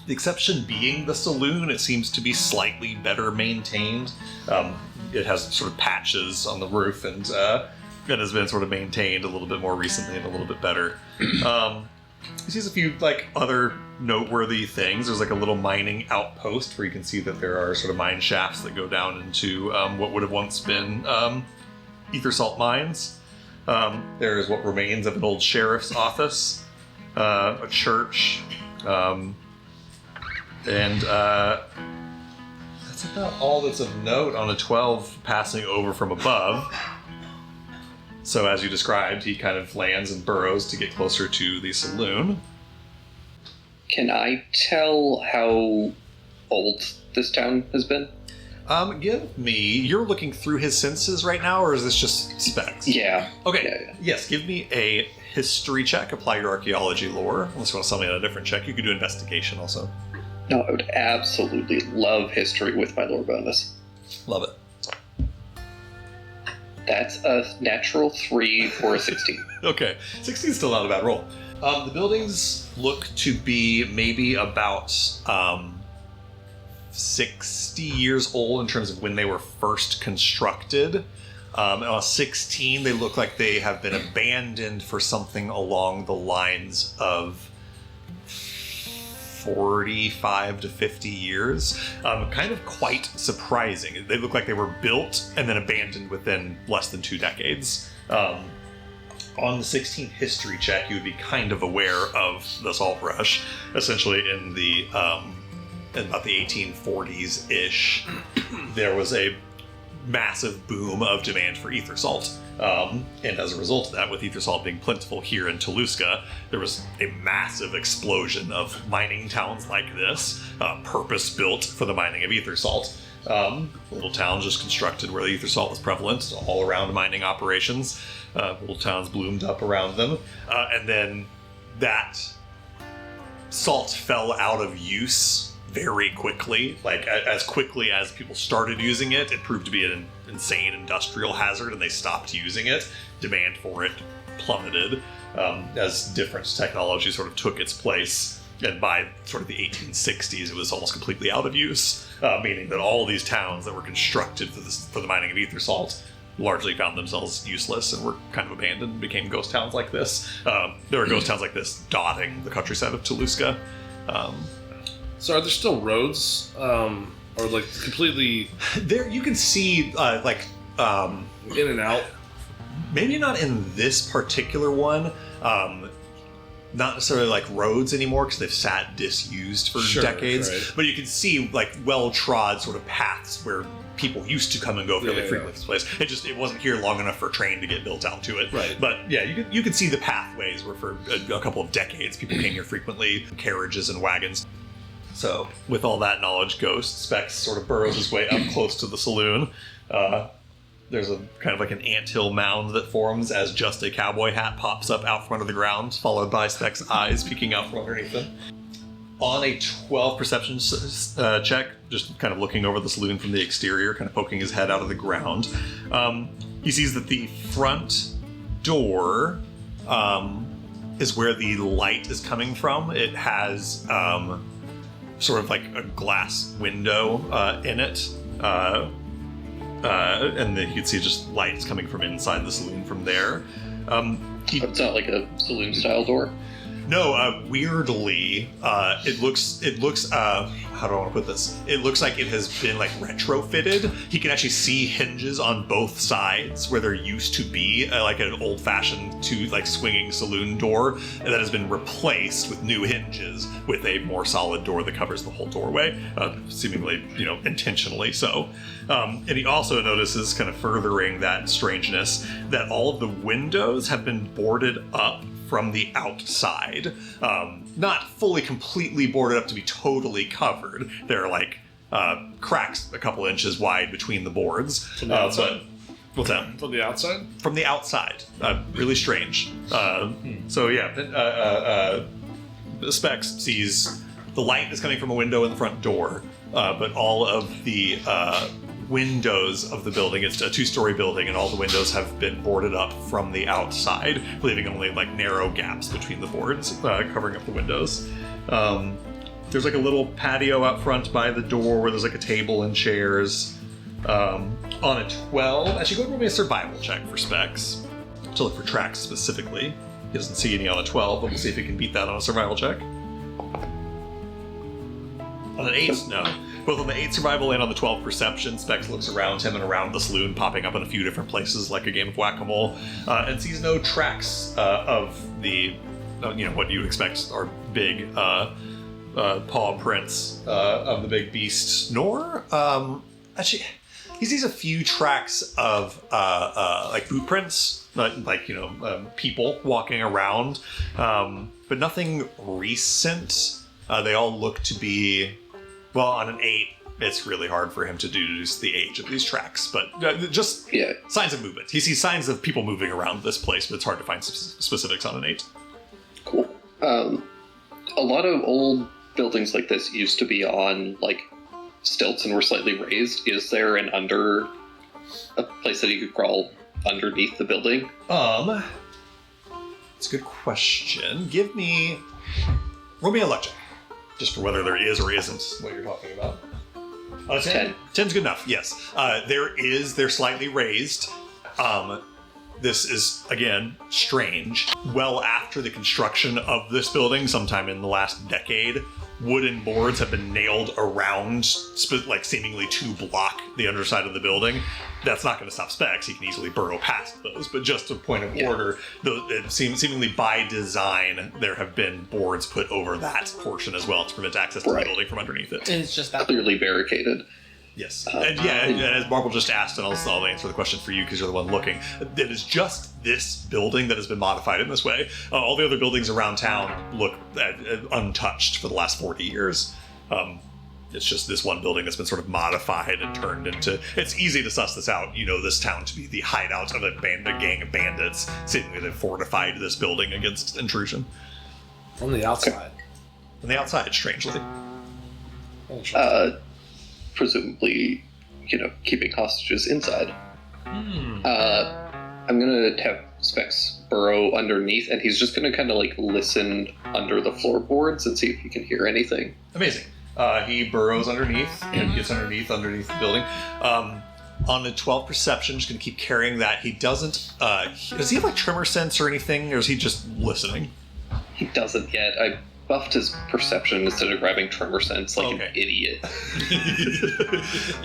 The exception being the saloon. It seems to be slightly better maintained. It has sort of patches on the roof, and it has been sort of maintained a little bit more recently and a little bit better. He sees a few like other noteworthy things. There's like a little mining outpost where you can see that there are sort of mine shafts that go down into what would have once been ether salt mines. There is what remains of an old sheriff's office, a church, and that's about all that's of note on a 12 passing over from above. So as you described, he kind of lands and burrows to get closer to the saloon. Can I tell how old this town has been? Give me... You're looking through his senses right now, or is this just specs? Yeah. Okay. Yeah. Yes, give me a history check. Apply your archaeology lore. Unless you want to tell me on a different check, you could do investigation also. No, I would absolutely love history with my lore bonus. Love it. That's a natural 3 for a 16. Okay, 16 is still not a bad roll. The buildings look to be maybe about 60 years old in terms of when they were first constructed. On 16, they look like they have been abandoned for something along the lines of 45 to 50 years. Kind of quite surprising. They look like they were built and then abandoned within less than 2 decades. On the 16 history check, you would be kind of aware of the salt rush. Essentially, in about the 1840s-ish, there was a massive boom of demand for ether salt. And as a result of that, with ether salt being plentiful here in Toluca, there was a massive explosion of mining towns like this, purpose-built for the mining of ether salt. Little towns just constructed where the ether salt was prevalent, all around mining operations. Little towns bloomed up around them. And then that salt fell out of use very quickly. Like, as quickly as people started using it, it proved to be an insane industrial hazard, and they stopped using it. Demand for it plummeted as different technology sort of took its place. And by sort of the 1860s, it was almost completely out of use, meaning that all these towns that were constructed for the mining of ether salt largely found themselves useless and were kind of abandoned and became ghost towns like this. There were ghost towns like this dotting the countryside of Toluca. So are there still roads, or like completely There, you can see in and out? maybe not in this particular one. Not necessarily like roads anymore because they've sat disused for decades, right. but you can see like well-trod sort of paths where people used to come and go fairly frequently to this place. It wasn't here long enough for a train to get built out to it. Right. But yeah, you could see the pathways where for a couple of decades people came here frequently, carriages and wagons. So with all that knowledge, Ghost Specs sort of burrows his way up close to the saloon. There's a kind of like an anthill mound that forms as just a cowboy hat pops up out from under the ground, followed by Specs' eyes peeking out from underneath him. On a 12 perception check, just kind of looking over the saloon from the exterior, kind of poking his head out of the ground, he sees that the front door is where the light is coming from. It has sort of like a glass window in it. And then you can see just lights coming from inside the saloon from there. It's not like a saloon-style door? No, weirdly, it looks, how do I want to put this? It looks like it has been, like, retrofitted. He can actually see hinges on both sides where there used to be, like, an old-fashioned, swinging saloon door, and that has been replaced with new hinges with a more solid door that covers the whole doorway, seemingly, intentionally so. And he also notices, kind of furthering that strangeness, that all of the windows have been boarded up from the outside. Not fully completely boarded up to be totally covered. There are like cracks a couple inches wide between the boards. From the outside? What's that? From the outside? From the outside. Really strange. So yeah, Specs sees the light is coming from a window in the front door, but all of the windows of the building, it's a 2-story building, and all the windows have been boarded up from the outside, leaving only like narrow gaps between the boards covering up the windows. There's like a little patio out front by the door where there's like a table and chairs. On a 12, actually go ahead and roll me a survival check for Specs to look for tracks specifically. He doesn't see any on a 12, but we'll see if he can beat that on a survival check. On an 8, no. Both on the 8 survival and on the 12 perception, Specs looks around him and around the saloon, popping up in a few different places like a game of whack-a-mole, and sees no tracks of the, what you expect are big paw prints of the big beast, nor, actually, he sees a few tracks of like boot prints, people walking around, but nothing recent. They all look to be, well, on an 8, it's really hard for him to deduce the age of these tracks, but just signs of movement. He sees signs of people moving around this place, but it's hard to find specifics on an 8. Cool. A lot of old buildings like this used to be on, like, stilts and were slightly raised, is there a place that you could crawl underneath the building? It's a good question. Roll me a luck check, just for whether there is or isn't what you're talking about. 10. 10's good enough, yes. They're slightly raised. This is, again, strange. Well after the construction of this building, sometime in the last decade, wooden boards have been nailed around, seemingly to block the underside of the building. That's not going to stop Specs. He can easily burrow past those. But just a point of order, seemingly by design, there have been boards put over that portion as well to prevent access to the building from underneath it. It's just that clearly barricaded. Yes. And as Marble just asked, and I'll answer the question for you because you're the one looking, it is just this building that has been modified in this way. All the other buildings around town look untouched for the last 40 years. It's just this one building that's been sort of modified and turned into... It's easy to suss this out. You know this town to be the hideout of a gang of bandits. Seemingly they've fortified this building against intrusion. On the outside. On the outside, strangely. Presumably, keeping hostages inside. I'm gonna have Specs burrow underneath, and he's just gonna kind of listen under the floorboards and see if he can hear anything. Amazing. He burrows underneath and gets underneath the building. On a 12 perception, just gonna keep carrying that. He doesn't. Does he have tremor sense or anything, or is he just listening? He doesn't yet. I buffed his perception instead of grabbing tremor sense an idiot.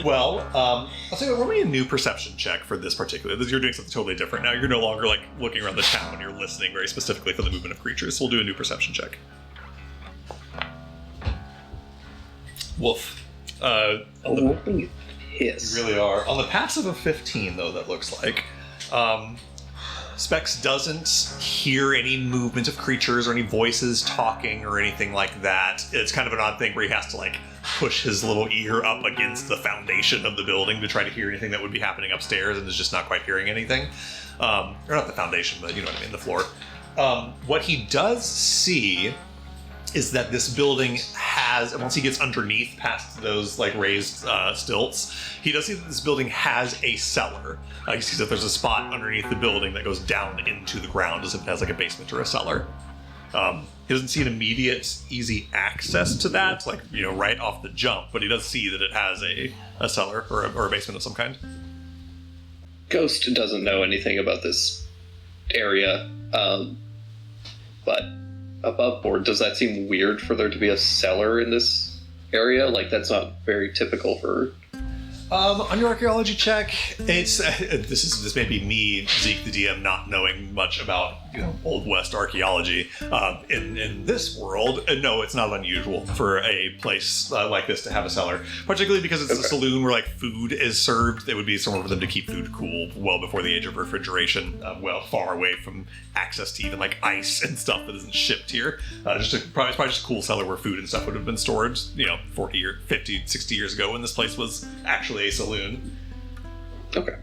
Well, I'll say, roll me a new perception check for this particular. You're doing something totally different now. You're no longer looking around the town. You're listening very specifically for the movement of creatures. So we'll do a new perception check. Woof. Yes. You really are. On the passive of 15, though, that looks like. Specs doesn't hear any movement of creatures or any voices talking or anything like that. It's kind of an odd thing where he has to push his little ear up against the foundation of the building to try to hear anything that would be happening upstairs, and is just not quite hearing anything. Or not the foundation, but you know what I mean, the floor. What he does see is that this building has, once he gets underneath past those raised stilts, he does see that this building has a cellar. He sees that there's a spot underneath the building that goes down into the ground as if it has a basement or a cellar. He doesn't see an immediate, easy access to that, right off the jump, but he does see that it has a cellar or a basement of some kind. Ghost doesn't know anything about this area, but above board, does that seem weird for there to be a cellar in this area? That's not very typical for... On your archaeology check, it's this may be me, Zeke the DM, not knowing much about Old West archaeology. In this world, no, it's not unusual for a place like this to have a cellar, particularly because it's a saloon where food is served. It would be somewhere for them to keep food cool well before the age of refrigeration, far away from access to even ice and stuff that isn't shipped here. It's probably just a cool cellar where food and stuff would have been stored 40 or 50, 60 years ago when this place was actually a saloon. Okay.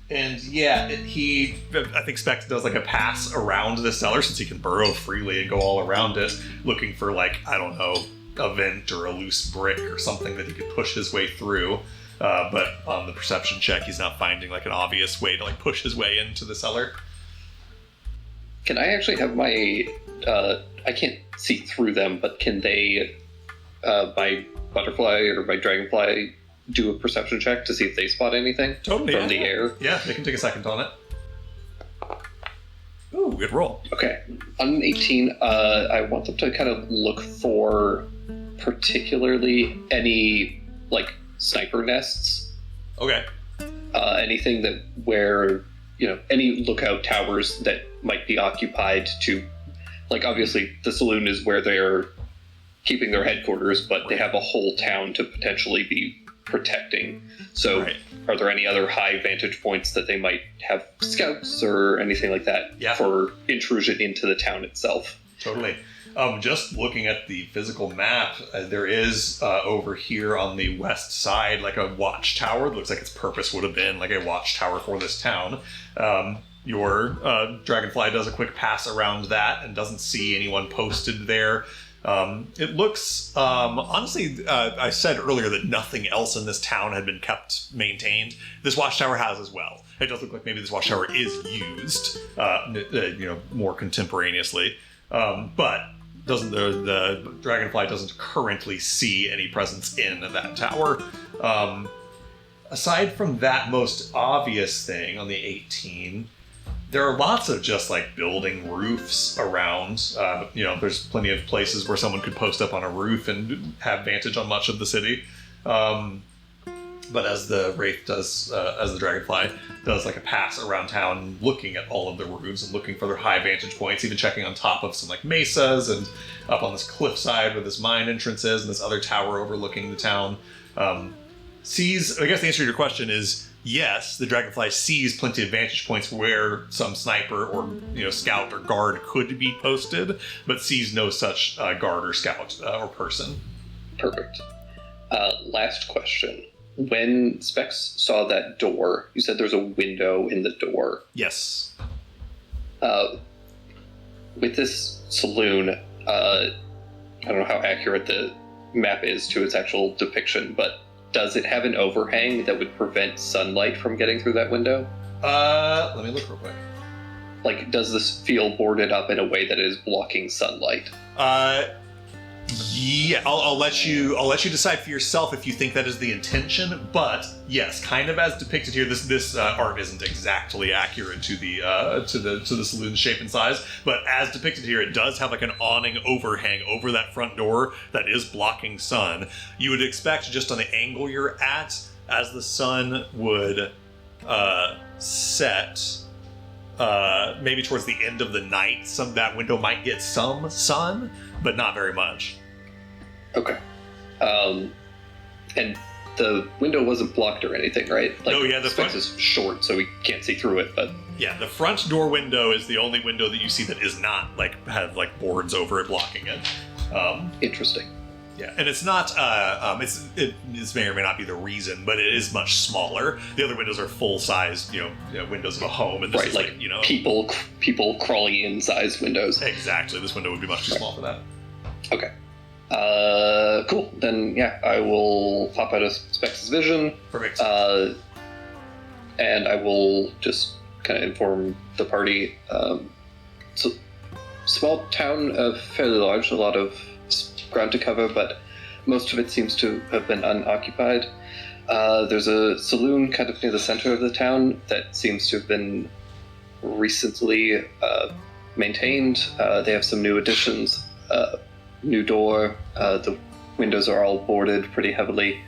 And I think Specs does a pass around the cellar since he can burrow freely and go all around it, looking for I don't know, a vent or a loose brick or something that he could push his way through. But on the perception check, he's not finding an obvious way to push his way into the cellar. Can I actually have my? I can't see through them, but can they? My butterfly or my dragonfly do a perception check to see if they spot anything from the air? Yeah, they can take a second on it. Ooh, good roll. Okay. On an 18, I want them to kind of look for particularly any, sniper nests. Okay. Anything where, any lookout towers that might be occupied to, obviously the saloon is where they're keeping their headquarters, but they have a whole town to potentially be protecting. So Are there any other high vantage points that they might have scouts or anything like that for intrusion into the town itself? Totally. Just looking at the physical map, there is over here on the west side a watchtower. It looks like its purpose would have been a watchtower for this town. Your dragonfly does a quick pass around that and doesn't see anyone posted there. It looks, honestly, I said earlier that nothing else in this town had been kept maintained. This watchtower has as well. It does look like maybe this watchtower is used, more contemporaneously. But doesn't the Dragonfly doesn't currently see any presence in that tower. Aside from that most obvious thing on the 18, there are lots of just like building roofs around. There's plenty of places where someone could post up on a roof and have vantage on much of the city. But as the Wraith does, as the Dragonfly does like a pass around town, looking at all of the roofs and looking for their high vantage points, even checking on top of some like mesas and up on this cliffside where this mine entrance is and this other tower overlooking the town. Sees, I guess the answer to your question is yes, the Dragonfly sees plenty of vantage points where some sniper or scout or guard could be posted, but sees no such guard or scout or person. Perfect. Last question. When Specs saw that door, you said there's a window in the door. Yes. With this saloon, I don't know how accurate the map is to its actual depiction, but does it have an overhang that would prevent sunlight from getting through that window? Let me look real quick. Like, does this feel boarded up in a way that is blocking sunlight? Yeah, I'll let you decide for yourself if you think that is the intention. But yes, kind of as depicted here, this art isn't exactly accurate to the saloon shape and size. But as depicted here, it does have like an awning overhang over that front door that is blocking sun. You would expect just on the angle you're at, as the sun would set. Maybe towards the end of the night, that window might get some sun, but not very much. Okay. And the window wasn't blocked or anything, right? Like, no, yeah, the front is short, so we can't see through it, but... Yeah, the front door window is the only window that you see that is not, have boards over it blocking it. Interesting. Yeah, and it's not, this may or may not be the reason, but it is much smaller. The other windows are full-size, windows of a home, and this right, is like people crawling in size windows. Exactly, this window would be much too small for that. Okay. Cool. Then, yeah, I will pop out of Specs' vision. Perfect. And I will just kind of inform the party. So, small town, fairly large, a lot of ground to cover, but most of it seems to have been unoccupied. There's a saloon kind of near the center of the town that seems to have been recently maintained. They have some new additions, new door. The windows are all boarded pretty heavily.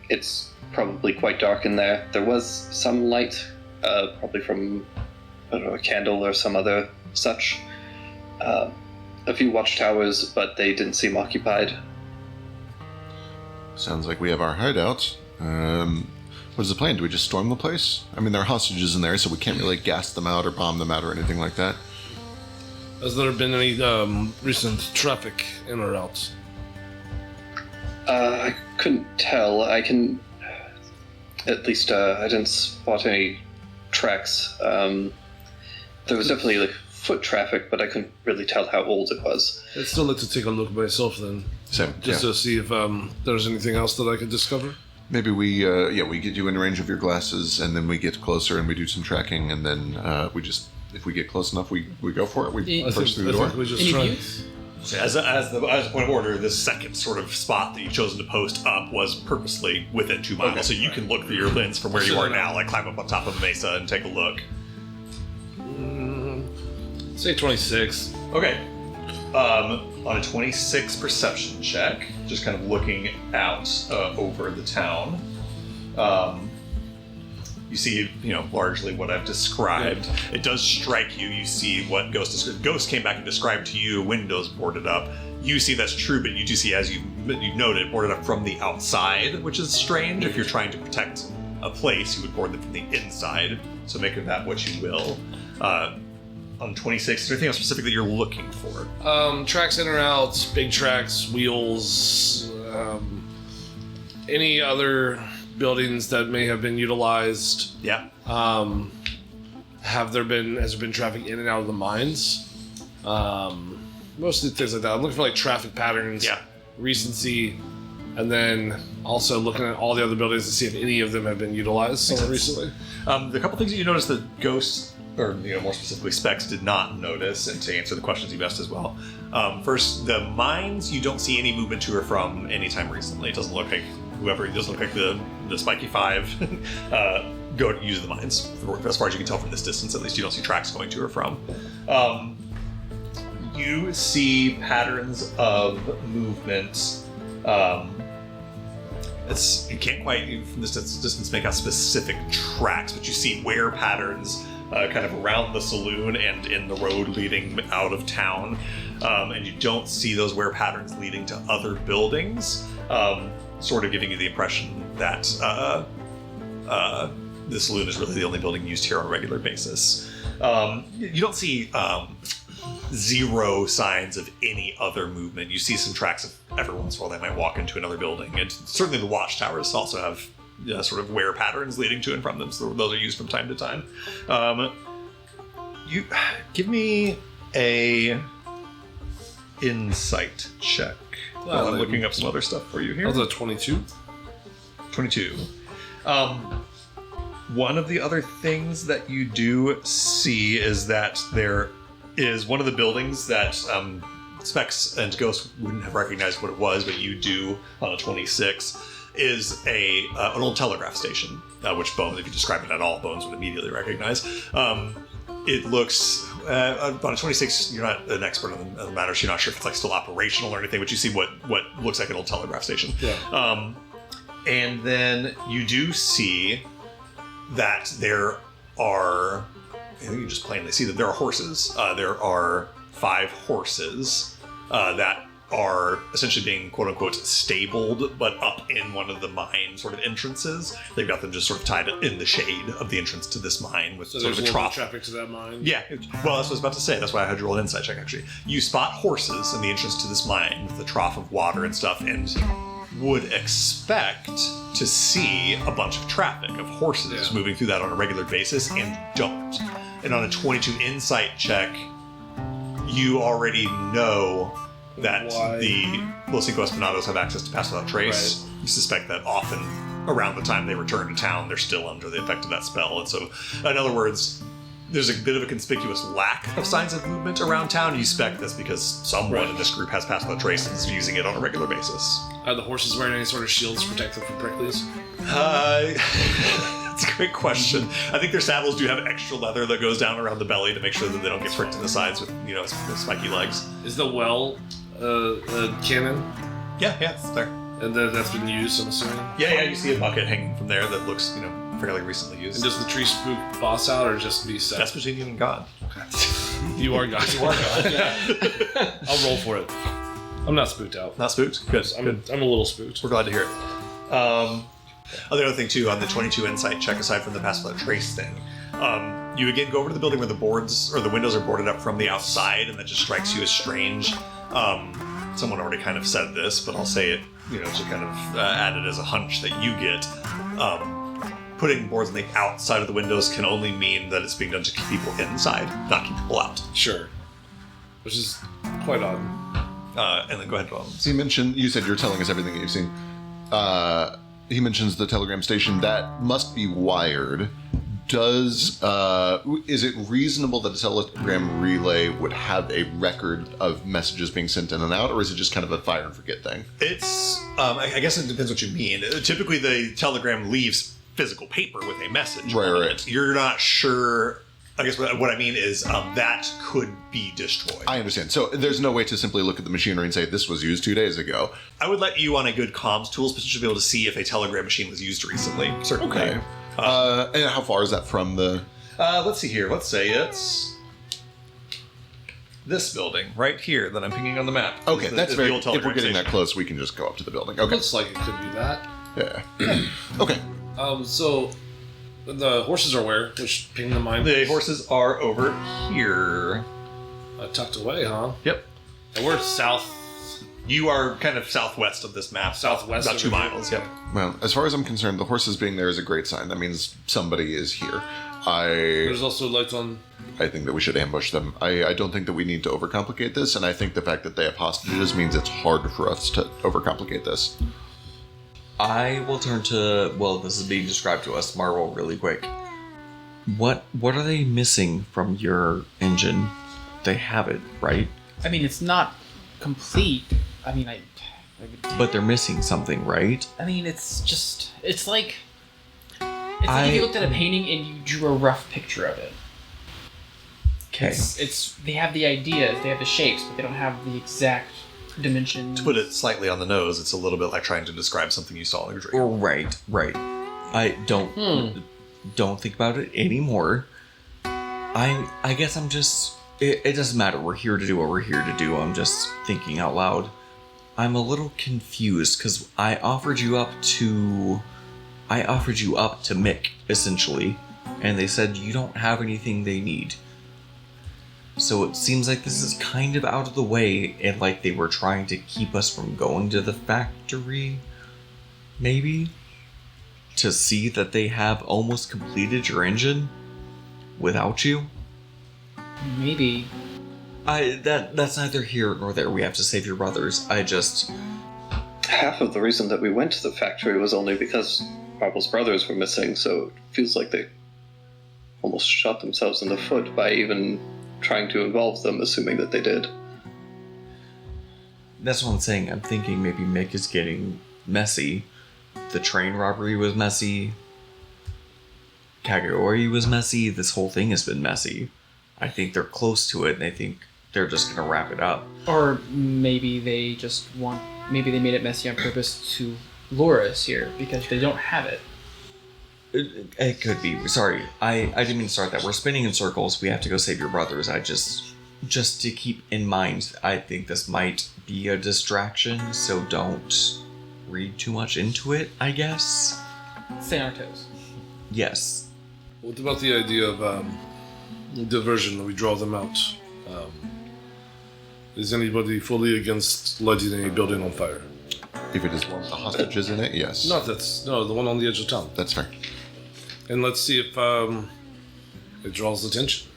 It's probably quite dark in there. There was some light, probably from, I don't know, a candle or some other such. A few watchtowers, but they didn't seem occupied. Sounds like we have our hideout. What's the plan? Do we just storm the place? I mean, there are hostages in there, so we can't really gas them out or bomb them out or anything like that. Has there been any recent traffic in or out? I couldn't tell. I can... At least, I didn't spot any tracks. There was definitely, foot traffic, but I couldn't really tell how old it was. I'd still like to take a look myself then. Same, just to see if there's anything else that I could discover. Maybe we get you in range of your glasses, and then we get closer and we do some tracking, and then if we get close enough, we go for it. We push through the door. We just Any try. views? So as a point of order, this second sort of spot that you've chosen to post up was purposely within 2 miles, Okay. So you can look through your lens from where you are now, climb up on top of a mesa and take a look. Say 26. Okay. On a 26 perception check, just kind of looking out over the town, you see, largely what I've described. It does strike you. You see what Ghost came back and described to you, windows boarded up. You see that's true, but you do see, as you've noted, boarded up from the outside, which is strange. If you're trying to protect a place, you would board them from the inside. So make of that what you will. On 26, is there anything else specific that you're looking for? Tracks in or out, big tracks, wheels, any other buildings that may have been utilized. Yeah. Has there been traffic in and out of the mines? mostly things like that. I'm looking for like traffic patterns, Yeah. recency, and then also looking at all the other buildings to see if any of them have been utilized somewhat recently. The couple things that you noticed that Ghosts, or more specifically Specs, did not notice, and to answer the questions you asked as well. First, the mines, you don't see any movement to or from anytime recently. It doesn't look like the Spiky 5 go to use the mines. As far as you can tell from this distance, at least, you don't see tracks going to or from. You see patterns of movement. You can't quite, from this distance, make out specific tracks, but you see wear patterns kind of around the saloon and in the road leading out of town. And you don't see those wear patterns leading to other buildings, sort of giving you the impression that the saloon is really the only building used here on a regular basis. You don't see zero signs of any other movement. You see some tracks of every once in a while they might walk into another building, and certainly the watchtowers also have sort of wear patterns leading to and from them, so those are used from time to time. You give me a insight check. While I'm looking up some other stuff for you here. That was a 22. 22. One of the other things that you do see is that there is one of the buildings that Specs and Ghost wouldn't have recognized what it was, but you do on a 26, is an old telegraph station, which Bones, if you describe it at all, Bones would immediately recognize. It looks, on a 26, you're not an expert on the matter, so you're not sure if it's like still operational or anything, but you see what looks like an old telegraph station. Yeah. And then you do see that there are, I think you just plainly see that there are horses. There are 5 horses that are essentially being quote-unquote stabled, but up in one of the mine sort of entrances. They've got them just sort of tied in the shade of the entrance to this mine with So sort there's of a a little trough. traffic to that mine. Yeah, well, that's what I was about to say. That's why I had you roll an insight check, actually. You spot horses in the entrance to this mine with a trough of water and stuff, and would expect to see a bunch of traffic of horses moving through that on a regular basis, and don't. And on a 22 insight check, you already know that the Los Cinco Espanados have access to Pass Without Trace. Right. You suspect that often around the time they return to town, they're still under the effect of that spell. And so, in other words, there's a bit of a conspicuous lack of signs of movement around town. You suspect that's because someone in this group has Pass Without Trace and is using it on a regular basis. Are the horses wearing any sort of shields to protect them from pricklies? That's a great question. I think their saddles do have extra leather that goes down around the belly to make sure that they don't get pricked in the sides with, spiky legs. Is the well cannon? Yeah, it's there. And that's been used, I'm assuming? Yeah, you see a bucket hanging from there that looks, fairly recently used. And does the tree spook boss out or just be set? That's between you and God. You are God. You are God, yeah. I'll roll for it. I'm not spooked out. Not spooked? Good. I'm a little spooked. We're glad to hear it. Other thing, too, on the 22 insight check, aside from the Pass Without Trace thing, you again go over to the building where the boards or the windows are boarded up from the outside, and that just strikes you as strange. Someone already kind of said this, but I'll say it, to kind of add it as a hunch that you get. Putting boards on the outside of the windows can only mean that it's being done to keep people inside, not keep people out. Sure. Which is quite odd. And then go ahead, Bob. So you said you're telling us everything that you've seen. He mentions the telegram station that must be wired. Is it reasonable that a telegram relay would have a record of messages being sent in and out, or is it just kind of a fire and forget thing? It's, I guess it depends what you mean. Typically, the telegram leaves physical paper with a message. Right. You're not sure. I guess what I mean is that could be destroyed. I understand. So there's no way to simply look at the machinery and say this was used 2 days ago. I would let you on a good comms tools potentially be able to see if a telegram machine was used recently. Certainly. Okay. And how far is that from the... let's see here. Let's say it's this building right here that I'm pinging on the map. Okay, that's very... If we're getting station. that close, we can just go up to the building. Okay. Looks like it could be that. Yeah. Okay. So the horses are where? Which ping the mine? The horses are over here. Tucked away, huh? Yep. And we're south You are kind of southwest of this map. Southwest About of 2 it. miles, yep. Well, as far as I'm concerned, the horses being there is a great sign. That means somebody is here. I There's also light on. think that we should ambush them. I don't think that we need to overcomplicate this, and I think the fact that they have hostages means it's hard for us to overcomplicate this. I will turn to, well, this is being described to us, Marvel, really quick. What are they missing from your engine? They have it, right? I mean, it's not complete. I mean, But they're missing something, right? I mean, it's like if you looked at a painting and you drew a rough picture of it. Okay. It's they have the ideas, they have the shapes, but they don't have the exact dimensions. To put it slightly on the nose, it's a little bit like trying to describe something you saw in a dream. Right. I don't think about it anymore. I guess I'm just... It doesn't matter. We're here to do what we're here to do. I'm just thinking out loud. I'm a little confused because I offered you up to Mick, essentially, and they said you don't have anything they need. So it seems like this is kind of out of the way, and like they were trying to keep us from going to the factory, maybe, to see that they have almost completed your engine without you. Maybe. That's neither here nor there. We have to save your brothers. Half of the reason that we went to the factory was only because Marble's brothers were missing, so it feels like they almost shot themselves in the foot by even trying to involve them, assuming that they did. That's what I'm saying. I'm thinking maybe Mick is getting messy. The train robbery was messy. Kageyori was messy. This whole thing has been messy. I think they're close to it, and I think they're just gonna wrap it up. Or maybe they maybe they made it messy on purpose to lure us here because they don't have it. It could be. Sorry, I didn't mean to start that. We're spinning in circles. We have to go save your brothers. Just to keep in mind, I think this might be a distraction, so don't read too much into it, I guess. Stay on our toes. Yes. What about the idea of diversion? We draw them out. Is anybody fully against lighting a building on fire? If it is one with the hostages in it, yes. No, the one on the edge of town. That's fair. And let's see if it draws attention.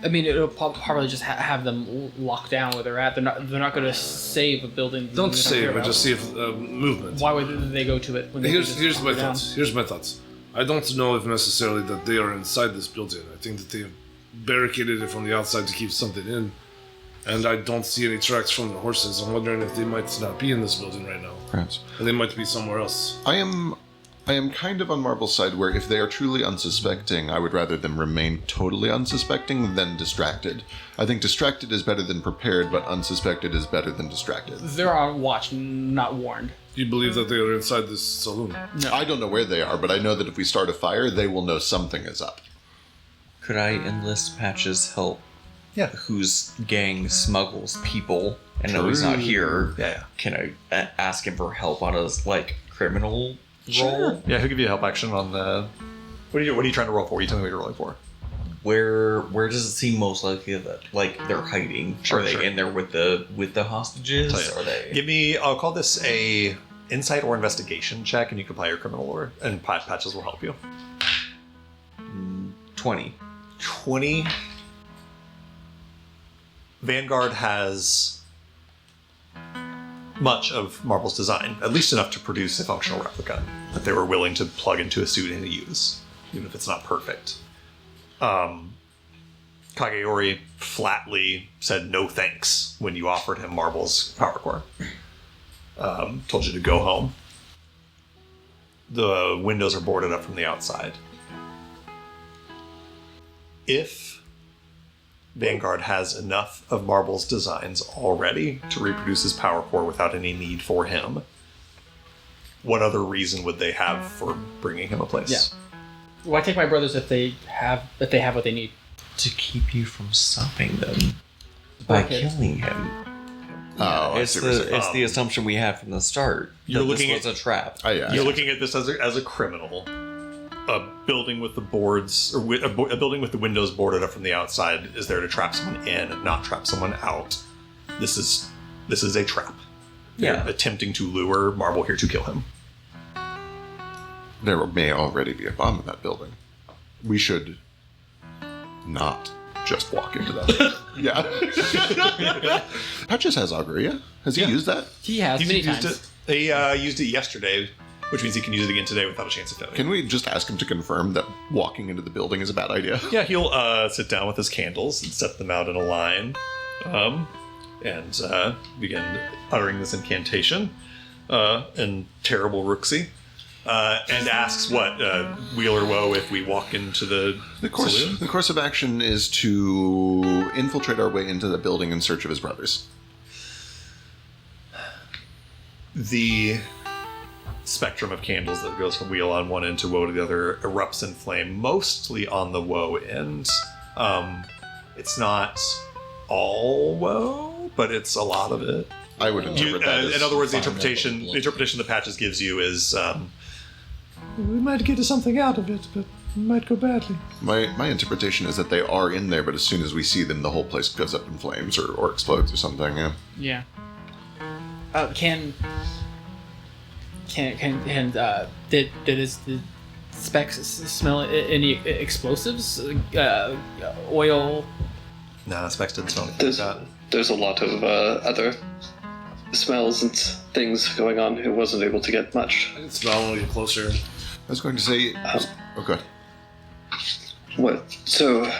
I mean, it'll probably just have them locked down where they're at. They're not going to save a building. Don't they save care it, about. just see if movement. Why would they go to it? When they Here's could just my go down? thoughts. Here's my thoughts. I don't know if necessarily that they are inside this building. I think that they have barricaded it from the outside to keep something in. And I don't see any tracks from the horses. I'm wondering if they might not be in this building right now. Perhaps. And they might be somewhere else. I am kind of on Marvel's side where if they are truly unsuspecting, I would rather them remain totally unsuspecting than distracted. I think distracted is better than prepared, but unsuspected is better than distracted. They're on watch, not warned. Do you believe that they are inside this saloon? No. I don't know where they are, but I know that if we start a fire, they will know something is up. Could I enlist Patch's help? Yeah. Whose gang smuggles people, and know he's not here. Yeah. Can I ask him for help on his criminal role? Yeah, he'll give you a help action on the... What are you trying to roll for? You tell me what you're rolling for. Where does it seem most likely that they're hiding? Sure, Are they sure. in there with the hostages? Tell you. Are they? Give me... I'll call this a insight or investigation check, and you can apply your criminal lore, and Patches will help you. 20. 20. Vanguard has much of Marvel's design, at least enough to produce a functional replica that they were willing to plug into a suit and to use, even if it's not perfect. Kageyori flatly said no thanks when you offered him Marvel's power core. Told you to go home. The windows are boarded up from the outside. If Vanguard has enough of Marble's designs already to reproduce his power core without any need for him, what other reason would they have for bringing him a place? Yeah. Why take my brothers if they have what they need? To keep you from stopping them by Okay. killing him. Oh, I It's see what you're saying. it's the assumption we had from the start. You're that looking this was a trap. Oh, yeah. You're looking at this as a criminal. A building with the boards, or a building with the windows boarded up from the outside is there to trap someone in, not trap someone out. This is a trap. Yeah. They're attempting to lure Marble here to kill him. There may already be a bomb in that building. We should not just walk into that. Yeah. Patches has Auguria. Has he used that? He has He's many used times. it. They used it yesterday, which means he can use it again today without a chance of failing. Can we just ask him to confirm that walking into the building is a bad idea? Yeah, he'll sit down with his candles and set them out in a line, and begin uttering this incantation in terrible Rooksy, and asks what weal or woe if we walk into the saloon. The course of action is to infiltrate our way into the building in search of his brothers. The spectrum of candles that goes from wheel on one end to woe to the other erupts in flame, mostly on the woe end. It's not all woe, but it's a lot of it. I would interpret that as... In other words, the fire interpretation the Patches gives you is, we might get something out of it, but it might go badly. My interpretation is that they are in there, but as soon as we see them, the whole place goes up in flames or explodes or something, yeah. Yeah. Did the specs smell any explosives? Oil? Nah, Specs didn't smell anything like that. There's a lot of other smells and things going on. It wasn't able to get much. I can smell when we get closer. I was going to say... oh, good. What? So,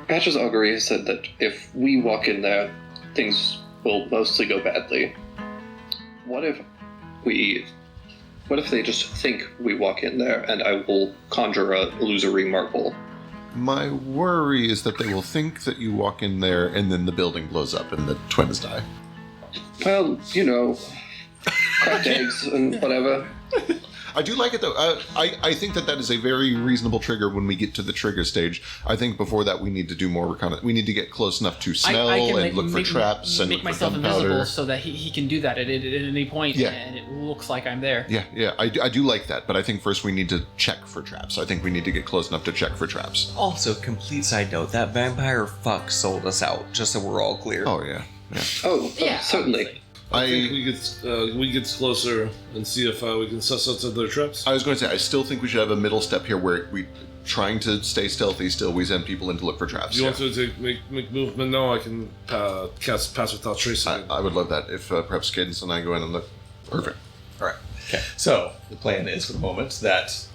Patches Augury said that if we walk in there, things will mostly go badly. What if they just think we walk in there and I will conjure a illusory marble? My worry is that they will think that you walk in there and then the building blows up and the twins die. Well, cracked eggs and whatever. I do like it though. I think that is a very reasonable trigger when we get to the trigger stage. I think before that we need to do more reconnaissance. We need to get close enough to smell and look for traps and make look for myself gunpowder. invisible so that he can do that at any point, Yeah. and it looks like I'm there. Yeah, I do like that, but I think first we need to check for traps. I think we need to get close enough to check for traps. Also, complete side note, that vampire fuck sold us out, just so we're all clear. Oh, yeah. Oh, Yeah, certainly. obviously. I think we get closer and see if we can suss out their traps. I was going to say, I still think we should have a middle step here where we, trying to stay stealthy still, we send people in to look for traps. Do you want to make movement now? I can cast Pass Without Trace again. I would love that if perhaps Cadence and I go in and look. Perfect. All right. Okay. So the plan is for the moment that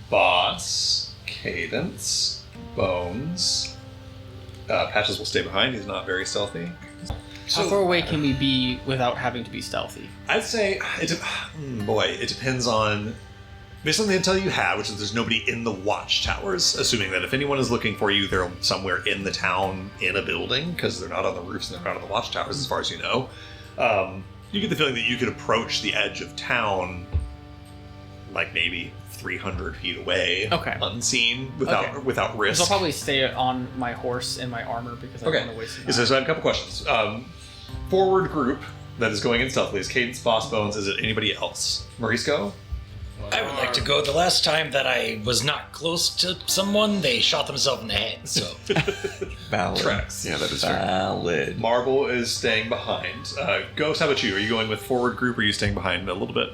Boss, Cadence, Bones, Patches will stay behind. He's not very stealthy. How far away can we be without having to be stealthy? I'd say it depends on based on the intel you have, which is there's nobody in the watchtowers. Assuming that if anyone is looking for you, they're somewhere in the town in a building because they're not on the roofs and they're not on the watchtowers, as far as you know. You get the feeling that you could approach the edge of town, like maybe 300 feet away, unseen, without risk. So I'll probably stay on my horse and my armor because I don't want to waste time. So I have a couple questions. Forward group that is going in stealthily is Cadence, Boss, Bones. Is it anybody else? Morisco? I would like to go. The last time that I was not close to someone, they shot themselves in the head. So Valid. Tracks. Yeah, that is fair. Valid. Marble is staying behind. Ghost, how about you? Are you going with forward group or are you staying behind a little bit?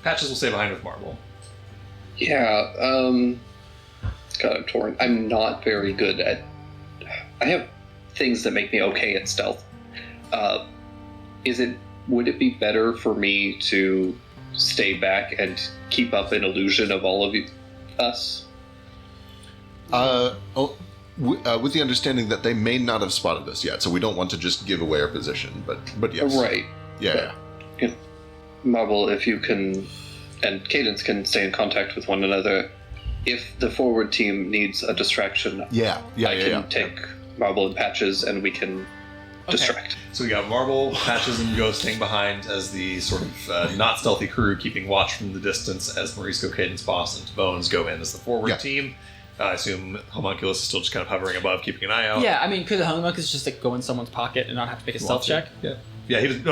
Patches will stay behind with Marble. Yeah, God, I'm torn. I'm not very good at... I have things that make me okay at stealth. Would it be better for me to stay back and keep up an illusion of all of us? With the understanding that they may not have spotted us yet, so we don't want to just give away our position, but yes. Right. Yeah. Marble, if you can, and Cadence can stay in contact with one another. If the forward team needs a distraction, I can take Marble and Patches and we can distract. So we got Marble, Patches, and Ghost staying behind as the sort of not stealthy crew, keeping watch from the distance as Morisco, Cadence, Boss, and Bones go in as the forward team. I assume Homunculus is still just kind of hovering above, keeping an eye out. Yeah, I mean, could the Homunculus just go in someone's pocket and not have to make a stealth check? Yeah. Yeah, it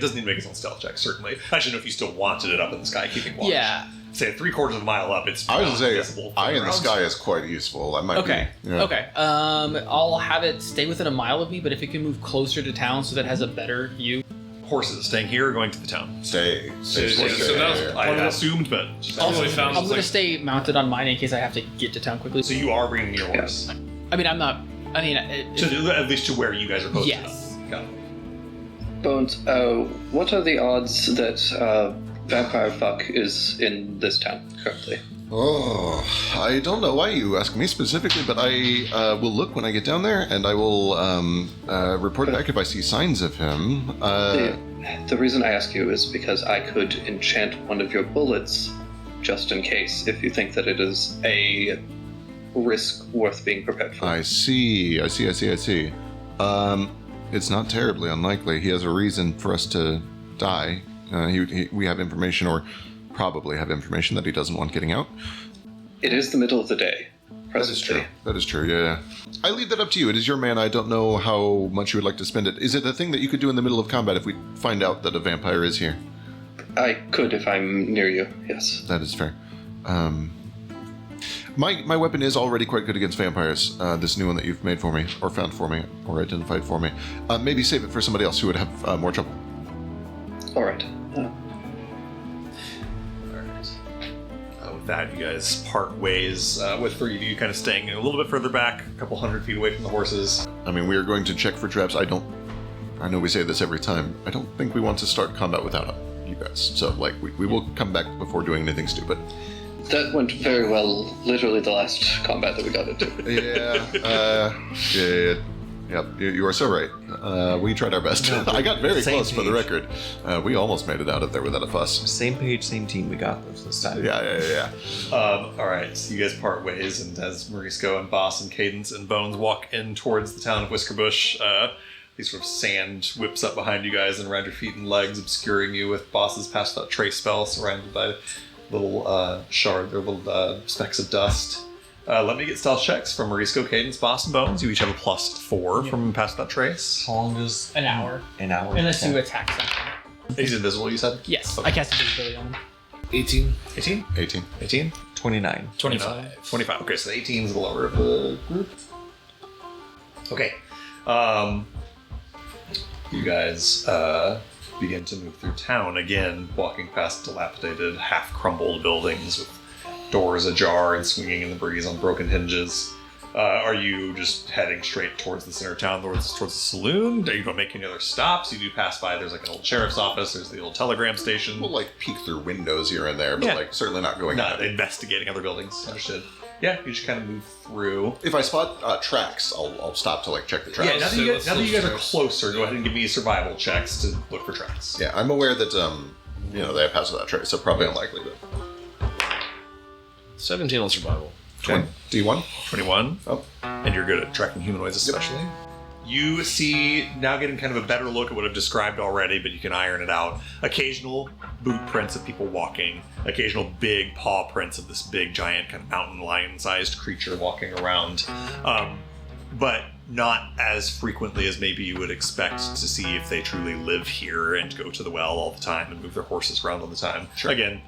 doesn't need to make his own stealth check, certainly. I should know if you still wanted it up in the sky, keeping watch. Yeah. say 3/4 of a mile up, it's I was not gonna say, visible from eye in the around. sky is quite useful. That might Okay. be. Yeah. Okay. I'll have it stay within a mile of me, but if it can move closer to town so that it has a better view. Horses staying here or going to the town? Stay. So that's I assumed, but just Also, we found I'm was gonna like, stay mounted on mine in case I have to get to town quickly. so you are bringing your horse I mean, I'm not. I mean, at least to where you guys are posted. yes. Up. Got it. Bones, what are the odds that vampire fuck is in this town currently? Oh, I don't know why you ask me specifically, but I will look when I get down there, and I will report back if I see signs of him. The reason I ask you is because I could enchant one of your bullets just in case, if you think that it is a risk worth being prepared for. I see. It's not terribly unlikely. He has a reason for us to die. We have information, or probably have information, that he doesn't want getting out. It is the middle of the day. That is true. That is true, yeah. I leave that up to you. It is your man. I don't know how much you would like to spend it. Is it a thing that you could do in the middle of combat if we find out that a vampire is here? I could if I'm near you, yes. That is fair. My weapon is already quite good against vampires. This new one that you've made for me, or found for me, or identified for me. Maybe save it for somebody else who would have more trouble. All right. With that, you guys part ways, with 3 of you kind of staying a little bit further back, a couple 100 feet away from the horses. I mean, we are going to check for traps. I know we say this every time. I don't think we want to start combat without you guys. So, like, we will come back before doing anything stupid. That went very well, literally the last combat that we got into. Yep, you are so right. We tried our best. I got very Same close for the page. record. We almost made it out of there without a fuss. Same page, same team. We got this time. Yeah. All right, so you guys part ways, and as Morisco and Boss and Cadence and Bones walk in towards the town of Whiskerbush, these sort of sand whips up behind you guys and around your feet and legs, obscuring you with Boss's Pass Without Trace spell, surrounded by little specks of dust. Let me get stealth checks from Morisco, Cadence, Boss, and Bones. You each have a +4 from Pass Without Trace. How long does An hour. an hour? Unless you Okay. attack something. He's invisible, you said? Yes, I cast invisibility on him. 18. 18? 18. 18? 29. 25. 25. Okay, so the 18 is the lower of the group. Okay. You guys begin to move through town again, walking past dilapidated, half-crumbled buildings with doors ajar and swinging in the breeze on broken hinges. Are you just heading straight towards the center of town, towards the saloon? Are you going to make any other stops? You do pass by, there's like an old sheriff's office, there's the old telegram station. We'll like peek through windows here and there, but Yeah. like certainly not going Not in. investigating other buildings. Understood. Yeah, you just kind of move through. If I spot tracks, I'll stop to like check the tracks. Yeah, now So that let's you look guys for are tracks. closer, go ahead and give me survival checks to look for tracks. Yeah, I'm aware that they have Pass Without Trace, so probably unlikely. But 17 on survival. Okay. D1. 21. Oh. And you're good at tracking humanoids, especially. You see, now getting kind of a better look at what I've described already, but you can iron it out. Occasional boot prints of people walking, occasional big paw prints of this big, giant, kind of mountain lion-sized creature walking around. But not as frequently as maybe you would expect to see if they truly live here and go to the well all the time and move their horses around all the time. Sure. Again,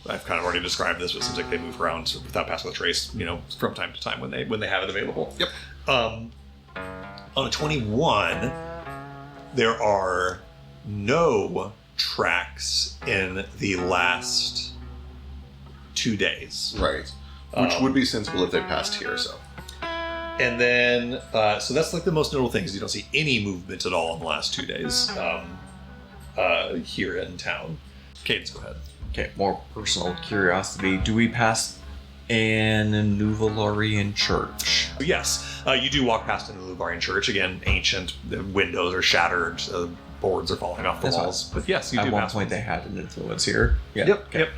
I've kind of already described this, but it seems like they move around without Pass Without Trace, from time to time when they have it available. Yep. On a 21, there are no tracks in the last 2 days. Right. Which would be sensible if they passed here, so. And then, so that's like the most notable thing is you don't see any movement at all in the last 2 days here in town. Cadence, go ahead. Okay, more personal curiosity. Do we pass an Nuvalorian church? Yes, you do walk past an Luvarian church. Again, ancient. The windows are shattered. Boards are falling off the That's walls. But yes, you do At one pass point, one. they had an influence here. Yeah. Yep. okay. Yep.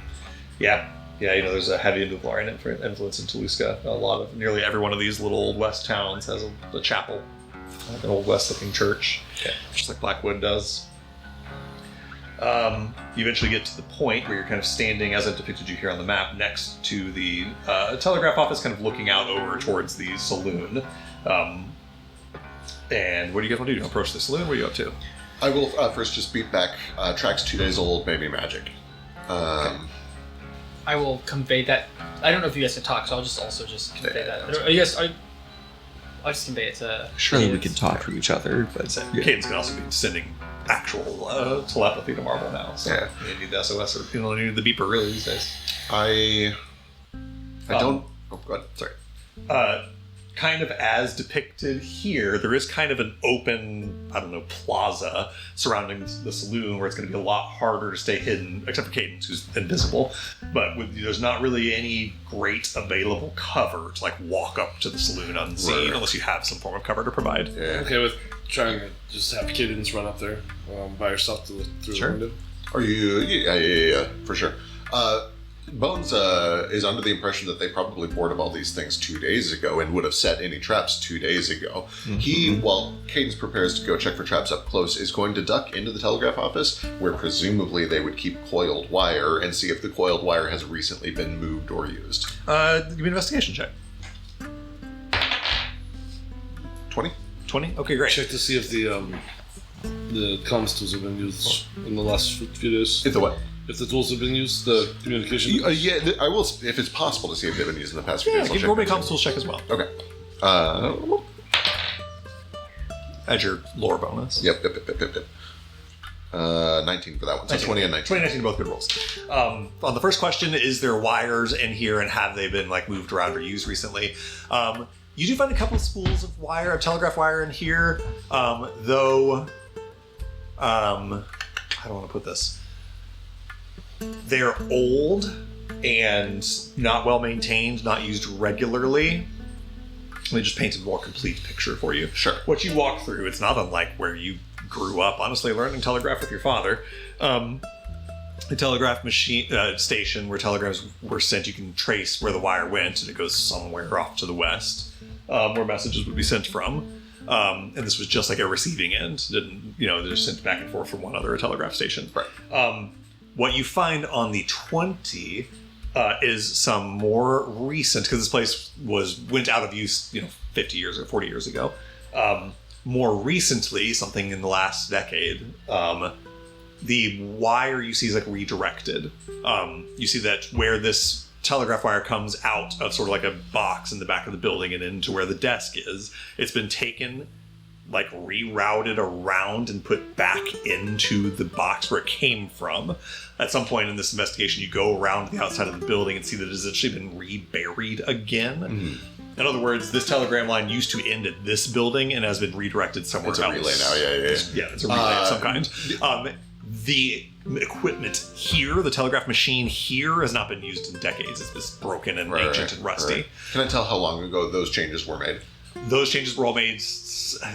Yeah. Yeah. There's a heavy Nuvalarian influence in Toluca. Nearly every one of these little Old West towns has a chapel, like an Old West-looking church, just like Blackwood does. You eventually get to the point where you're kind of standing, as I've depicted you here on the map, next to the telegraph office, kind of looking out over towards the saloon. And what do you guys want to do? Approach the saloon? What are you up to? I will first just beat back tracks 2 days old, maybe magic. I will convey that. I don't know if you guys can talk, so I'll just convey that. Are you guys? I'll just convey it to. Surely we Cadence. can talk to each other, but Cadence can also be sending actual telepathy to Marvel now. So you need the SOS or you need the beeper really these days. I don't. Oh, go ahead. Sorry. Kind of as depicted here, there is kind of an open, I don't know, plaza surrounding the saloon where it's going to be a lot harder to stay hidden, except for Cadence, who's invisible. But there's not really any great available cover to like walk up to the saloon unseen, unless you have some form of cover to provide. Yeah. Okay, with trying to just have Cadence run up there by herself through Sure. the window. Are you? Yeah, for sure. Bones is under the impression that they probably boarded all these things 2 days ago and would have set any traps 2 days ago. He, while Cadence prepares to go check for traps up close, is going to duck into the telegraph office, where presumably they would keep coiled wire, and see if the coiled wire has recently been moved or used. Give me an investigation check. 20? 20? Okay, great. Check to see if the comms tools have been used in the last few days. If the what? If the tools have been used, the communication. I will, if it's possible to see if they've been used in the past few Yeah, days. give roll me a comms tools check as well. Okay. As your lore bonus. Yep. 19 for that one. So 20 and 19. 20 and 19, both good rolls. On the first question, is there wires in here and have they been like moved around or used recently? You do find a couple of spools of wire, of telegraph wire in here, though, how do I want to put this? They're old and not well maintained, not used regularly. They just painted a more complete picture for you. Sure. What you walk through, it's not unlike where you grew up, honestly, learning telegraph with your father. The telegraph machine station where telegrams were sent, you can trace where the wire went, and it goes somewhere off to the west, where messages would be sent from. And this was just like a receiving end. They're just sent back and forth from one other telegraph station. Right. What you find on the 20 is some more recent, because this place went out of use, 50 years or 40 years ago. More recently, something in the last decade, the wire you see is like redirected. You see that where this telegraph wire comes out of sort of like a box in the back of the building and into where the desk is, it's been taken, like rerouted around and put back into the box where it came from. At some point in this investigation, you go around the outside of the building and see that it has actually been reburied again. Mm-hmm. In other words, this telegram line used to end at this building and has been redirected somewhere else. It's a relay now, yeah. Yeah, it's a relay of some kind. The equipment here, the telegraph machine here, has not been used in decades. It's broken and ancient and rusty. Right. Can I tell how long ago those changes were made? Those changes were all made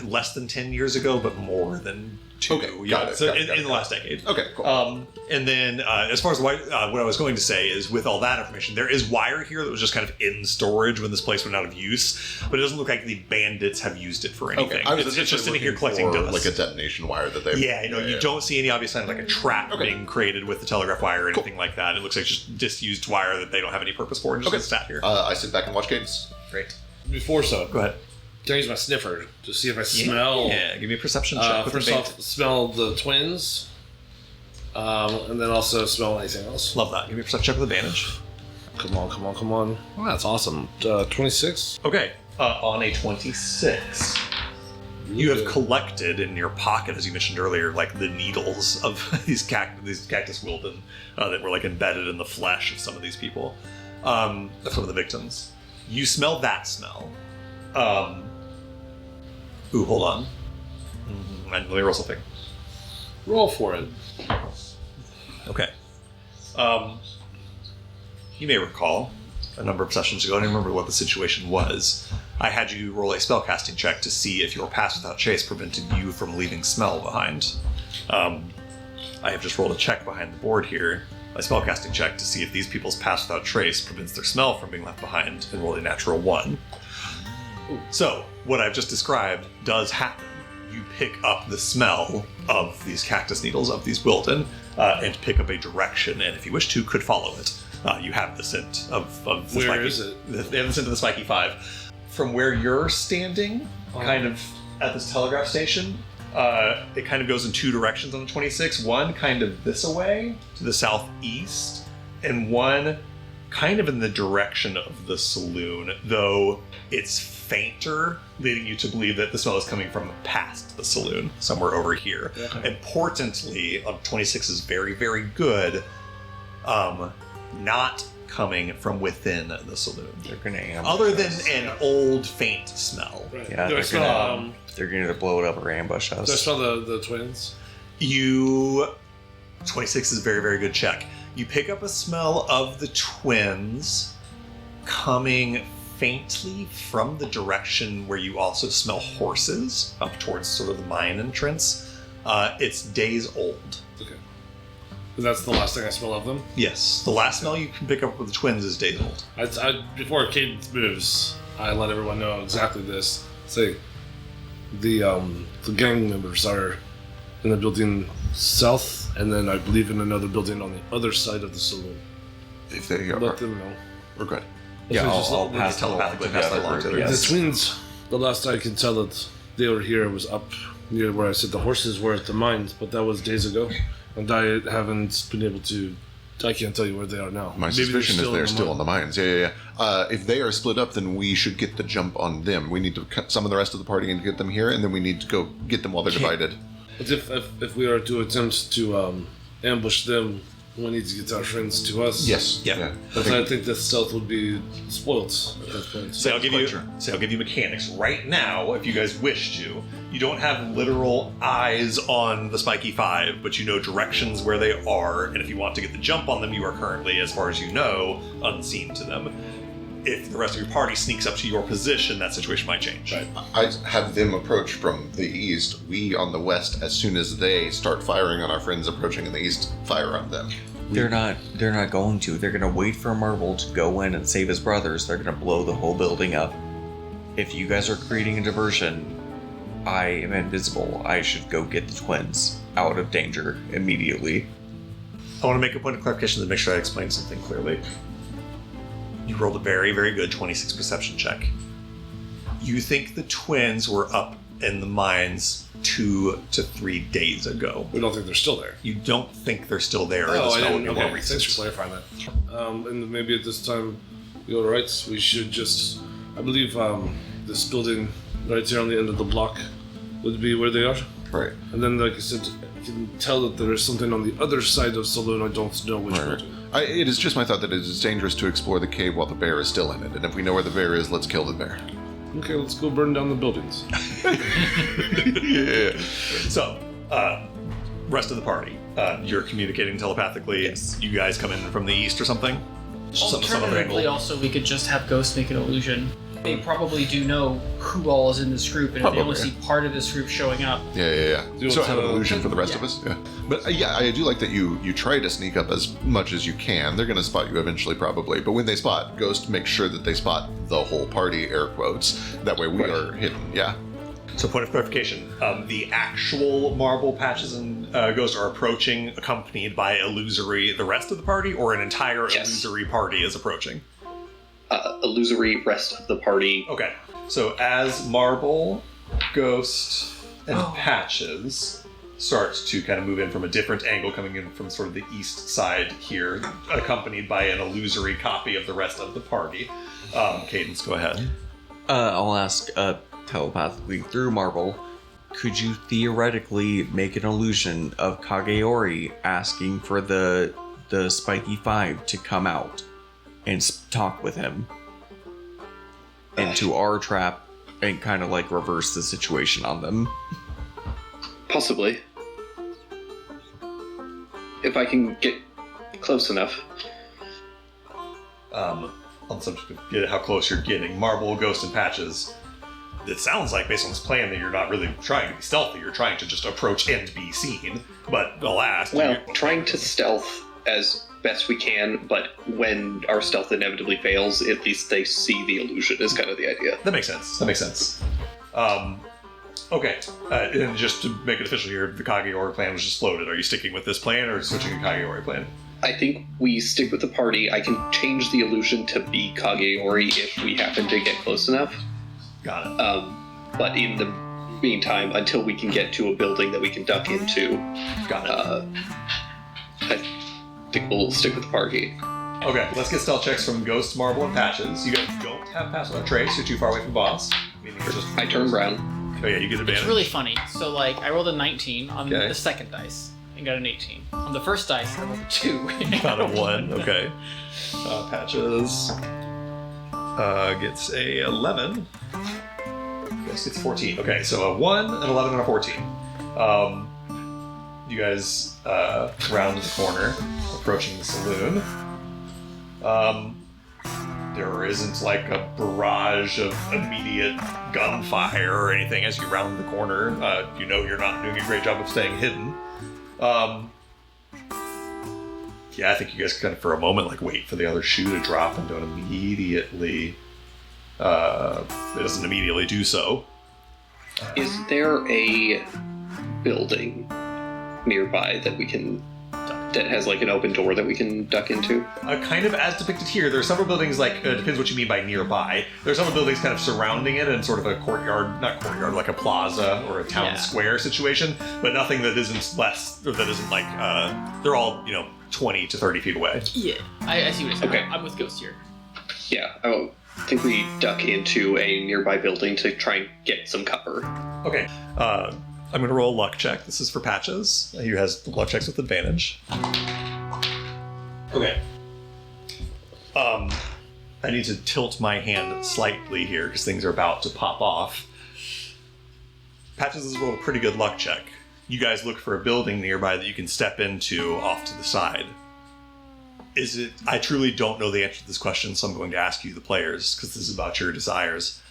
less than 10 years ago, but more than 2. Okay, got it. So in the last decade. Okay, cool. And then as far as what I was going to say is, with all that information, there is wire here that was just kind of in storage when this place went out of use, but it doesn't look like the bandits have used it for anything. Okay, I was it's just sitting here collecting dust. like a detonation wire that they. Yeah, you don't see any obvious sign of like a trap being created with the telegraph wire or anything like that. It looks like just disused wire that they don't have any purpose for and just sat here. I sit back and watch Cadence. Great. Before so, Go ahead. can I use my sniffer to see if I smell? Yeah, give me a perception check. With First the off, smell the twins, and then also smell anything else. love that. Give me a perception check with advantage. Come on. Oh, that's awesome. 26. Okay, on a 26, you have collected in your pocket, as you mentioned earlier, like the needles of these cactus wilden that were like embedded in the flesh of some of these people, of some of the victims. You smell that smell. Ooh, hold on. Let me roll something. Roll for it. Okay. You may recall a number of sessions ago, I don't remember what the situation was. I had you roll a spellcasting check to see if your pass without trace prevented you from leaving smell behind. I have just rolled a check behind the board here, a spellcasting check to see if these people's pass without trace prevents their smell from being left behind, and rolled a natural 1. So, what I've just described does happen. You pick up the smell of these cactus needles, of these wilden, and pick up a direction, and if you wish to, could follow it. You have the scent of the Spiky. Where is it? They have the scent of the Spiky 5. From where you're standing, kind of at this telegraph station, it kind of goes in 2 directions on the 26. One kind of this away, to the southeast, and one kind of in the direction of the saloon, though it's fainter, leading you to believe that the smell is coming from past the saloon, somewhere over here. Okay. Importantly, 26 is very, very good, not coming from within the saloon. They're gonna ambush Other than us. an old, faint smell. Right. Yeah, Do I they're smell, gonna, they're gonna blow it up or ambush do I us. smell the twins? 26 is a very, very good check. You pick up a smell of the twins coming faintly from the direction where you also smell horses, up towards sort of the mine entrance. It's days old. Okay. And that's the last thing I smell of them? Yes, the last smell you can pick up with the twins is days old. Before Cadence moves, I let everyone know exactly this. Say, the gang members are in the building south, and then I believe in another building on the other side of the saloon. If they are, Let them know. we're good. Yeah, If we just I'll let- pass telepathically it pass that along along to to the the rest. The twins, the last I can tell that they were here was up near where I said the horses were at the mines, but that was days ago. And I haven't been able to. I can't tell you where they are now. My Maybe suspicion is they're in the still mine. on the mines. Yeah. If they are split up, then we should get the jump on them. We need to summon the rest of the party and get them here, and then we need to go get them while they're divided. But if we are to attempt to ambush them, we need to get our friends to us. Yes. Yeah. But I think that stealth would be spoilt at that point. So I'll give you mechanics right now if you guys wish to. You don't have literal eyes on the Spiky 5, but you know directions where they are, and if you want to get the jump on them, you are currently, as far as you know, unseen to them. If the rest of your party sneaks up to your position, that situation might change. Right. I have them approach from the east. We on the west. As soon as they start firing on our friends approaching in the east, fire on them. They're not going to. They're gonna wait for Marvel to go in and save his brothers. They're gonna blow the whole building up. If you guys are creating a diversion, I am invisible. I should go get the twins out of danger immediately. I want to make a point of clarification to make sure I explain something clearly. You rolled a very, very good 26 perception check. You think the twins were up in the mines 2 to 3 days ago. We don't think they're still there. You don't think they're still there. or Oh, the I smell didn't. would be Okay, more thanks recent. for clarifying that. And maybe at this time, you're right. We should just. I believe this building right here on the end of the block would be where they are. Right. And then, like I said, I can tell that there is something on the other side of Saloon. I don't know which Right. building. It is just my thought that it is dangerous to explore the cave while the bear is still in it. And if we know where the bear is, let's kill the bear. Okay, let's go burn down the buildings. Yeah. So, rest of the party, you're communicating telepathically. Yes. You guys come in from the east or something? Some other Alternatively, angle. also, we could just have Ghost make an illusion. They probably do know who all is in this group, and if they only Probably. see part of this group showing up, Yeah. Do you So want have an to- illusion for the rest of us? Yeah. But yeah, I do like that you try to sneak up as much as you can. They're going to spot you eventually, probably. But when they spot, Ghost makes sure that they spot the whole party, air quotes. That way we are hidden. Yeah. So, point of clarification: the actual marble patches and Ghost are approaching, accompanied by illusory the rest of the party, or an entire Yes. illusory party is approaching. Illusory rest of the party. Okay. So as Marble, Ghost, and Patches start to kind of move in from a different angle, coming in from sort of the east side here, accompanied by an illusory copy of the rest of the party. Cadence, go ahead. I'll ask telepathically through Marvel. Could you theoretically make an illusion of Kageori asking for the Spiky 5 to come out and talk with him into our trap and kind of like reverse the situation on them? Possibly. If I can get close enough. On the subject of how close you're getting, Marble, Ghost, and Patches, it sounds like, based on this plan, that you're not really trying to be stealthy. You're trying to just approach and be seen. But alas, Well, trying to stealth as best we can, but when our stealth inevitably fails, at least they see the illusion, is kind of the idea. that makes sense. Okay, and just to make it official here, the Kageori plan was just floated. Are you sticking with this plan or switching to Kageori plan? I think we stick with the party. I can change the illusion to be Kageori if we happen to get close enough. Got it. But in the meantime, until we can get to a building that we can duck into, Got it. I think we'll stick with the party. Okay, let's get stealth checks from Ghost, Marble, and Patches. You guys don't have pass without trace. You're too far away from boss. Meaning you're just. I turn brown. Oh yeah, you get advantage. It's really funny. So like, I rolled a 19 on Okay. the second dice and got an 18. On the first dice, I rolled a 2. and Got a got 1. Okay. Patches gets a 11. Ghost gets 14. Okay, so a 1, an 11, and a 14. You guys round the corner, approaching the saloon. There isn't like a barrage of immediate gunfire or anything as you round the corner. You know you're not doing a great job of staying hidden. Yeah, I think you guys kind of for a moment like wait for the other shoe to drop and don't immediately. It doesn't immediately do so. Is there a building nearby that has like an open door that we can duck into? Kind of as depicted here, there are several buildings, like, depends what you mean by nearby. There are several buildings kind of surrounding it in sort of a courtyard, not courtyard, like a plaza or a town square situation, but nothing that isn't like, they're all, 20 to 30 feet away. Yeah, I see what you're saying. Okay. I'm with Ghost here. Yeah, I think we duck into a nearby building to try and get some cover. Okay, I'm going to roll a luck check. This is for Patches. He has luck checks with advantage. Okay. I need to tilt my hand slightly here because things are about to pop off. Patches has rolled a pretty good luck check. You guys look for a building nearby that you can step into off to the side. I truly don't know the answer to this question, so I'm going to ask you, the players, because this is about your desires.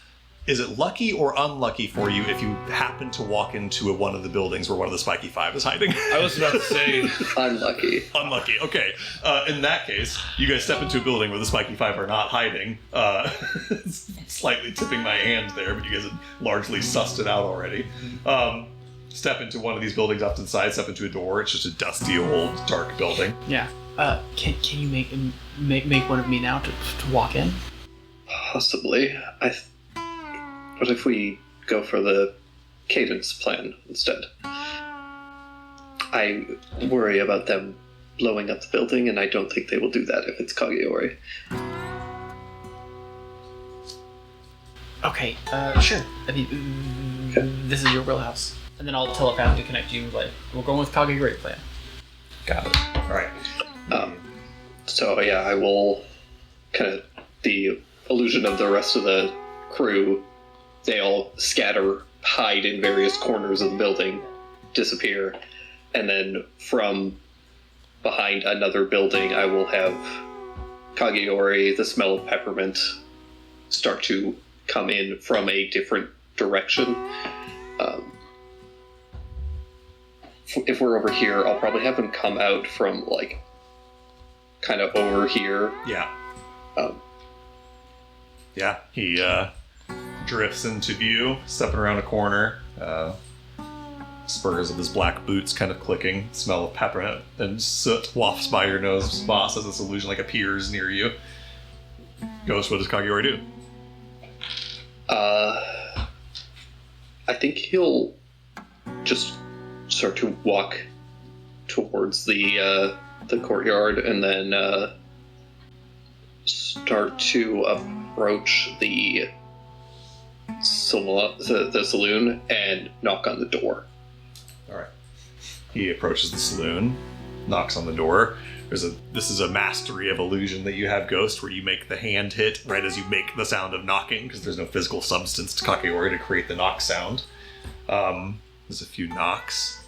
Is it lucky or unlucky for you if you happen to walk into one of the buildings where one of the Spiky Five is hiding? I was about to say Unlucky. Unlucky. Okay. In that case, you guys step into a building where the Spiky Five are not hiding. Slightly tipping my hand there, but you guys have largely sussed it out already. Step into one of these buildings off to the side. Step into a door. It's just a dusty, old, dark building. Yeah. Can you make one of me now to walk in? Possibly. What if we go for the cadence plan instead? I worry about them blowing up the building, and I don't think they will do that if it's Kageori. Okay, sure. I mean, this is your wheelhouse. And then I'll telepathically connect you, like, we're going with Kageori plan. Got it. All right. So yeah, I will kind of the illusion of the rest of the crew. They all scatter, hide in various corners of the building, disappear, and then from behind another building, I will have Kageori, the smell of peppermint, start to come in from a different direction. If we're over here, I'll probably have him come out from, like, kind of over here. Yeah. Yeah, he drifts into view, stepping around a corner. Spurs of his black boots kind of clicking. Smell of peppermint and soot wafts by your nose, boss, as this illusion like appears near you. Ghost, what does Kageori do? I think he'll just start to walk towards the courtyard and then start to approach the saloon and knock on the door. All right. He approaches the saloon, knocks on the door. This is a mastery of illusion that you have, Ghost, where you make the hand hit right as you make the sound of knocking, because there's no physical substance to Kageori to create the knock sound. There's a few knocks.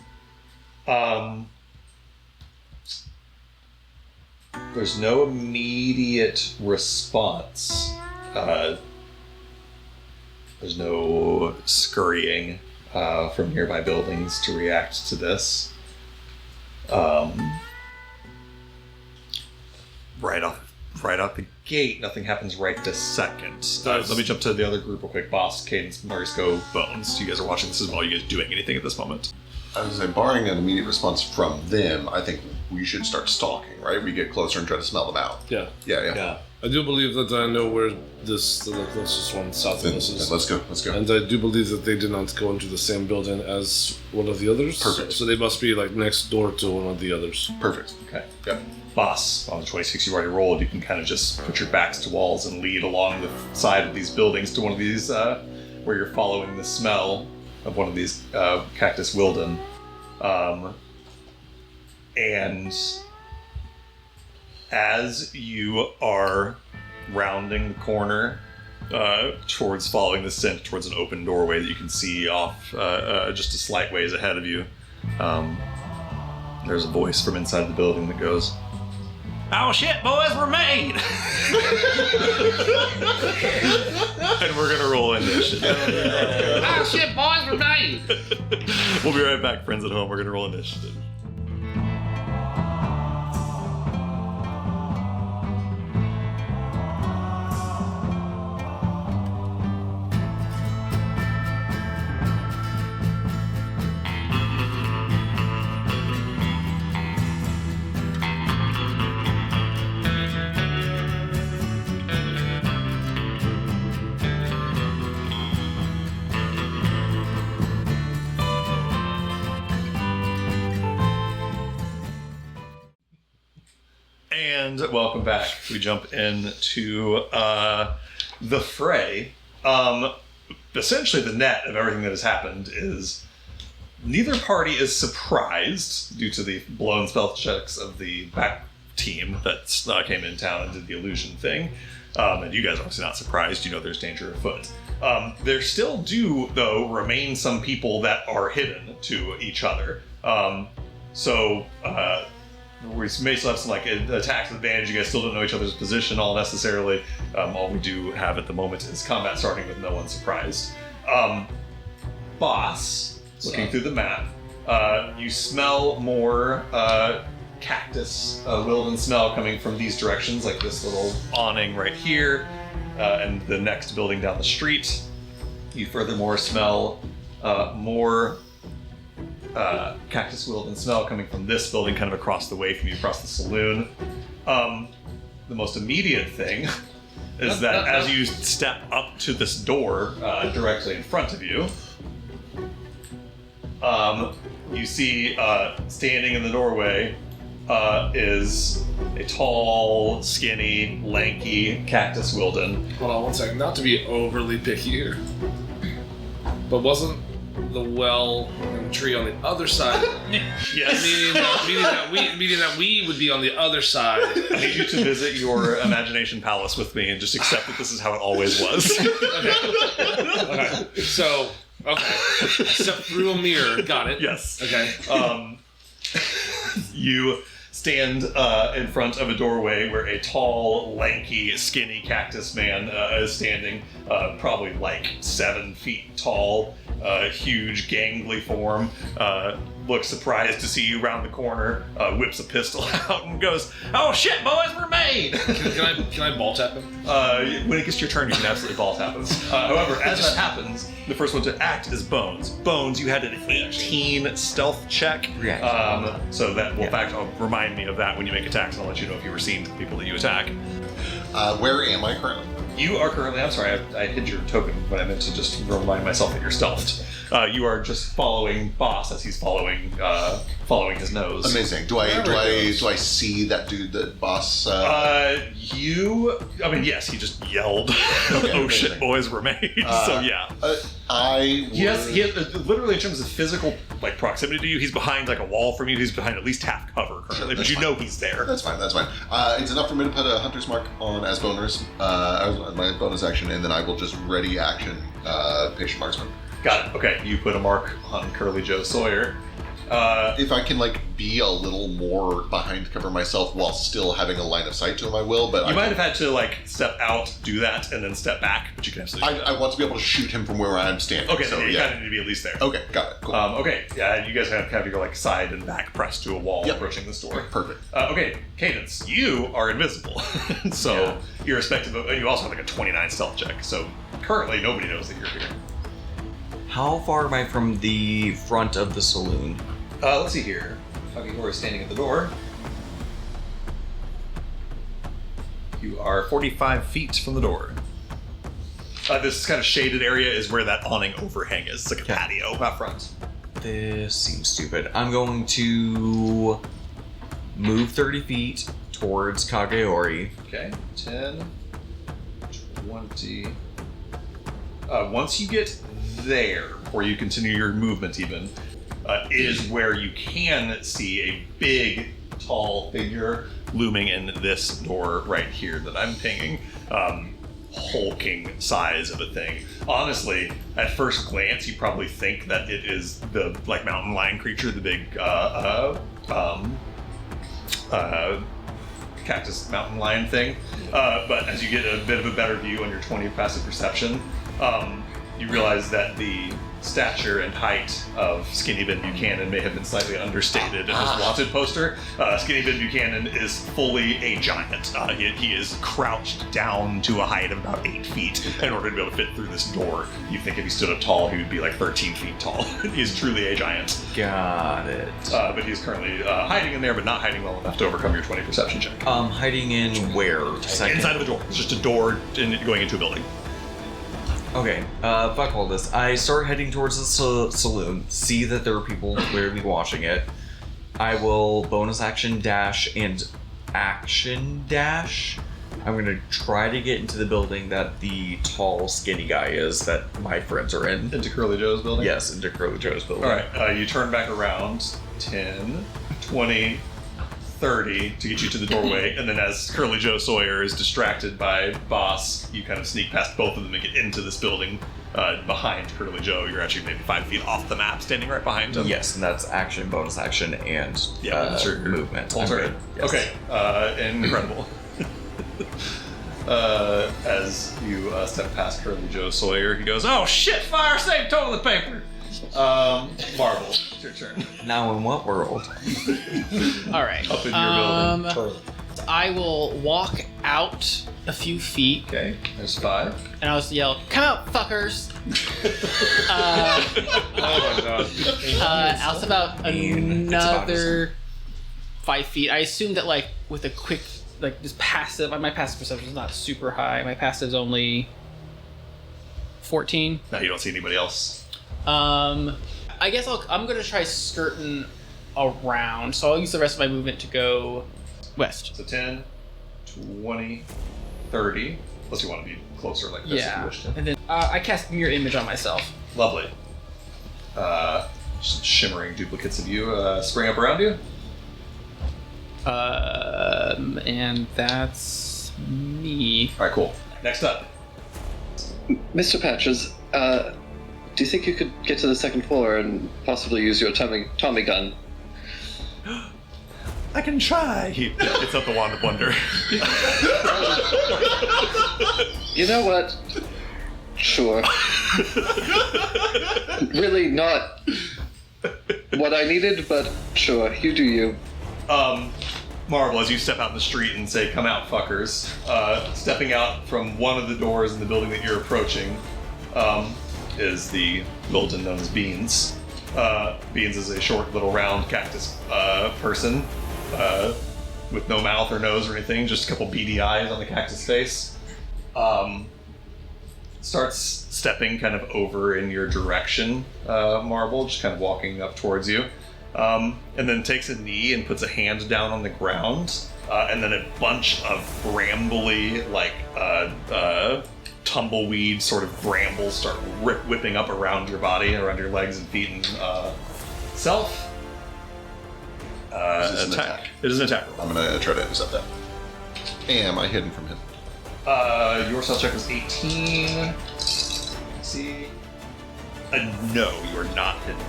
There's no immediate response. There's no scurrying from nearby buildings to react to this. Right off the gate, nothing happens right this second. Let me jump to the other group real quick. Boss, Cadence, Marisco, Bones. You guys are watching this as well. You guys doing anything at this moment? I was going to say, barring an immediate response from them, I think we should start stalking, right? We get closer and try to smell them out. Yeah. Yeah. I do believe that I know where the closest one south of us is. Let's go. And I do believe that they did not go into the same building as one of the others. Perfect. So they must be like next door to one of the others. Perfect. Okay. Yeah. Boss, on the 26 you already rolled, you can kind of just put your backs to walls and lead along the side of these buildings to one of these, where you're following the smell of one of these cactus wilden. And as you are rounding the corner towards following the scent towards an open doorway that you can see off just a slight ways ahead of you, there's a voice from inside the building that goes, "Oh shit, boys, we're made!" And we're gonna roll initiative. Oh shit, boys, we're made! We'll be right back, friends at home. We're gonna roll initiative. And welcome back. We jump into the fray. Essentially, the net of everything that has happened is neither party is surprised due to the blown stealth checks of the back team that came in town and did the illusion thing. And you guys are obviously not surprised. You know there's danger afoot. There still do, though, remain some people that are hidden to each other. We may still have some attacks advantage. You guys still don't know each other's position all necessarily. All we do have at the moment is combat starting with no one surprised. Boss, looking through the map, you smell more cactus wilden smell coming from these directions, like this little awning right here, and the next building down the street. You furthermore smell more cactus wilden smell coming from this building kind of across the way from you, across the saloon. The most immediate thing is that as you step up to this door directly in front of you, you see standing in the doorway is a tall, skinny, lanky cactus wilden. Hold on one second, not to be overly picky here, but wasn't the well and tree on the other side? Yes. meaning that we would be on the other side. I need you to visit your imagination palace with me and just accept that this is how it always was. Okay. So, step through a mirror. Got it. Yes. Okay. You stand in front of a doorway where a tall, lanky, skinny cactus man is standing, probably like 7 feet tall, huge, gangly form, looks surprised to see you around the corner, whips a pistol out and goes, "Oh shit, boys, we're made!" Can I ball tap him? When it gets to your turn, you can absolutely ball tap him. However, as that happens, the first one to act is Bones. Bones, you had an 18 stealth check. So that will, in fact, remind me of that when you make attacks, and I'll let you know if you were seeing the people that you attack. Where am I currently? You are currently, I'm sorry, I hid your token, but I meant to just remind myself that you're stealthed. You are just following Boss as he's following his nose. Amazing. Do I see that dude that Boss? Yes, he just yelled, "Oh shit, boys, we're made." So yeah. He has literally in terms of physical proximity to you, he's behind a wall from you. He's behind at least half cover currently, but you know he's there. That's fine. It's enough for me to put a hunter's mark on as bonus, my bonus action, and then I will just ready action patient marksman. Got it. Okay, you put a mark on Curly Joe Sawyer. If I can be a little more behind cover myself while still having a line of sight to him, I will. But you might have had to step out, do that, and then step back. But you can absolutely. I want to be able to shoot him from where I'm standing. Okay, so you kind of need to be at least there. Okay, got it. Cool. Okay, yeah, you guys have your side and back pressed to a wall approaching this door. Perfect. Okay, Cadence, you are invisible, so irrespective of, you also have a 29 stealth check. So currently, nobody knows that you're here. How far am I from the front of the saloon? Let's see here. Foggy is standing at the door. You are 45 feet from the door. This kind of shaded area is where that awning overhang is. It's like a patio out front. This seems stupid. I'm going to move 30 feet towards Kageori. Okay, 10, 20. Once you get there, or you continue your movement even, is where you can see a big, tall figure looming in this door right here that I'm pinging. Hulking size of a thing. Honestly, at first glance, you probably think that it is the mountain lion creature, the big cactus mountain lion thing. But as you get a bit of a better view on your 20 passive perception, you realize that the stature and height of Skinny Ben Buchanan may have been slightly understated in his wanted poster. Skinny Ben Buchanan is fully a giant. He is crouched down to a height of about 8 feet in order to be able to fit through this door. You think if he stood up tall, he would be like 13 feet tall. He is truly a giant. Got it. But he's currently hiding in there, but not hiding well enough to overcome your 20 perception check. Hiding in where? Inside of the door. It's just a door going into a building. Okay, fuck all this. I start heading towards the saloon, see that there are people clearly watching it. I will bonus action dash and action dash. I'm gonna try to get into the building that the tall, skinny guy is that my friends are in. Into Curly Joe's building? Yes, into Curly Joe's building. Alright, you turn back around 10, 20, 30 to get you to the doorway, and then as Curly Joe Sawyer is distracted by Boss, you kind of sneak past both of them and get into this building behind Curly Joe. You're actually maybe 5 feet off the map, standing right behind him. Yes, and that's action, bonus action, and that's your movement. Whole turn. Yes. Okay, incredible. As you step past Curly Joe Sawyer, he goes, "Oh shit, fire safe toilet paper!" Marvel, it's your turn. Now in what world? All right. Up in your building. I will walk out a few feet. Okay, there's 5. And I'll just yell, "Come out, fuckers!" Oh my god. I'll step out another 5 feet. I assume that with a quick this passive. My passive perception is not super high. My passive is only 14. Now you don't see anybody else. I guess I'm gonna try skirting around, so I'll use the rest of my movement to go west. So 10, 20, 30. Unless you want to be closer like this if you wish to. And then I cast Mirror Image on myself. Lovely. Shimmering duplicates of you spring up around you. And that's me. Alright, cool. Next up. Mr. Patches, do you think you could get to the second floor and possibly use your Tommy gun? I can try. He gets out the wand of wonder. You know what? Sure. Really not what I needed, but sure, you do you. Marvel, as you step out in the street and say, "Come out, fuckers," stepping out from one of the doors in the building that you're approaching, is the Golden known as Beans. Beans is a short, little, round cactus person with no mouth or nose or anything, just a couple beady eyes on the cactus face. Starts stepping kind of over in your direction, Marvel, just kind of walking up towards you. And then takes a knee and puts a hand down on the ground, and then a bunch of brambly, tumbleweed sort of brambles start whipping up around your body, around your legs and feet and self. Is this an attack? It is an attack. I'm gonna try to intercept that. Am I hidden from him? Your stealth check was 18. Let's see. No, you are not hidden.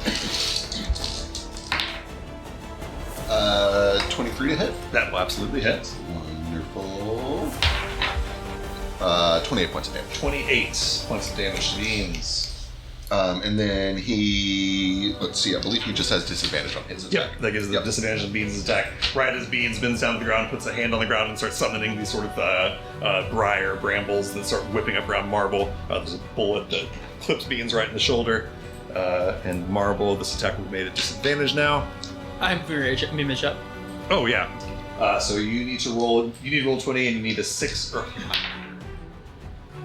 23 to hit. That will absolutely hit. Wonderful. 28 points of damage. 28 points of damage to Beans. And then he, let's see, I believe he just has disadvantage on his attack. Yep, that gives the disadvantage of Beans' attack. Right as Beans bends down to the ground, puts a hand on the ground, and starts summoning these sort of briar brambles that start whipping up around Marble. There's a bullet that clips Beans right in the shoulder. And Marble, this attack will be made at disadvantage now. I'm Mirror Image up. Oh, yeah. So you need to roll 20, and you need a 6 or higher.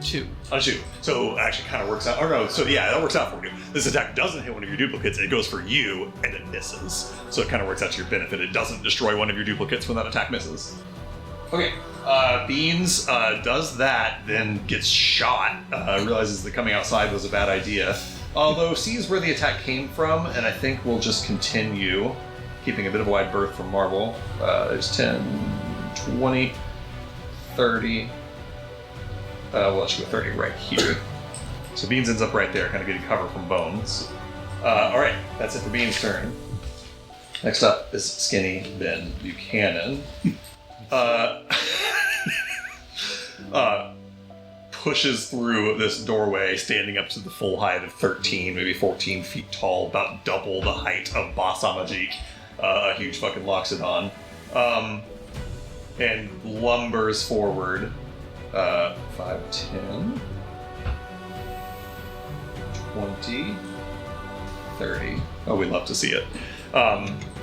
2. On 2. So it actually kind of works out. Or no, so yeah, that works out for you. This attack doesn't hit one of your duplicates. It goes for you, and it misses. So it kind of works out to your benefit. It doesn't destroy one of your duplicates when that attack misses. Okay. Beans does that, then gets shot. Realizes that coming outside was a bad idea. Although sees where the attack came from, and I think we'll just continue, keeping a bit of a wide berth from Marvel. There's 10, 20, 30. Well, let's go 30 right here. So Beans ends up right there, kind of getting cover from Bones. Alright, that's it for Beans' turn. Next up is Skinny Ben Buchanan. Pushes through this doorway, standing up to the full height of 13, maybe 14 feet tall, about double the height of Boss Amajik. A huge fucking Loxodon. And lumbers forward 5, 10, 20, 30. Oh, we'd love to see it.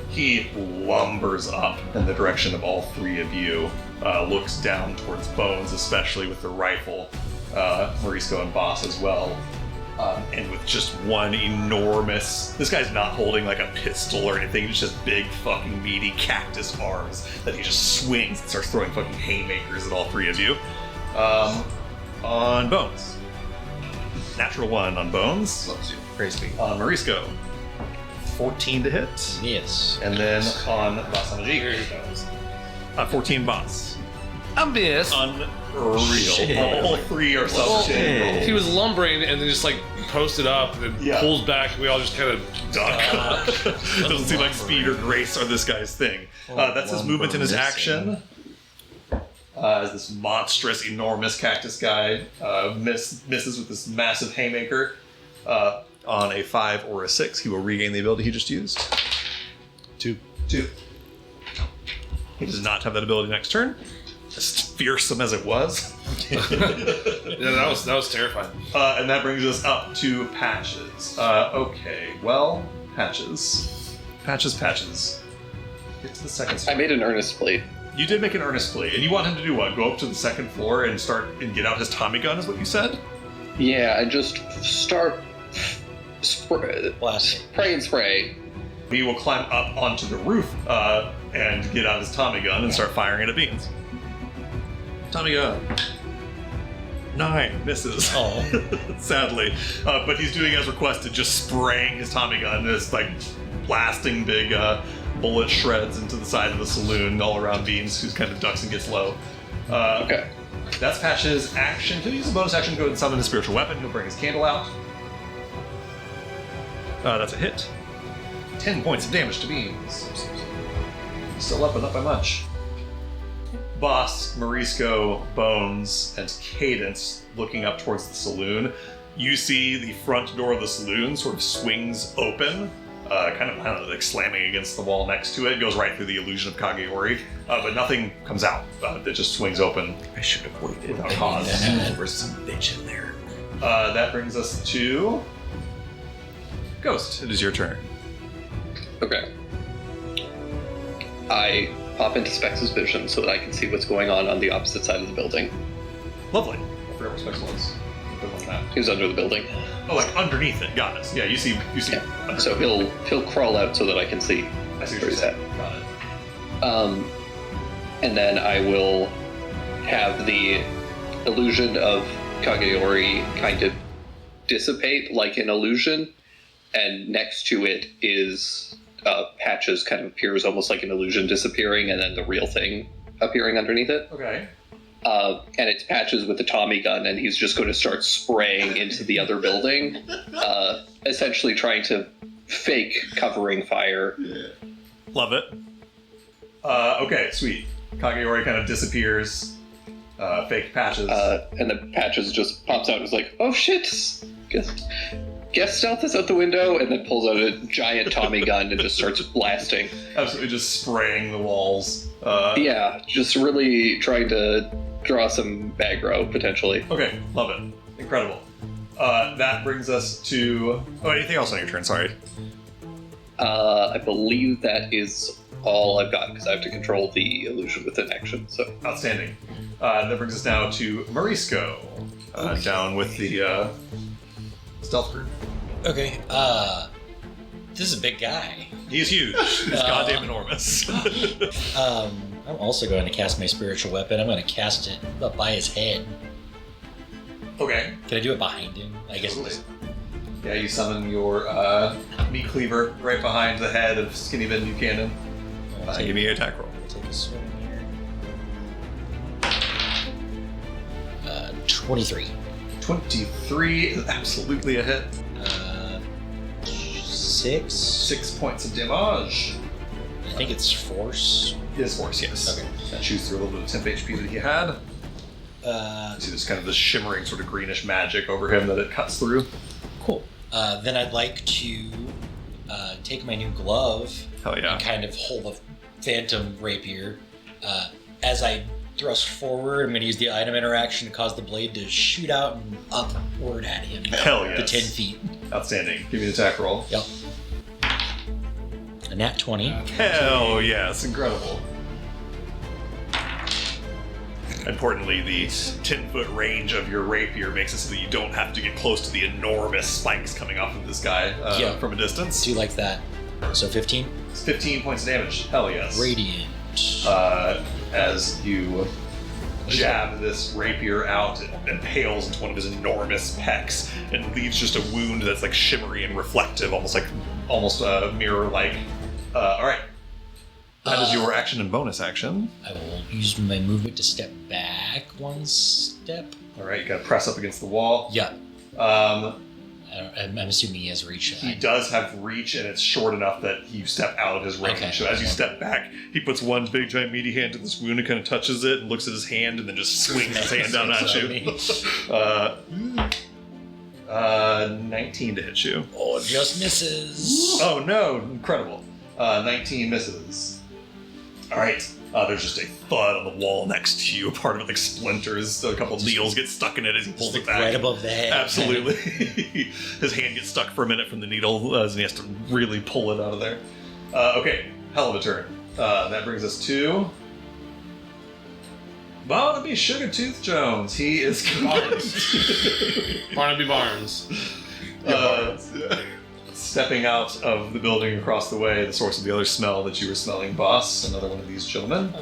He lumbers up in the direction of all three of you, looks down towards Bones, especially with the rifle, Morisco and Boss as well. And with just one enormous... This guy's not holding like a pistol or anything, it's just big fucking meaty cactus arms that he just swings and starts throwing fucking haymakers at all three of you. On Bones. Natural 1 on Bones. Loves you. Praise be. On Morisco. 14 to hit. Yes. And then on Boss Amajik. 14 Boss. I missed. Unreal. Shit. All three are substitute. He was lumbering and then just like posted up and then pulls back and we all just kind of Duck. Doesn't seem like speed or grace are this guy's thing. That's his movement and his action. As this monstrous, enormous cactus guy misses with this massive haymaker. On a 5 or a 6, he will regain the ability he just used. 2. He does not have that ability next turn. As fearsome as it was. yeah, that was terrifying. And that brings us up to Patches. Okay, well, Patches. Patches. Get to the second I story. made an earnest plea. You did make an earnest plea, and you want him to do what? Go up to the second floor and get out his Tommy gun, is what you said? Yeah, and just start Blasting. spray and spray. He will climb up onto the roof and get out his Tommy gun and start firing it at Beans. Tommy gun. 9 misses. Oh. Sadly. But he's doing as requested, just spraying his Tommy gun, just like blasting big bullet shreds into the side of the saloon all around Beans, who kind of ducks and gets low. Okay. That's Patch's action. He'll use a bonus action to go ahead and summon a spiritual weapon. He'll bring his candle out. That's a hit. 10 points of damage to Beans. Still up, but not by much. Boss, Morisco, Bones, and Cadence looking up towards the saloon. You see the front door of the saloon sort of swings open, kind of like slamming against the wall next to it. It goes right through the illusion of Kageori, but nothing comes out. It just swings open. I should have waited. Without cause. There was some bitch in there. That brings us to Ghost. It is your turn. Okay. I pop into Spex's vision so that I can see what's going on the opposite side of the building. Lovely. I forgot where Specs was. Good on that. He's under the building. Oh, like underneath it. Got it. Yeah, you see. Yeah. So he'll crawl out so that I can see I see what where you're he's saying. at. Got it. And then I will have the illusion of Kageori kind of dissipate like an illusion, and next to it is Patches kind of appears almost like an illusion disappearing, and then the real thing appearing underneath it. Okay. And it's Patches with the Tommy gun, and he's just going to start spraying into the other building, essentially trying to fake covering fire. Love it. Okay, sweet. Kageori kind of disappears. Fake Patches. And then Patches just pops out and is like, oh shit! Guess stealth is out the window, and then pulls out a giant Tommy gun and just starts blasting. Absolutely just spraying the walls. Yeah, just really trying to draw some aggro, potentially. Okay, love it. Incredible. That brings us to... Oh, anything else on your turn? Sorry. I believe that is all I've got, because I have to control the illusion with an action, so... Outstanding. That brings us now to Morisco. Down with the stealth group. Okay, this is a big guy. He's huge. He's goddamn enormous. I'm also going to cast my spiritual weapon. I'm going to cast it up by his head. Okay. Can I do it behind him? I guess. Yeah, you summon your meat cleaver right behind the head of Skinny Ben Buchanan. Give me an attack roll. I'll take a swing here. 23. 23 is absolutely a hit. 6. 6 points of damage. I think it's force. It is force, yes. Okay. That shoots through a little bit of temp HP that he had. You see there's kind of this shimmering sort of greenish magic over him that it cuts through. Cool. Then I'd like to take my new glove Hell yeah. and kind of hold the phantom rapier. As I thrust forward, I'm going to use the item interaction to cause the blade to shoot out and upward at him. Hell yes. To 10 feet. Outstanding. Give me an attack roll. Yep. A nat 20. Hell yes. Incredible. Importantly, the 10-foot range of your rapier makes it so that you don't have to get close to the enormous spikes coming off of this guy from a distance. Do you like that? So 15? It's 15 points of damage. Hell yes. Radiant. As you jab this rapier out, it impales into one of his enormous pecs and leaves just a wound that's like shimmery and reflective, almost mirror-like. All right. That is your action and bonus action. I will use my movement to step back 1 step. All right, you gotta press up against the wall. Yeah. I'm assuming he has reach. He does have reach, and it's short enough that you step out of his range. Okay. So as you step back, he puts one big, giant, meaty hand to this wound and kind of touches it and looks at his hand and then just swings his hand down at you. 19 to hit you. Oh, it just misses. Oh no, incredible. 19 misses. All right. There's just a thud on the wall next to you. Part of it like splinters. A couple needles get stuck in it as he pulls it back. Right above the head. Absolutely. His hand gets stuck for a minute from the needle, and he has to really pull it out of there. Okay, hell of a turn. That brings us to Barnaby Sugartooth Jones. He is Barnaby Barnes. stepping out of the building across the way, the source of the other smell that you were smelling, boss. Another one of these gentlemen.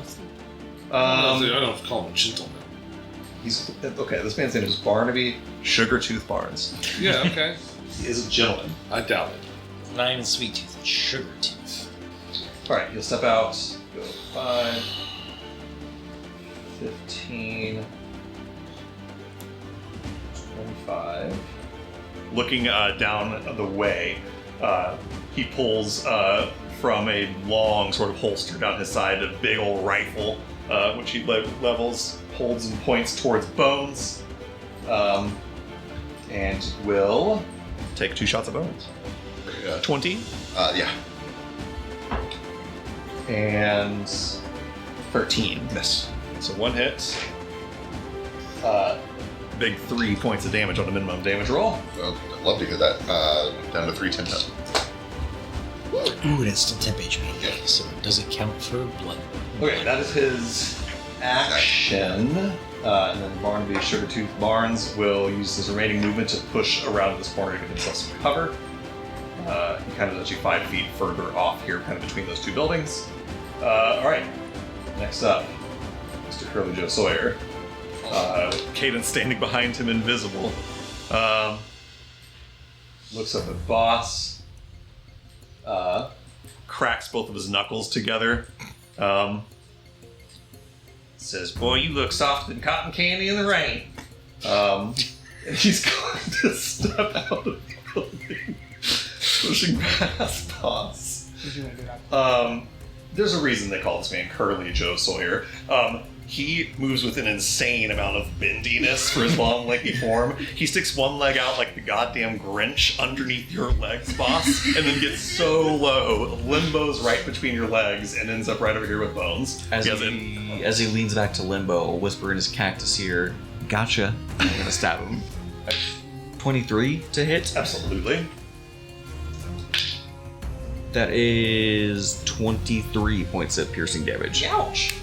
I don't call him gentleman. He's okay. This man's name is Barnaby Sugartooth Barnes. Yeah, okay. He is a gentleman. I doubt it. Not even sweet tooth, it's sugar tooth. All right, you'll step out. Go 5, 15, 25. Looking down the way, he pulls from a long sort of holster down his side a big old rifle, which he levels, holds and points towards Bones, and will take 2 shots at Bones. 20. Yeah. And 13. Miss. So 1 hit. Big 3 points of damage on a minimum damage roll. Well, I'd love to hear that. Down to 3 temp. Ooh, and it's still temp HP. Yeah. So does it count for blood? Okay, that is his action. And then Barnaby Sugartooth Barnes will use his remaining movement to push around this corner to give himself some cover. He kind of lets you 5 feet further off here, kind of between those 2 buildings. Alright, next up, Mr. Curly Joe Sawyer. Cadence standing behind him, invisible. Looks up at Boss. Cracks both of his knuckles together. Says, "Boy, you look softer than cotton candy in the rain." And he's going to step out of the building, pushing past Boss. There's a reason they call this man Curly Joe Sawyer. He moves with an insane amount of bendiness for his long, lengthy form. He sticks one leg out like the goddamn Grinch underneath your legs, Boss, and then gets so low, limbos right between your legs, and ends up right over here with Bones. As he leans back to limbo, a whisper in his cactus ear, "Gotcha." I'm gonna stab him. 23 to hit. Absolutely. That is 23 points of piercing damage. Ouch.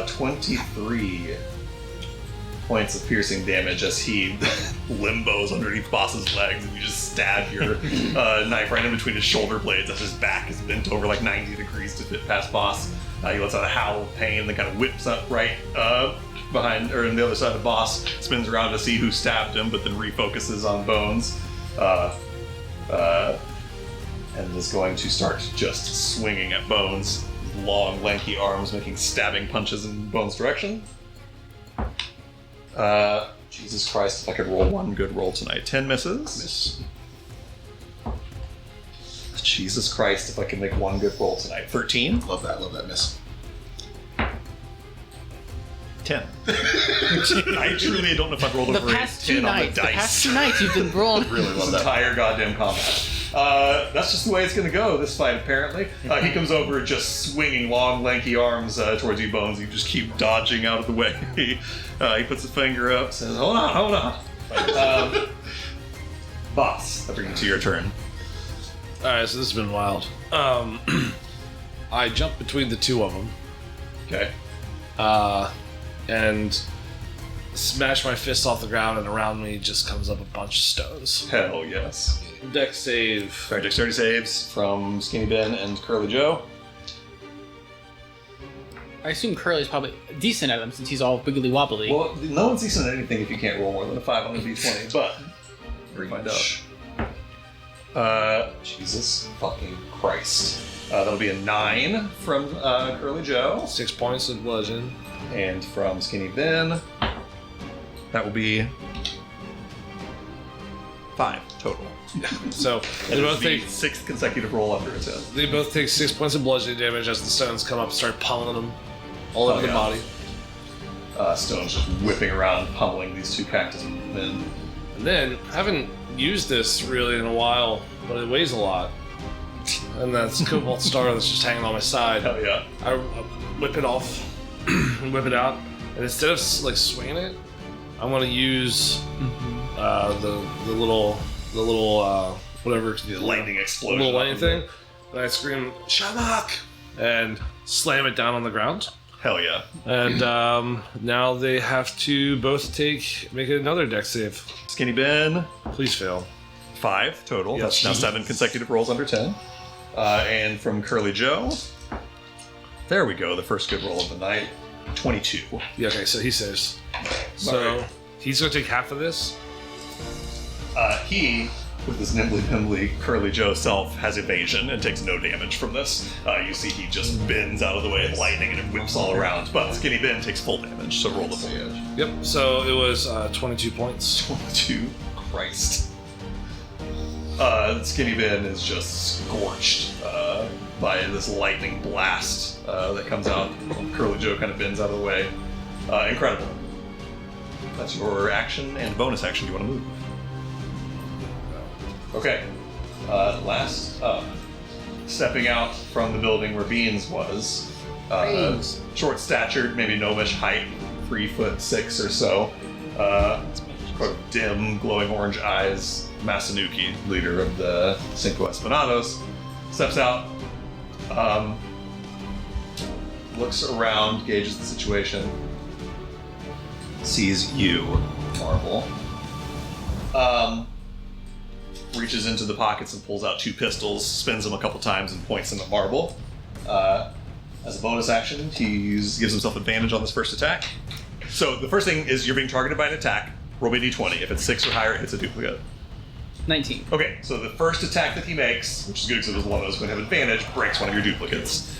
23 points of piercing damage as he limbos underneath Boss's legs, and you just stab your knife right in between his shoulder blades as his back is bent over like 90 degrees to fit past Boss. He lets out a howl of pain, then kind of whips up right behind, or on the other side of the boss, spins around to see who stabbed him, but then refocuses on Bones. And is going to start just swinging at Bones. Long, lanky arms making stabbing punches in Bones' direction. Jesus Christ, if I could roll one good roll tonight. 10 misses. Miss. Jesus Christ, if I can make one good roll tonight. 13. Love that miss. 10. I truly don't know if I've rolled over a 10 on the dice. The past 2 nights you've been rolling. Really love This that. entire goddamn combat. That's just the way it's going to go, this fight, apparently. He comes over just swinging long, lanky arms towards you, Bones. You just keep dodging out of the way. He puts a finger up, says, hold on. Boss, that brings you to your turn. Alright, so this has been wild. I jump between the two of them. Okay. And smash my fist off the ground, and around me just comes up a bunch of stones. Hell yes. Dex save. Sorry, dexterity saves from Skinny Ben and Curly Joe. I assume Curly's probably decent at them since he's all wiggly wobbly. Well, no one's decent at anything if you can't roll more than a 5 on a d20, but we're gonna find out. Jesus fucking Christ. That'll be a 9 from Curly Joe. 6 points of bludgeon. And from Skinny Ben, that will be 5 total. So They they both take 6th consecutive roll under a 10. 6 points of bludgeoning damage as the stones come up and start pummeling them all over the yeah. body. Stone's just whipping around, pummeling these 2 cactus men. And then, I haven't used this really in a while, but it weighs a lot. And that's Cobalt Star that's just hanging on my side. Hell yeah. I whip it off and whip it out, and instead of like swinging it, I'm gonna use the little whatever The lightning explosion. little lightning thing, and I scream Shamak and slam it down on the ground. Hell yeah. And now they have to both make another dex save. Skinny Ben, Please fail. 5 total. Yes. That's now 7 consecutive rolls under 10. And from Curly Joe, there we go. The first good roll of the night. 22. Yeah, okay, so he saves. So Alright. he's gonna take half of this. He, with his nimbly Curly Joe self, has evasion and takes no damage from this. You see he just bends out of the way of lightning and it whips all around. But Skinny Ben takes full damage, so roll the full damage. Yep. So it was 22 points. 22. Christ. Skinny Ben is just scorched by this lightning blast that comes out. Curly Joe kind of bends out of the way. Incredible. That's your action and bonus action. Do you want to move? Okay. Last up. Stepping out from the building where Beans was. Beans. Short statured, maybe gnomish height, 3'6" or so. Sort of dim, glowing orange eyes. Masanuki, leader of the Cinco Espanados, steps out, looks around, gauges the situation, sees you, Marvel, reaches into the pockets and pulls out 2 pistols, spins them a couple times and points them at Marble. As a bonus action, he gives himself advantage on this first attack. So the first thing is you're being targeted by an attack. Roll me a d20. If it's 6 or higher, it hits a duplicate. 19. Okay, so the first attack that he makes, which is good because it was one of those going to have advantage, breaks one of your duplicates.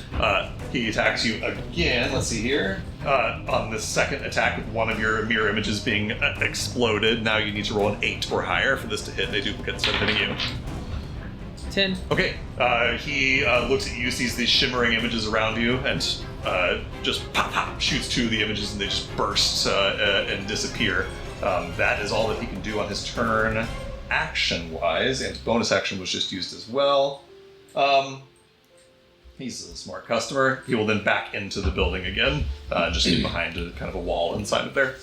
He attacks you again, let's see here. On the second attack, with one of your mirror images being exploded, now you need to roll an 8 or higher for this to hit a duplicate instead of hitting you. 10. Okay, he looks at you, sees these shimmering images around you, and just pop, shoots 2 of the images and they just burst and disappear. That is all that he can do on his turn. Action-wise, and bonus action was just used as well. He's a smart customer. He will then back into the building again, just get behind a kind of a wall inside of there.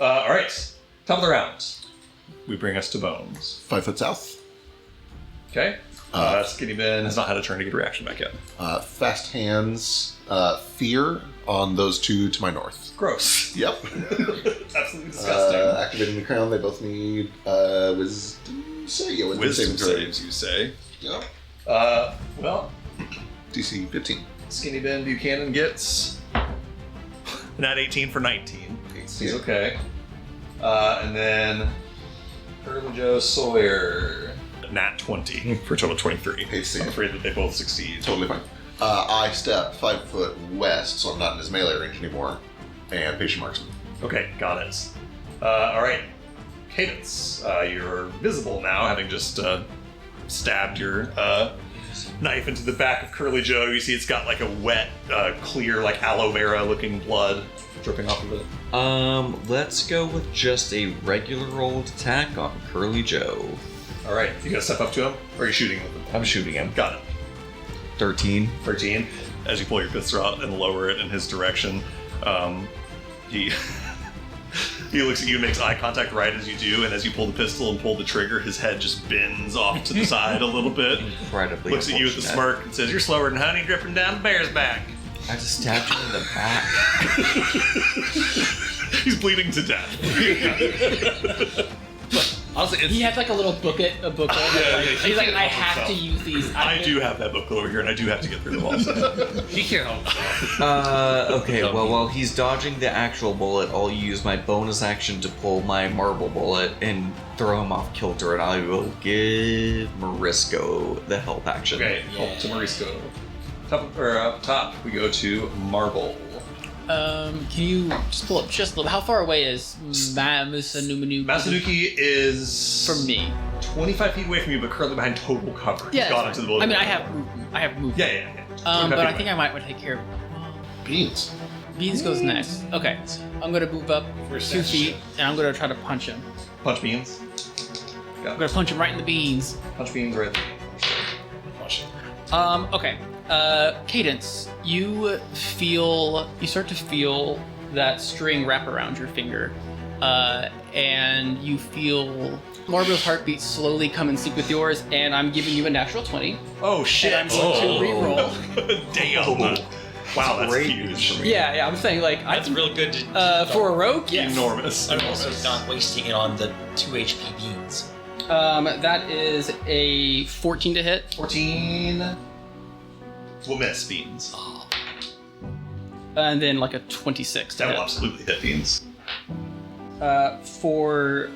All right, top of the round. We bring us to Bones. 5 foot south. Okay. Skinny Ben has not had a turn to get a reaction back yet. Fast hands. Fear on those 2 to my north. Gross. Yep. Absolutely disgusting. Activating the crown. They both need wisdom save. Wisdom saves, you say. Yep. Well, DC 15. Skinny Ben Buchanan gets nat 18 for 19. He's okay. And then Curly Joe Sawyer, nat 20 for a total of 23. Hasty. I'm afraid that they both succeed. Totally fine. I step 5 foot west, so I'm not in his melee range anymore, and patient marks me. Okay, got it. All right, Cadence, you're visible now, having just stabbed your knife into the back of Curly Joe. You see it's got like a wet, clear, like aloe vera looking blood dripping off of it. Let's go with just a regular old attack on Curly Joe. All right, you gonna step up to him, or are you shooting with him? I'm shooting him. Got it. 13. 13. As you pull your pistol out and lower it in his direction, he he looks at you and makes eye contact right as you do, and as you pull the pistol and pull the trigger, his head just bends off to the side a little bit. Incredibly Looks at you with a unfortunate. smirk and says, "You're slower than honey dripping down the bear's back." I just stabbed you in the back. He's bleeding to death. Honestly, He has like a little booklet. yeah, He's like, can't I help have to himself. use these. I do have that book over here, and I do have to get through the walls. he can't help himself. Okay, well, while he's dodging the actual bullet, I'll use my bonus action to pull my marble bullet and throw him off kilter, and I will give Morisco the help action. Okay, to Morisco. Up top, we go to Marble. Can you just pull up just a little? How far away is Masanuki? Masanuki is From me. 25 feet away from you, but currently behind total cover. Yeah, He's gone that's into the fine. building. I mean, I have movement. Yeah. 25 But I feet think away. I might want to take care of. Beans. Beans goes next. Okay, I'm gonna move up 2 feet, and I'm gonna try to punch him. Punch Beans. I'm gonna punch him right in the beans. Punch Beans right there. Okay. Cadence, you start to feel that string wrap around your finger, and you feel Marble's heartbeat slowly come in sync with yours, and I'm giving you a natural 20. Oh shit! And I'm going to re-roll. Damn! Wow, that's Great. huge. Yeah, I'm saying like That's real good to for a rogue. Yes. Enormous. I'm also not wasting it on the 2 HP beans. That is a 14 to hit. 14. Will miss Beans. And then like a 26 to That will hit. absolutely hit Beans. For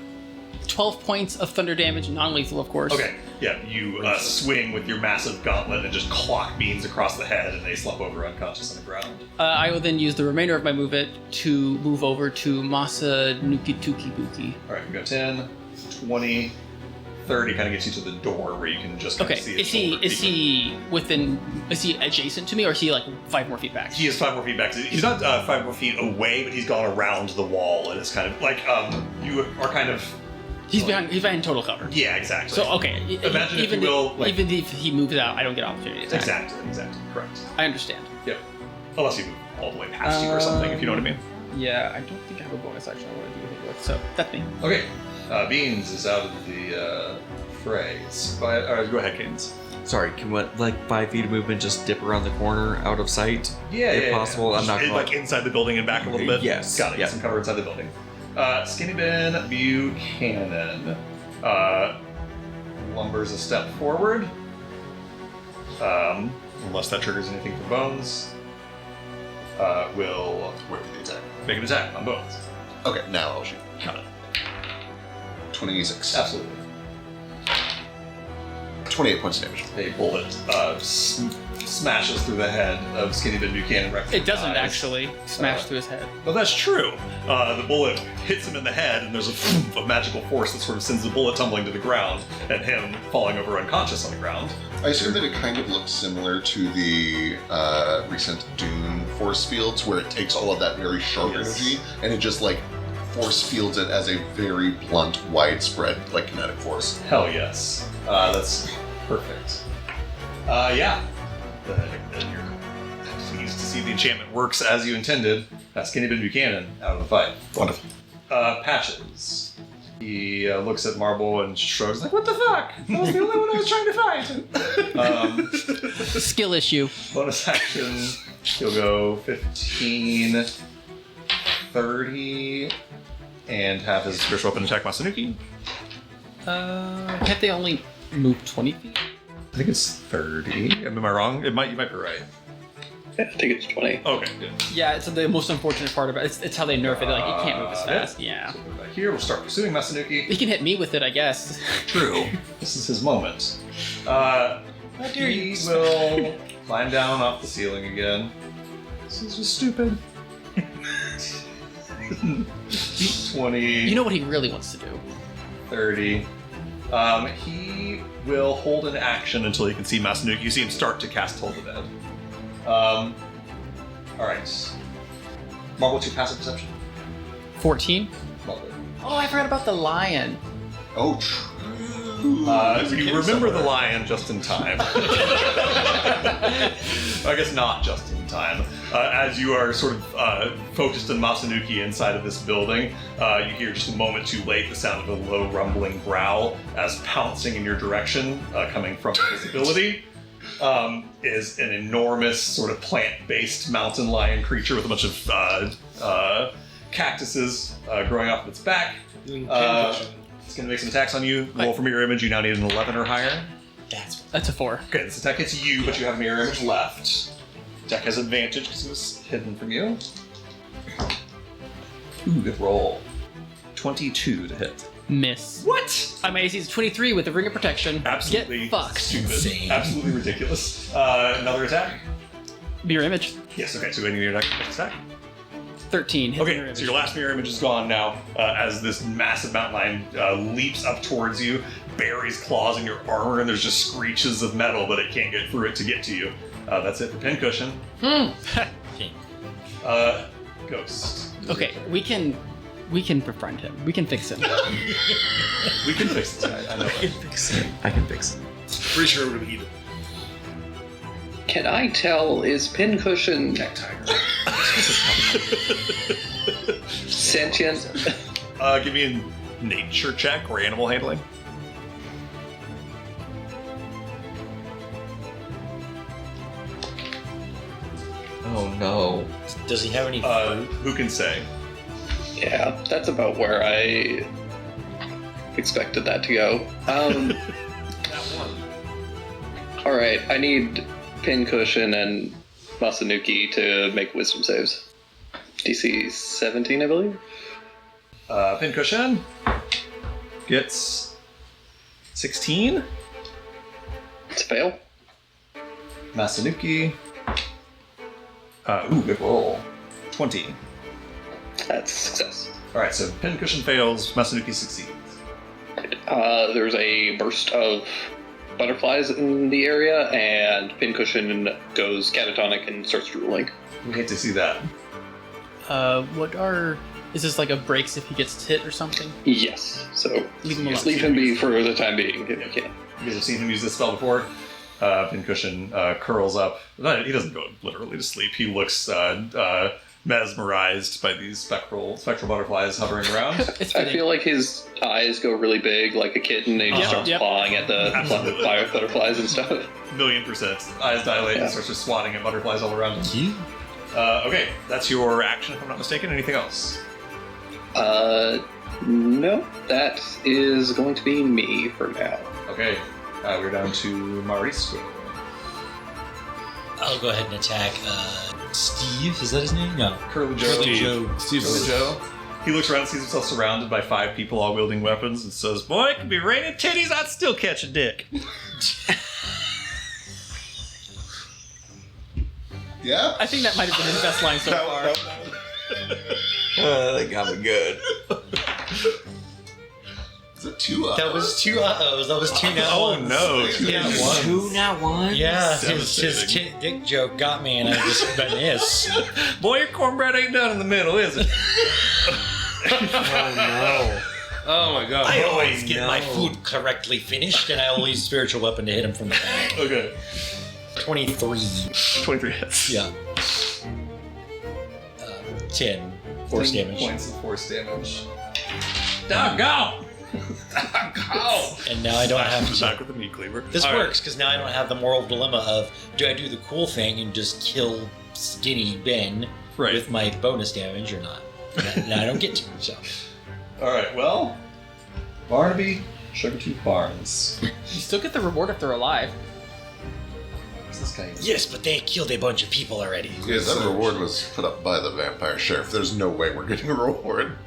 12 points of thunder damage, non-lethal, of course. Okay, yeah, you swing with your massive gauntlet and just clock Beans across the head, and they slump over unconscious on the ground. I will then use the remainder of my movement to move over to Masa Nukituki Buki. All right, we go 10, 20, 30. Kind of gets you to the door where you can just kind Okay, of see his shoulder is he adjacent to me, or is he like 5 more feet back? He is 5 more feet back. He's not 5 more feet away, but he's gone around the wall, and it's kind of like you are kind of. He's behind total cover. Yeah, exactly. So okay, Imagine if even you will, like- even if he moves out, I don't get opportunity attack. Exactly, correct. I understand. Yep. Unless you move all the way past you or something, if you know what I mean. Yeah, I don't think I have a bonus action I want to do anything with. So that's me. Okay, Beans is out of the fray. Go ahead, Cadence. Sorry, can what, like 5 feet of movement just dip around the corner out of sight? If possible, I'm not Just, gonna like inside the building and back a little bit. Yes, got it. yeah. Get some cover inside the building. Skinny Ben Buchanan lumbers a step forward. Unless that triggers anything for Bones, will Where did the attack? make an attack on Bones. Okay, now I'll shoot. Got it. 26. Absolutely. 28 points of damage. A bullet smashes through the head of Skinny Ben Buchanan. Right It doesn't eyes. actually smash through his head. Well, that's true. The bullet hits him in the head, and there's a magical force that sort of sends the bullet tumbling to the ground, and him falling over unconscious on the ground. I assume that it kind of looks similar to the recent Dune force fields, where it takes all of that very sharp Yes. energy and it just like force fields it as a very blunt, widespread like kinetic force. Hell yes. That's perfect. Yeah. Then you're pleased to see the enchantment works as you intended. Skinny Ben Buchanan out of the fight. Wonderful. Patches. He looks at Marble and shrugs like, "What the fuck? That was the only one I was trying to fight." Skill issue. Bonus action. He'll go 15, 30, and have his spiritual weapon attack Masanuki. Can't they only move 20 feet? I think it's 30. Am I wrong? You might be right. I think it's 20. Okay, good. Yeah, it's the most unfortunate part about it. It's how they nerf it. They're like, you can't move as fast. Yeah. So back here, we'll start pursuing Masanuki. He can hit me with it, I guess. True. This is his moment. dare He you. will climb down off the ceiling again. This is just stupid. Beat 20. You know what he really wants to do? 30. He will hold an action until he can see Masanuki. You see him start to cast Toll the Dead. Alright. Mark, what's your passive perception? 14. Lovely. Oh, I forgot about the lion. Oh, true. You remember the lion just in time. I guess not just in time. As you are sort of focused on Masanuki inside of this building, you hear just a moment too late the sound of a low rumbling growl as pouncing in your direction, coming from invisibility, is an enormous sort of plant-based mountain lion creature with a bunch of cactuses growing off of its back. It's going to make some attacks on you. Roll for mirror image. You now need an 11 or higher. That's a 4. Okay, this attack hits you, but you have mirror image left. Attack has advantage because it was hidden from you. Ooh, good roll. 22 to hit. Miss. What? My AC is 23 with the ring of protection. Absolutely Get fucked. stupid. Insane. Absolutely ridiculous. Another attack? Mirror image. Yes, okay, so go ahead and give me your next attack. 13. Hits mirror Okay, image. so your last mirror image is gone now as this massive mountain lion leaps up towards you, buries claws in your armor, and there's just screeches of metal, but it can't get through it to get to you. That's it for Pincushion. Ghost. Okay, we can befriend him. We can fix him. We can fix this guy, I know that. I can fix it. Pretty sure we're gonna eat it. Can I tell, is Pincushion sentient? Give me a nature check or animal handling. Oh no. Does he have any? Who can say? Yeah, that's about where I expected that to go. Alright, I need Pincushion and Masanuki to make wisdom saves. DC 17, I believe. Pincushion gets 16. It's a fail. Masanuki. Good roll. 20. That's success. Alright, so Pincushion fails, Masanuki succeeds. There's a burst of butterflies in the area, and Pincushion goes catatonic and starts drooling. We hate to see that. Is this like a breaks if he gets hit or something? Yes, so Leave him alone. just leave him be for the time being if you can. You guys have seen him use this spell before. Pincushion curls up. No, he doesn't go literally to sleep. He looks mesmerized by these spectral butterflies hovering around. It's I fitting. feel like his eyes go really big like a kitten, and he just starts Yep. clawing at the Absolutely. fire butterflies and stuff. 1,000,000%. Eyes dilate and starts just swatting at butterflies all around him. Okay, that's your action if I'm not mistaken. Anything else? No, that is going to be me for now. Okay, we're down to Marisco. I'll go ahead and attack Steve. Is that his name? No. Curly Joe. Curly Joe. Curly Joe. He looks around, sees himself surrounded by 5 people all wielding weapons, and says, "Boy, it could be raining titties, I'd still catch a dick." Yeah? I think that might have been his best line so far. That got me good. Is it 2 That was 2 uh-ohs. That was 2 now. Oh no, Yeah, Two, not one. Yeah, his Devastating. dick joke got me, and I just miss. Boy, your cornbread ain't done in the middle, is it? Oh no. Oh my god. I always get my food correctly finished, and I always use spiritual weapon to hit him from the back. Okay, 23. 23 hits. Yeah. 10 force 10 damage. Points of force damage. Doggone! And now I don't have to. Back with the meat cleaver. This All right. works because now I don't have the moral dilemma of do I do the cool thing and just kill skinny Ben Right. with my bonus damage or not? Now I don't get to. So All right. Well, Barnaby, Sugartooth Barnes. You still get the reward if they're alive. Is this guy. Yes, but they killed a bunch of people already. Yeah, that reward was put up by the vampire sheriff. There's no way we're getting a reward.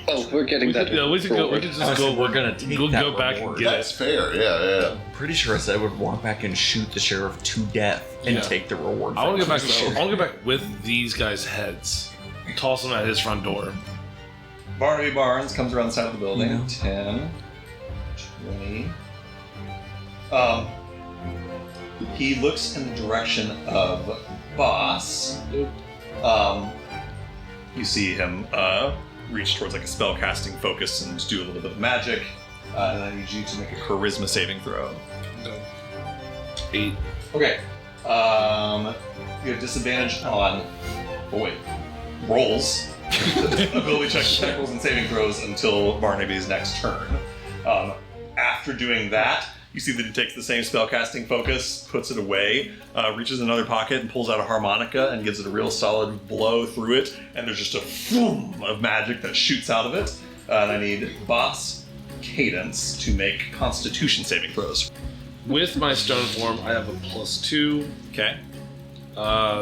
Oh, we're getting that. Yeah, we could just go. We're gonna take We'll that go back and reward. get That's it. fair, yeah. Pretty sure I said I would walk back and shoot the sheriff to death and Yeah. take the reward. I want to from get back. him. I want to get back with these guys' heads. Toss them at his front door. Barnaby Barnes comes around the side of the building. Yeah. 10, 20. He looks in the direction of Boss. You see him reach towards like a spell casting focus and do a little bit of magic. And I need you to make a charisma saving throw. 8. Okay. You have disadvantage on rolls. Ability checks, check rolls, and saving throws until Barnaby's next turn. After doing that, you see that he takes the same spellcasting focus, puts it away, reaches in another pocket and pulls out a harmonica and gives it a real solid blow through it, and there's just a boom of magic that shoots out of it. And I need Boss Cadence to make Constitution saving throws. With my stone form, I have a +2. Okay.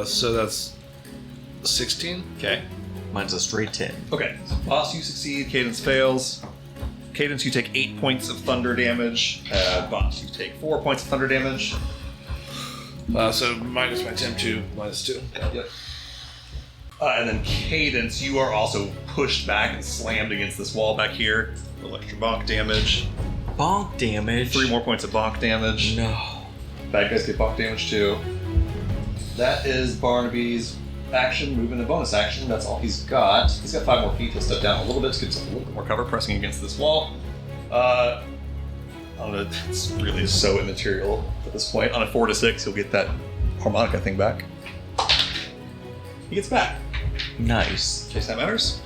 So that's 16. Okay. Mine's a straight 10. Okay. So Boss, you succeed. Cadence fails. Cadence, you take 8 points of thunder damage. Boss, you take 4 points of thunder damage. So minus my temp 2, -2. Yep. And then Cadence, you are also pushed back and slammed against this wall back here. Electro bonk damage. Bonk damage. 3 more points of bonk damage. No. Bad guys get bonk damage too. That is Barnaby's action, movement, and bonus action. That's all he's got. He's got 5 more feet. He'll step down a little bit to get himself a little bit more cover, pressing against this wall. I don't know, it's really so immaterial at this point. On a 4 to 6, he'll get that harmonica thing back. He gets back. Nice. In case that matters.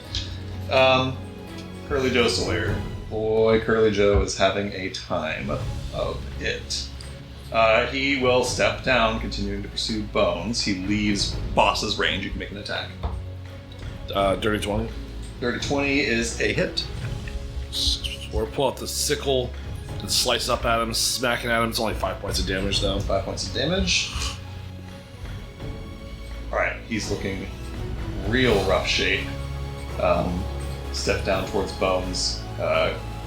Curly Joe Sawyer. Boy, Curly Joe is having a time of it. He will step down, continuing to pursue Bones. He leaves Boss's range. You can make an attack. Dirty 20. Dirty 20 is a hit. Or pull out the sickle and slice up at him, smacking at him. It's only 5 points of damage, though. 5 points of damage. Alright, he's looking real rough shape. Step down towards Bones.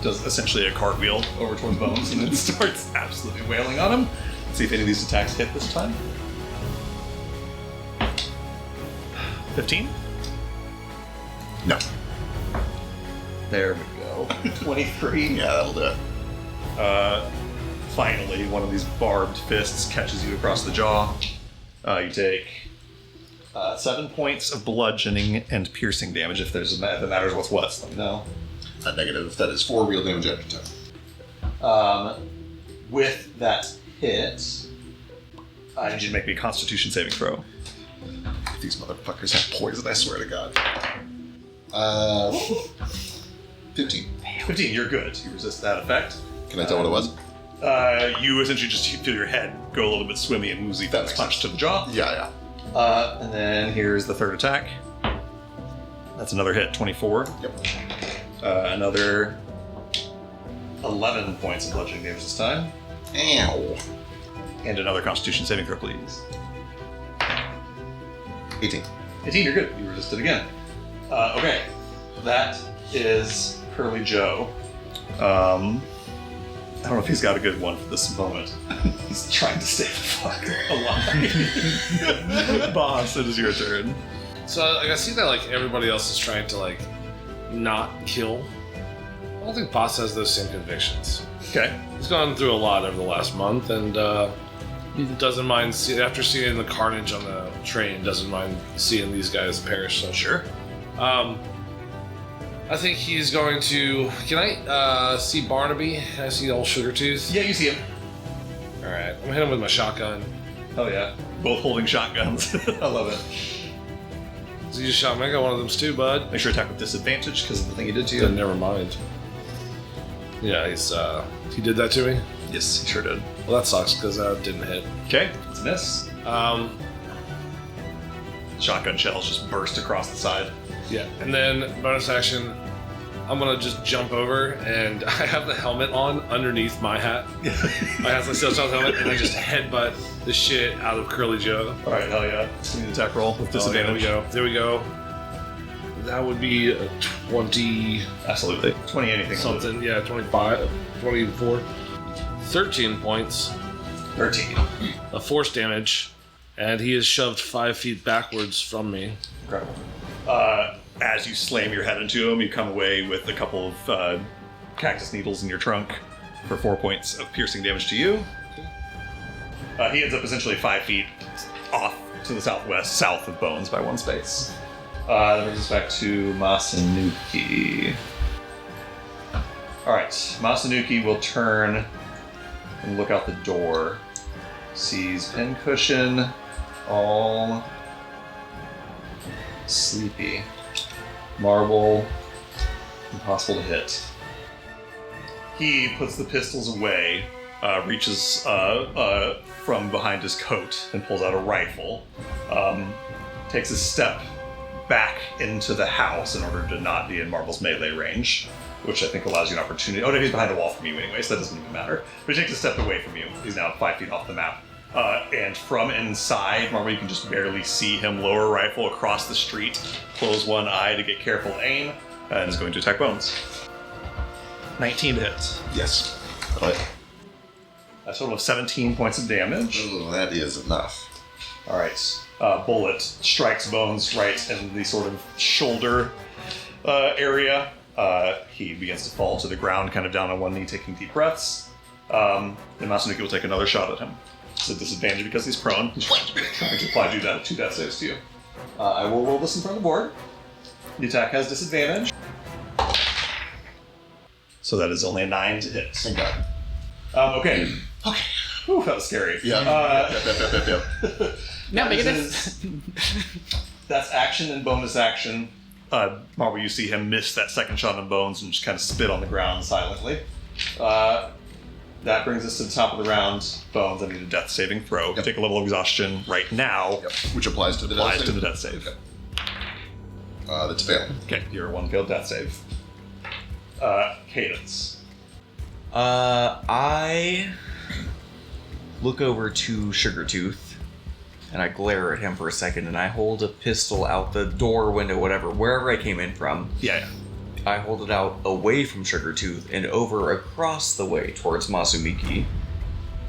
Does essentially a cartwheel over towards Bones and then starts absolutely wailing on him. Let's see if any of these attacks hit this time. 15? No. There we go. 23. Yeah, that'll do it. Finally, one of these barbed fists catches you across the jaw. You take 7 points of bludgeoning and piercing damage. If there's if it matters what's what, let me know. Negative. That is 4 real damage after time. With that hit, I need you to make me a Constitution saving throw. These motherfuckers have poison, I swear to God. 15. 15, you're good. You resist that effect. Can I tell what it was? You essentially just feel your head go a little bit swimmy and woozy from this punch to the jaw. Yeah. And then here's the third attack. That's another hit, 24. Yep. Another 11 points of bludgeoning damage this time. Ow. And another Constitution saving throw, please. 18. 18, you're good. You resisted again. Okay. That is Curly Joe. I don't know if he's got a good one for this moment. He's trying to stay the fuck alive. Boss, it is your turn. So I see that like everybody else is trying to like not kill. I don't think Boss has those same convictions. Okay. He's gone through a lot over the last month, and he doesn't mind after seeing the carnage on the train. Doesn't mind seeing these guys perish. So Sure. I think he's going to. Can I see Barnaby? Can I see the old sugar tooth? Yeah, you see him. All right, I'm gonna hit him with my shotgun. Oh yeah. Both holding shotguns. I love it. So you just shot me. I got one of them too, bud. Make sure to attack with disadvantage because of the thing he did to you. Then never mind. Yeah, he did that to me. Yes, he sure did. Well, that sucks because that didn't hit. Okay, it's a miss. Shotgun shells just burst across the side. Yeah, and then bonus action, I'm gonna just jump over, and I have the helmet on underneath my hat. I have my Steel Child helmet, and I just headbutt the shit out of Curly Joe. All right, hell yeah. Need an attack roll with disadvantage. There we go. That would be a 20 Absolutely. 20 anything. something. Yeah, 25, 24. 13 points 13. of force damage, and he is shoved 5 feet backwards from me. Incredible. As you slam your head into him, you come away with a couple of cactus needles in your trunk for 4 points of piercing damage to you. He ends up essentially 5 feet off to the southwest, south of Bones by 1 space. That brings us back to Masanuki. Alright, Masanuki will turn and look out the door. Sees pincushion, all sleepy. Marble, impossible to hit. He puts the pistols away, reaches from behind his coat and pulls out a rifle. Takes a step back into the house in order to not be in Marble's melee range, which I think allows you an opportunity. Oh no, he's behind the wall from you anyway, so that doesn't even matter. But he takes a step away from you. He's now 5 feet off the map. And from inside, Marble, you can just barely see him lower a rifle across the street, close one eye to get careful aim, and is going to attack Bones. 19 to hit. Yes. A total of 17 points of damage. Ooh, that is enough. Alright. Bullet strikes Bones right in the sort of shoulder area. He begins to fall to the ground, kind of down on one knee, taking deep breaths. Then Masanuki will take another shot at him. It's a disadvantage because he's prone. He's trying to apply 2 death saves to you. I will roll this in front of the board. The attack has disadvantage. So that is only a 9 to hit. Thank God. Okay. Okay. Whew, that was scary. Yeah. Yep. Now make That That's action and bonus action. Marvel, you see him miss that second shot on Bones and just kind of spit on the ground silently. That brings us to the top of the round. Bones, I need a death saving throw. Yep. Take a level of exhaustion right now. Yep. Which applies to the Applies death to save? the death save. Okay. That's a fail. Okay, you're a 1 failed death save. Cadence. I look over to Sugartooth and I glare at him for a second and I hold a pistol out the door, window, whatever, wherever I came in from. Yeah. I hold it out away from Sugartooth and over across the way towards Masumiki.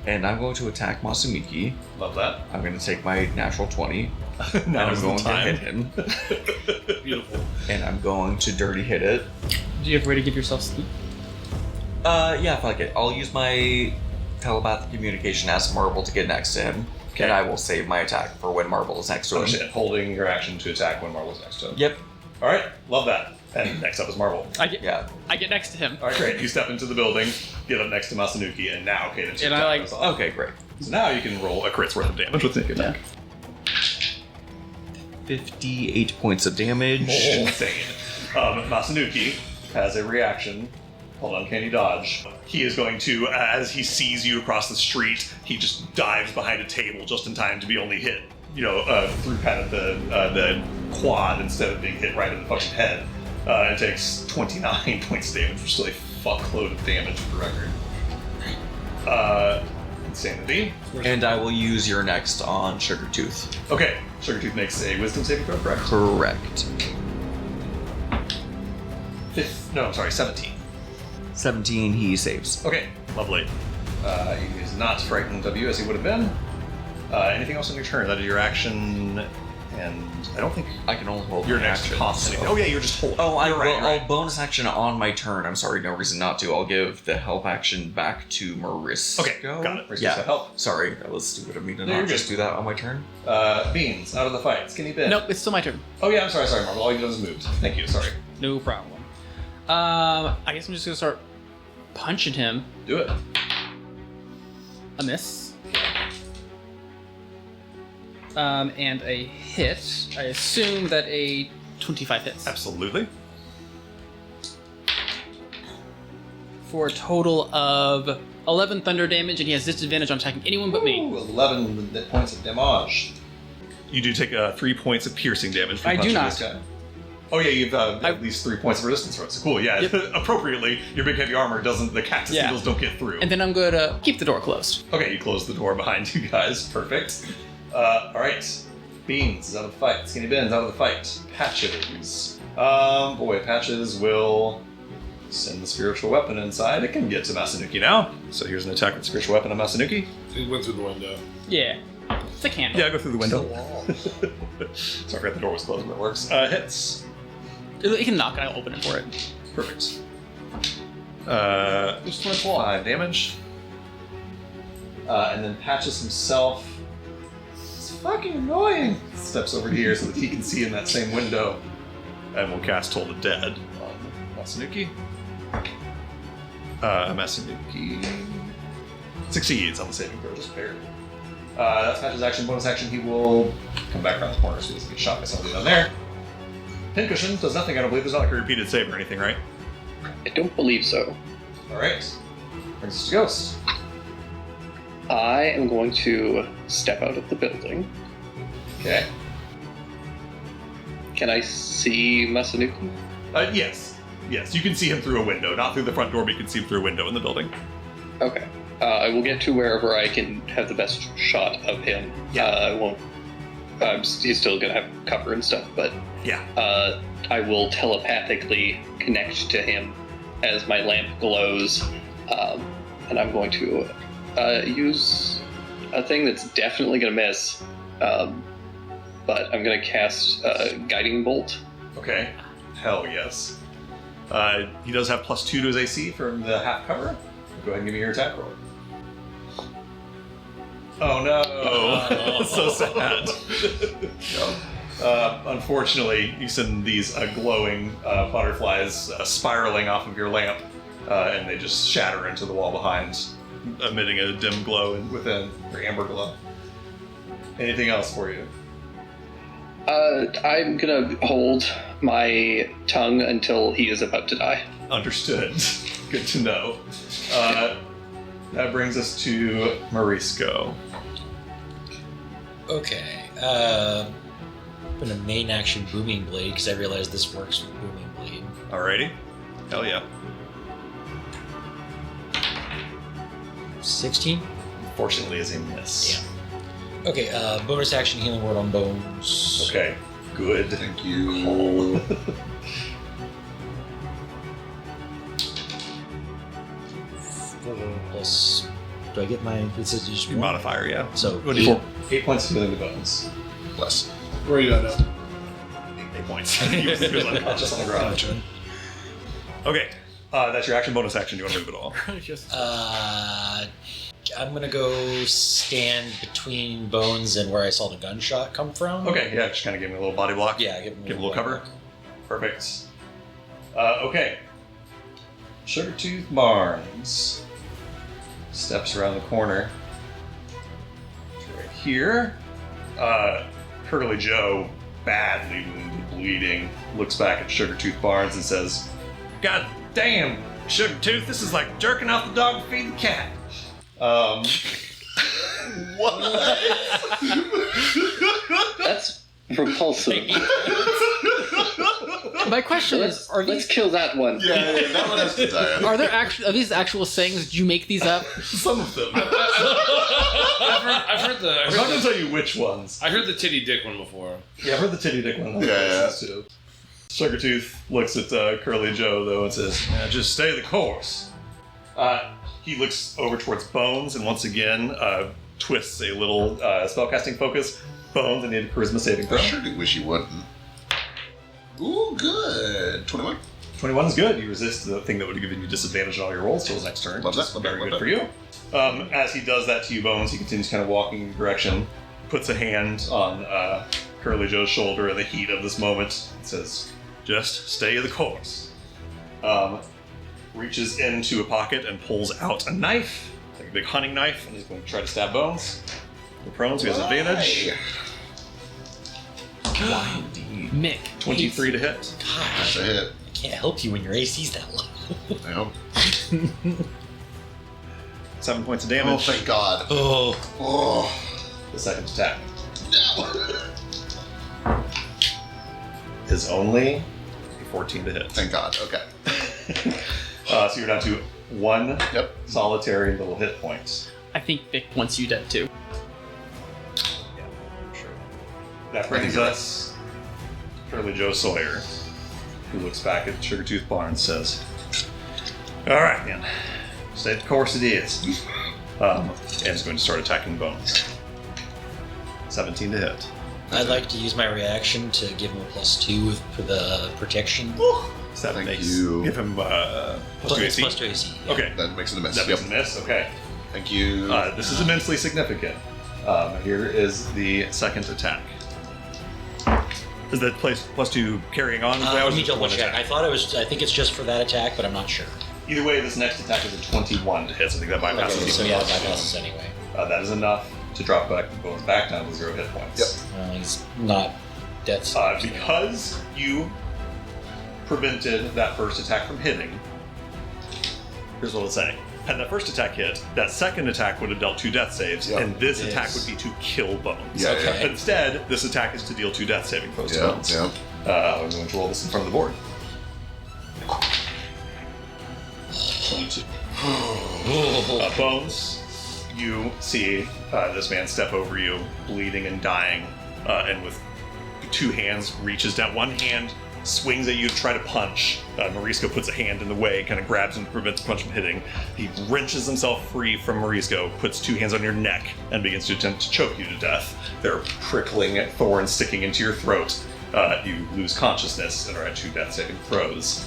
And I'm going to attack Masumiki. Love that. I'm going to take my natural 20. And Now I'm is the going to time. hit him. Beautiful. And I'm going to dirty hit it. Do you have a way to give yourself speed? Yeah, fuck it. I'll use my telepathic communication, ask Marble to get next to him. Okay. And I will save my attack for when Marble is next to him. Understand. Holding your action to attack when Marvel's next to him. Yep. All right. Love that. And next up is Marvel. I get Yeah. I get next to him. All right, great. You step into the building, get up next to Masanuki, and now Cadence. And your I attack like- goes off. Okay, great. So now you can roll a crit's worth of damage with sneak attack. 58 points of damage. Insane. Masanuki has a reaction called Uncanny Dodge. He is going to, as he sees you across the street, he just dives behind a table just in time to be only hit, through kind of the quad instead of being hit right in the fucking head. It takes 29 points of damage, which is a fuckload of damage for the record. Insanity. And I will use your next on Sugartooth. Okay, Sugartooth makes a wisdom saving throw, correct? Correct. 17. 17, he saves. Okay, lovely. He is not frightened of you as he would have been. Anything else on your turn? That is your action, and I don't think I can only hold your my next action. constantly. Oh yeah, you're just holding. Oh, You're right, you're right. I'll bonus action on my turn. I'm sorry, no reason not to. I'll give the help action back to Marisco. Okay, got it. Marisco Yeah. said help. Sorry, that was stupid of me to No, you're not just good. do that on my turn. Beans, out of the fight. Skinny Bin. Nope, it's still my turn. Oh yeah, I'm sorry, Marvel. All you done is moved. Thank you, sorry. No problem. I guess I'm just gonna start punching him. Do it. A miss. And a hit. I assume that a 25 hits. Absolutely. For a total of 11 thunder damage, and he has disadvantage on attacking anyone but me. Ooh, 11 points of damage. You do take 3 points of piercing damage. For I do punching not. This guy. Oh yeah, you've at least 3 points of resistance for it. So cool, yeah. Yep. Appropriately, your big heavy armor doesn't, the cactus Yeah. needles don't get through. And then I'm going to keep the door closed. Okay, you close the door behind you guys. Perfect. Alright. Beans is out of the fight. Skinny Ben's out of the fight. Patches. Patches will send the spiritual weapon inside. It can get to Masanuki now. So here's an attack with spiritual weapon on Masanuki. He went through the window. Yeah. It's a candle. Yeah, go through the window. Sorry, I forgot the door was closed, but it works. Hits. You can knock and I'll open it for it. Perfect. Just 5 damage. And then Patches himself. It's fucking annoying. Steps over here so that he can see in that same window. And will cast Toll the Dead on Masanuki. Masanuki succeeds on the saving throw, just barely. That's Patch's action. Bonus action, he will come back around the corner so he doesn't get shot by somebody down there. Pincushion does nothing, I don't believe. There's not like a repeated save or anything, right? I don't believe so. Alright. Brings us to Ghost. I am going to step out of the building. Okay. Can I see Masanuki? Yes. Yes, you can see him through a window. Not through the front door, but you can see him through a window in the building. Okay. I will get to wherever I can have the best shot of him. Yeah. I won't. He's still gonna have cover and stuff, but Yeah. I will telepathically connect to him as my lamp glows, and I'm going to use a thing that's definitely gonna miss, but I'm gonna cast Guiding Bolt. Okay. Hell yes. He does have +2 to his AC from the half cover. Go ahead and give me your attack roll. Oh no! So sad. Unfortunately, you send these glowing butterflies spiraling off of your lamp, and they just shatter into the wall behind, emitting a dim glow within, or amber glow. Anything else for you? I'm gonna hold my tongue until he is about to die. Understood. Good to know. That brings us to Morisco. Okay. I'm gonna main action Booming Blade because I realized this works with Booming Blade. Alrighty. Hell yeah. 16? Fortunately, is a miss. Yeah. Okay, bonus action Healing Word on Bones. Okay. Good. Thank you. Plus, do I get my? It's just Your modifier, yeah. So 24. 8 points of healing the bones. Bless. Where are you at now? 8 points. He was unconscious on the ground. Okay. That's your action. Bonus action. Do you want to move at all? Just I'm gonna go stand between Bones and where I saw the gunshot come from. Okay. Yeah. Just kind of give me a little body block. Yeah, give Give him a little cover. Perfect. Okay. Sugartooth Barnes steps around the corner. Right here. Curly Joe, badly wounded, bleeding, looks back at Sugartooth Barnes and says, "God damn, Sugartooth, this is like jerking off the dog to feed the cat." What? That's repulsive. my question is: Let's kill that one. Yeah, that one has to die. are these actual sayings? Did you make these up? Some of them. I've heard I'm not going to tell you which ones. I heard the titty dick one before. Yeah, I've heard the titty dick one. Yeah. Too. Sugartooth looks at Curly Joe, though, and says, "Just stay the course." He looks over towards Bones, and once again twists a little spellcasting focus. Bones, I need a charisma saving I throw. sure do wish you wouldn't. Ooh, good. 21. 21 is good. You resist the thing that would have given you disadvantage on all your rolls till his next turn. Love which is that, love very that, good love for you. As he does that to you, Bones, he continues kind of walking in your direction, puts a hand on Curly Joe's shoulder in the heat of this moment, and says, "Just stay the course." Reaches into a pocket and pulls out a knife, like a big hunting knife, and he's going to try to stab Bones. The prone, so he has advantage. Why indeed? Mick. 23 to hit. That's Gosh, a hit. I can't help you when your AC's that low. I know. 7 points of Oh, damage. thank God. Oh, Oh, The second attack no. is only 14 to hit. Thank God. Okay. So you're down to one Yep. solitary little hit point. I think Vic wants you dead too. Yeah, sure. That brings us Curly Joe Sawyer, who looks back at Sugartooth Bar and says, "All right, then. Stay the course it is." And is going to start attacking Bones. 17 to hit. I'd like to use my reaction to give him a +2 for the protection. So that Thank makes you. give him plus 2 It's AC. +2 AC. Yeah. Okay, That makes it a miss. that Yep. makes a miss. Okay, Thank you. this is immensely significant. Here is the second attack. Is that +2 carrying on? That Let was me just double one check. attack. I thought it was. I think it's just for that attack, but I'm not sure. Either way, this next attack is a 21 to hit, so I think that bypasses. Okay, so even yeah, more. that bypasses anyway. That is enough to drop Bones back down to 0 hit points. He's not death. Because you prevented that first attack from hitting, here's what it's saying. Had that first attack hit, that second attack would have dealt 2 death saves, Yep. and this Yes. attack would be to kill Bones. Yeah, Okay. Instead, this attack is to deal 2 death saving throws to Yeah, Bones. yeah. I'm going to roll this in front of the board. 22. Bones, you see this man step over you, bleeding and dying, and with 2 hands reaches down. One hand swings at you to try to punch. Morisco puts a hand in the way, kind of grabs him to prevent the punch from hitting. He wrenches himself free from Morisco, puts 2 hands on your neck, and begins to attempt to choke you to death. There are prickling thorns sticking into your throat. You lose consciousness and are at 2 death saving throws.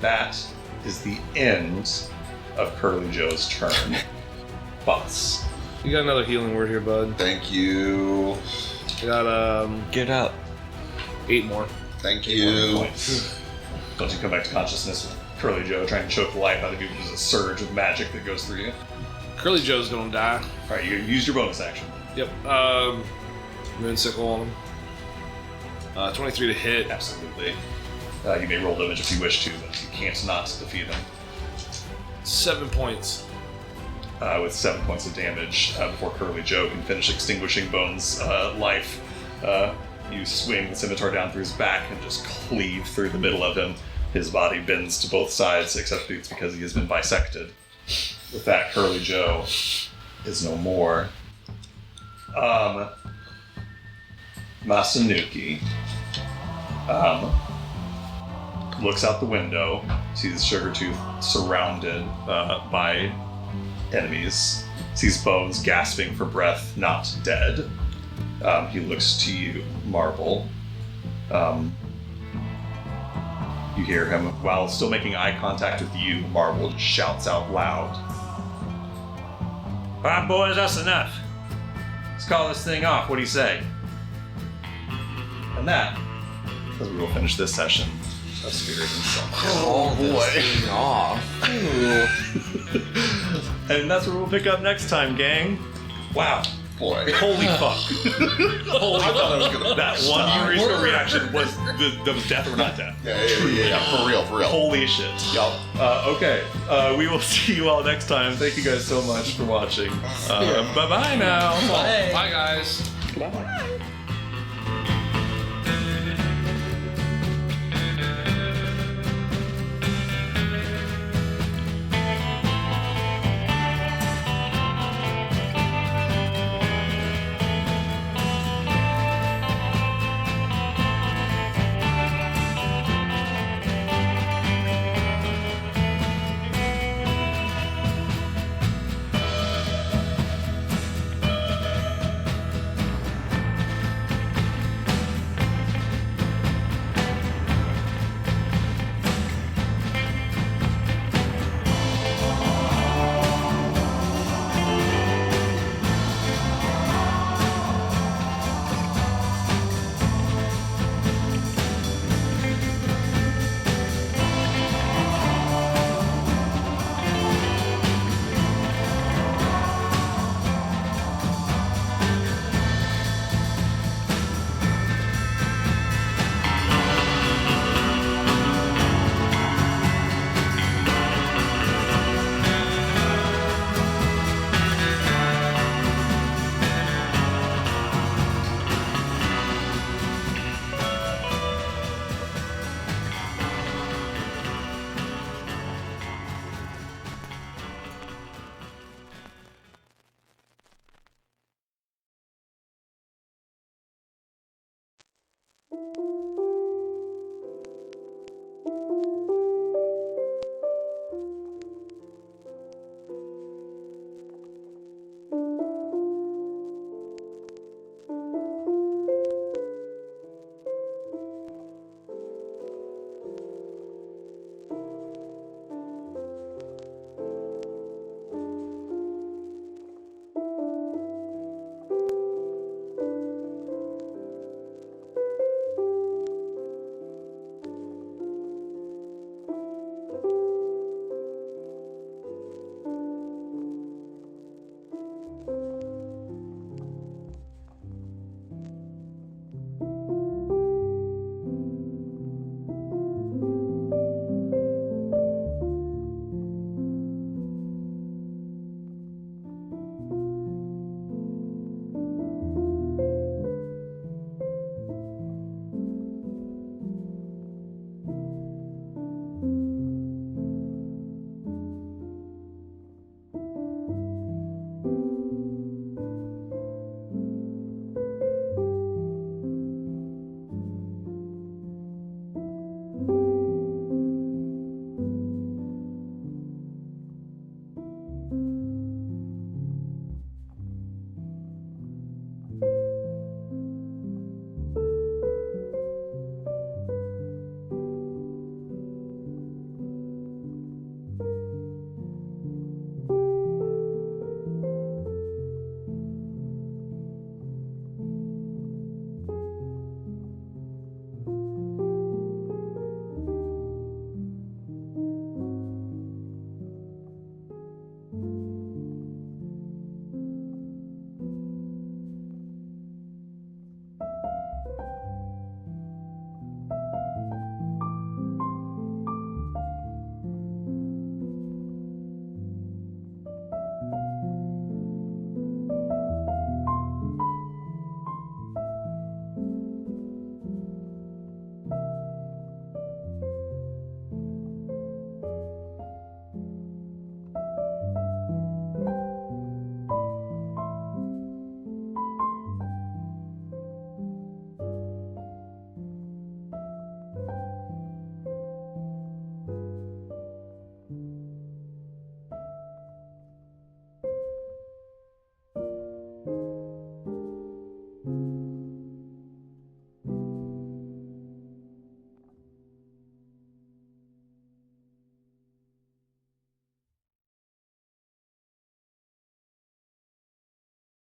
That is the end of Curly Joe's turn. Boss. You got another healing word here, bud. Thank you. I got Get up. 8 more. Thank 1 you. point. Don't you come back to consciousness with Curly Joe trying to choke the life out of you. There's a surge of magic that goes through you. Curly Joe's gonna die. Alright, you used your bonus action. Yep. Moonsickle on him. 23 to hit. Absolutely. You may roll damage if you wish to, but you can't not defeat him. 7 points. With 7 points of damage before Curly Joe can finish extinguishing Bones' life. You swing the scimitar down through his back and just cleave through the middle of him. His body bends to both sides, except it's because he has been bisected. With that, Curly Joe is no more. Masanuki looks out the window, sees Sugartooth surrounded by enemies, sees Bones gasping for breath, not dead. He looks to you, Marble. You hear him, while still making eye contact with you, Marble just shouts out loud. Alright, boys, that's enough. Let's call this thing off. What do you say? And that, as we will finish this session of Spirit and Song. Oh boy. Off. And that's where we'll pick up next time, gang. Wow. Boy. Holy fuck. Holy I thought I was fuck. gonna. That one Morisco reaction was that was death or not death. Yeah. For real, for real. Holy shit. Yup. Okay. We will see you all next time. Thank you guys so much for watching. Bye-bye now. Bye, guys.